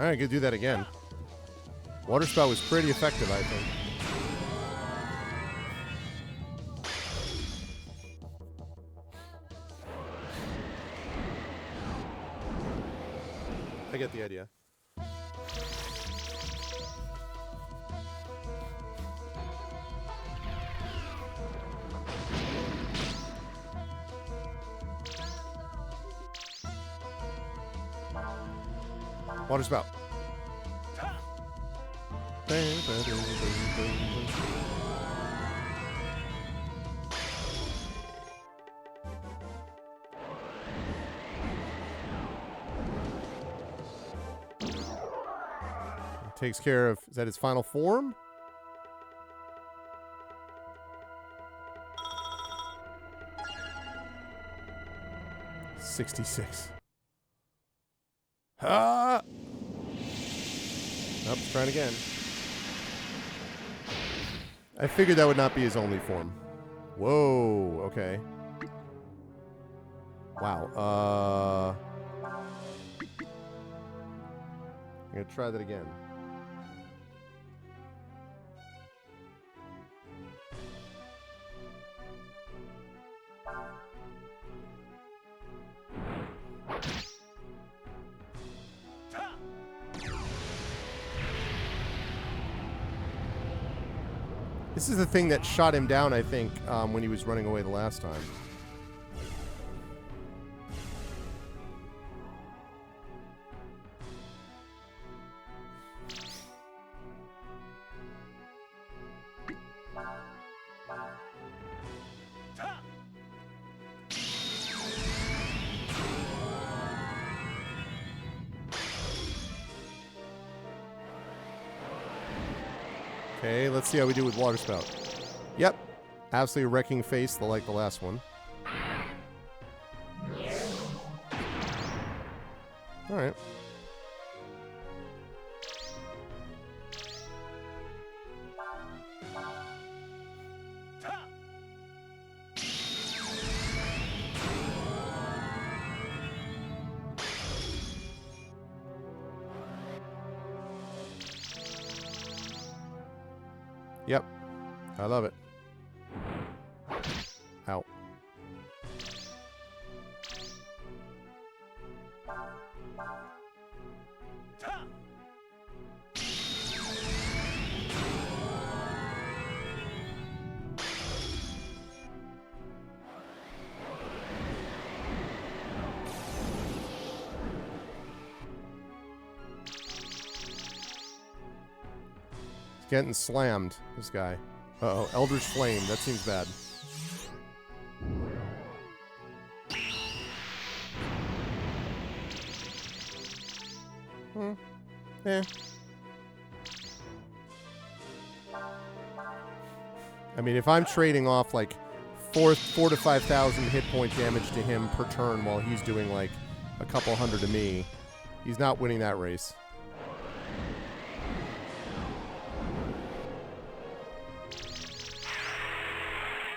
Alright, gonna do that again. Water spout was pretty effective, I think. I get the idea. Water spout. Takes care of, is that his final form? $66. Ah! Nope, trying again. I figured that would not be his only form. Whoa, okay. Wow, I'm gonna try that again. This is the thing that shot him down, I think, when he was running away the last time. Okay, let's see how we do with water spout. Yep, absolutely wrecking face, like the last one. All right. Yep. I love it. Ow. Getting slammed, this guy. Uh-oh, Eldritch Flame. That seems bad. Eh. I mean, if I'm trading off like 4 to 5,000 hit point damage to him per turn while he's doing like a couple hundred to me, he's not winning that race.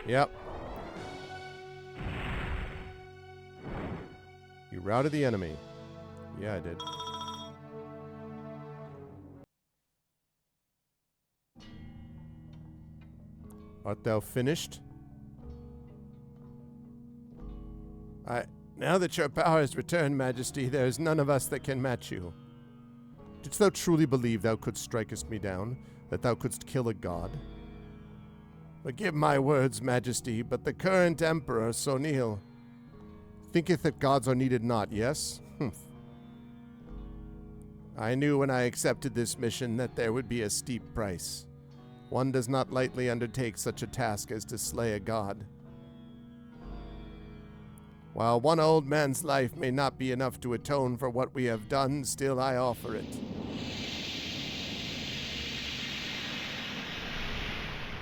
Yep. You routed the enemy. Yeah, I did. Art thou finished? Now that your power has returned, Majesty, there is none of us that can match you. Didst thou truly believe thou couldst strikest me down, that thou couldst kill a god? Forgive my words, Majesty, but the current Emperor, Sonil, thinketh that gods are needed not, yes? Humph. I knew when I accepted this mission that there would be a steep price. One does not lightly undertake such a task as to slay a god. While one old man's life may not be enough to atone for what we have done, still I offer it.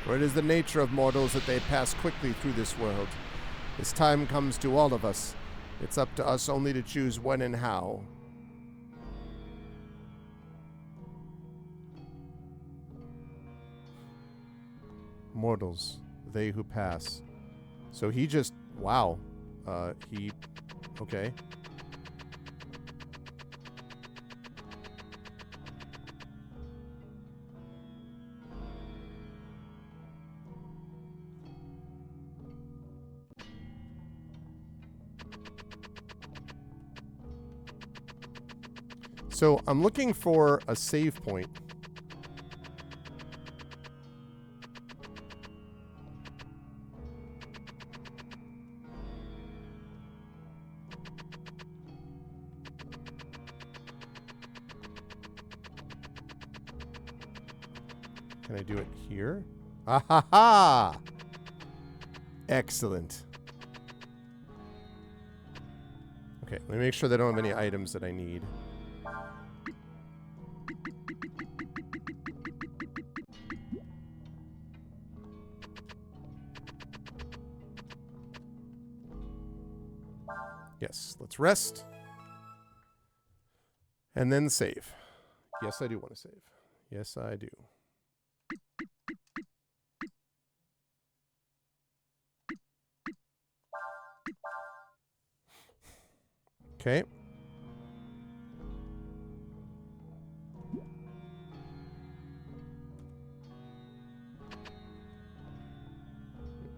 For it is the nature of mortals that they pass quickly through this world. This time comes to all of us. It's up to us only to choose when and how. Mortals, they who pass. So he just, wow. Okay. So I'm looking for a save point. Can I do it here? Ah ha ha! Excellent. Okay, let me make sure they don't have any items that I need. Yes, let's rest. And then save. Yes, I do want to save. Yes, I do. Okay.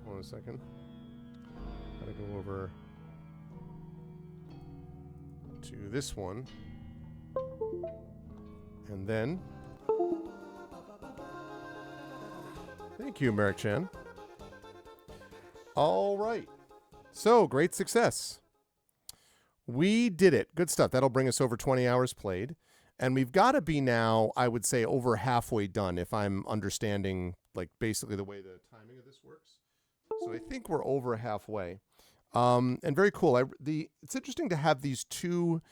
Hold on a second. Gotta go over to this one. And then... Thank you, Merrick Chan. All right. So, great success. We did it. Good stuff. That'll bring us over 20 hours played. And we've got to be now, I would say, over halfway done if I'm understanding, like, basically the way the timing of this works. So I think we're over halfway. And very cool. It's interesting to have these two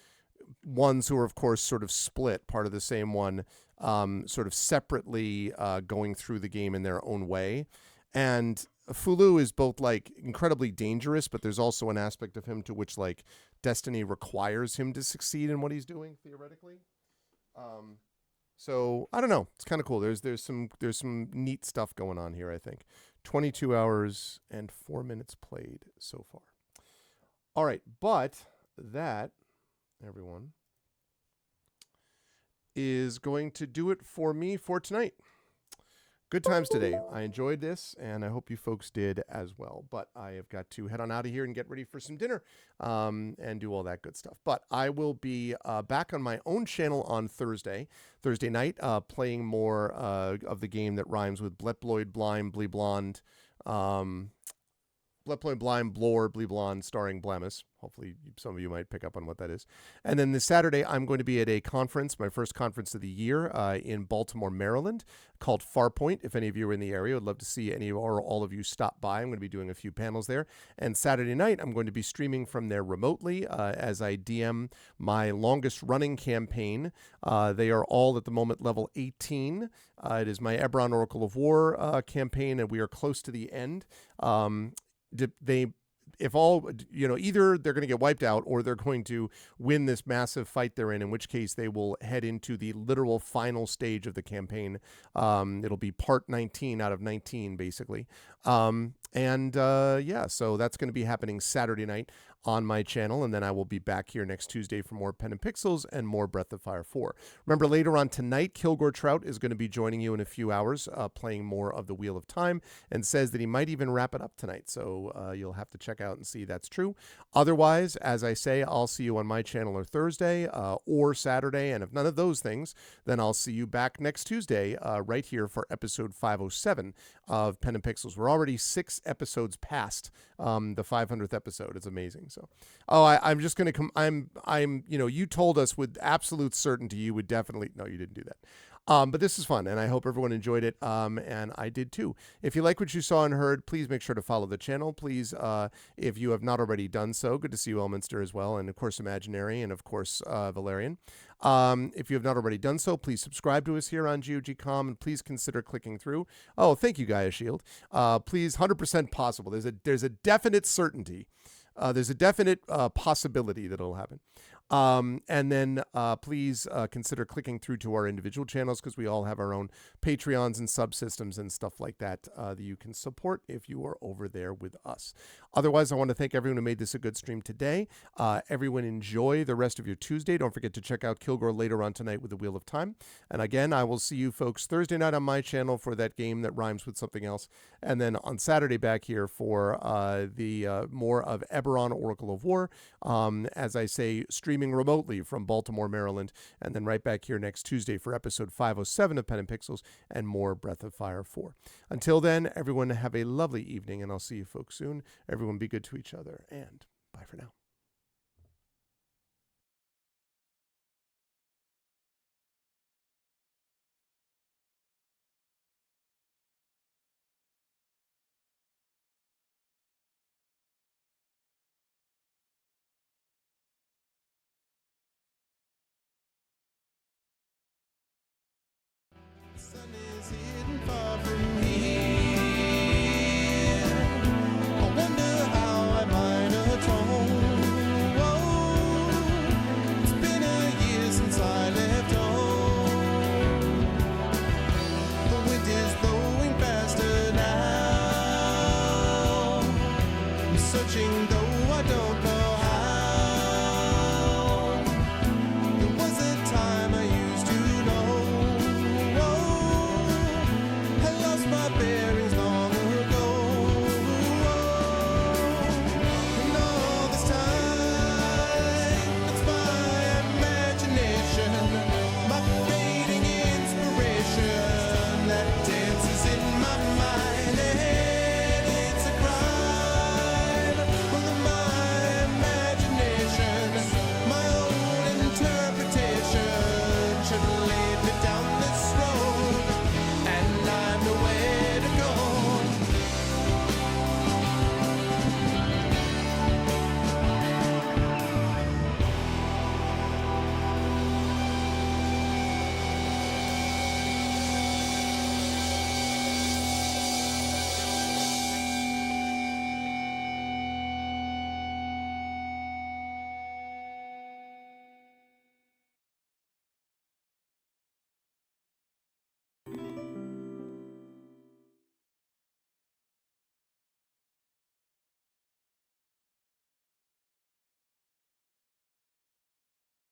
ones who are, of course, sort of split, part of the same one, sort of separately going through the game in their own way. And Fulu is both, like, incredibly dangerous, but there's also an aspect of him to which, like, Destiny requires him to succeed in what he's doing, theoretically. So I don't know. It's kind of cool. There's some neat stuff going on here, I think. 22 hours and 4 minutes played so far. All right, but that, everyone, is going to do it for me for tonight. Good times today. I enjoyed this, and I hope you folks did as well. But I have got to head on out of here and get ready for some dinner and do all that good stuff. But I will be back on my own channel on Thursday night, playing more of the game that rhymes with Bletbloid, Blime, Blee Blonde, Bletbloid, Blime, Blore, Blee Blonde, starring Blemis. Hopefully some of you might pick up on what that is. And then this Saturday, I'm going to be at a conference, my first conference of the year in Baltimore, Maryland, called Farpoint. If any of you are in the area, I'd love to see any or all of you stop by. I'm going to be doing a few panels there. And Saturday night, I'm going to be streaming from there remotely as I DM my longest running campaign. They are all at the moment level 18. It is my Eberron Oracle of War campaign, and we are close to the end. If all, either they're going to get wiped out or they're going to win this massive fight they're in which case they will head into the literal final stage of the campaign. It'll be part 19 out of 19, basically. So that's going to be happening Saturday night on my channel, and then I will be back here next Tuesday for more Pen and Pixels and more Breath of Fire 4. Remember, later on tonight, Kilgore Trout is going to be joining you in a few hours, playing more of the Wheel of Time, and says that he might even wrap it up tonight, so you'll have to check out and see that's true. Otherwise, as I say, I'll see you on my channel or Thursday or Saturday, and if none of those things, then I'll see you back next Tuesday right here for episode 507 of Pen and Pixels. We're already 6 episodes past the 500th episode. It's amazing. So, I'm just going to come. You told us with absolute certainty you would definitely. No, you didn't do that. But this is fun, and I hope everyone enjoyed it, and I did too. If you like what you saw and heard, please make sure to follow the channel. Please, if you have not already done so, good to see you, Elminster, as well, and of course Imaginary, and of course Valerian. If you have not already done so, please subscribe to us here on GOG.com, and please consider clicking through. Oh, thank you, Gaia Shield. Please, 100% possible. There's a definite certainty. There's a definite possibility that it'll happen. And then please consider clicking through to our individual channels, because we all have our own Patreons and subsystems and stuff like that that you can support if you are over there with us. Otherwise, I want to thank everyone who made this a good stream today. Everyone enjoy the rest of your Tuesday. Don't forget to check out Kilgore later on tonight with the Wheel of Time. And again, I will see you folks Thursday night on my channel for that game that rhymes with something else. And then on Saturday back here for the more of Eberron Oracle of War. As I say, streaming streaming remotely from Baltimore, Maryland, and then right back here next Tuesday for episode 507 of Pen and Pixels and more Breath of Fire 4. Until then, everyone have a lovely evening, and I'll see you folks soon. Everyone be good to each other, and bye for now. The sun is hidden far from here. I wonder how I might atone. Whoa, it's been a year since I left home. The wind is blowing faster now. I'm searching though I don't know how.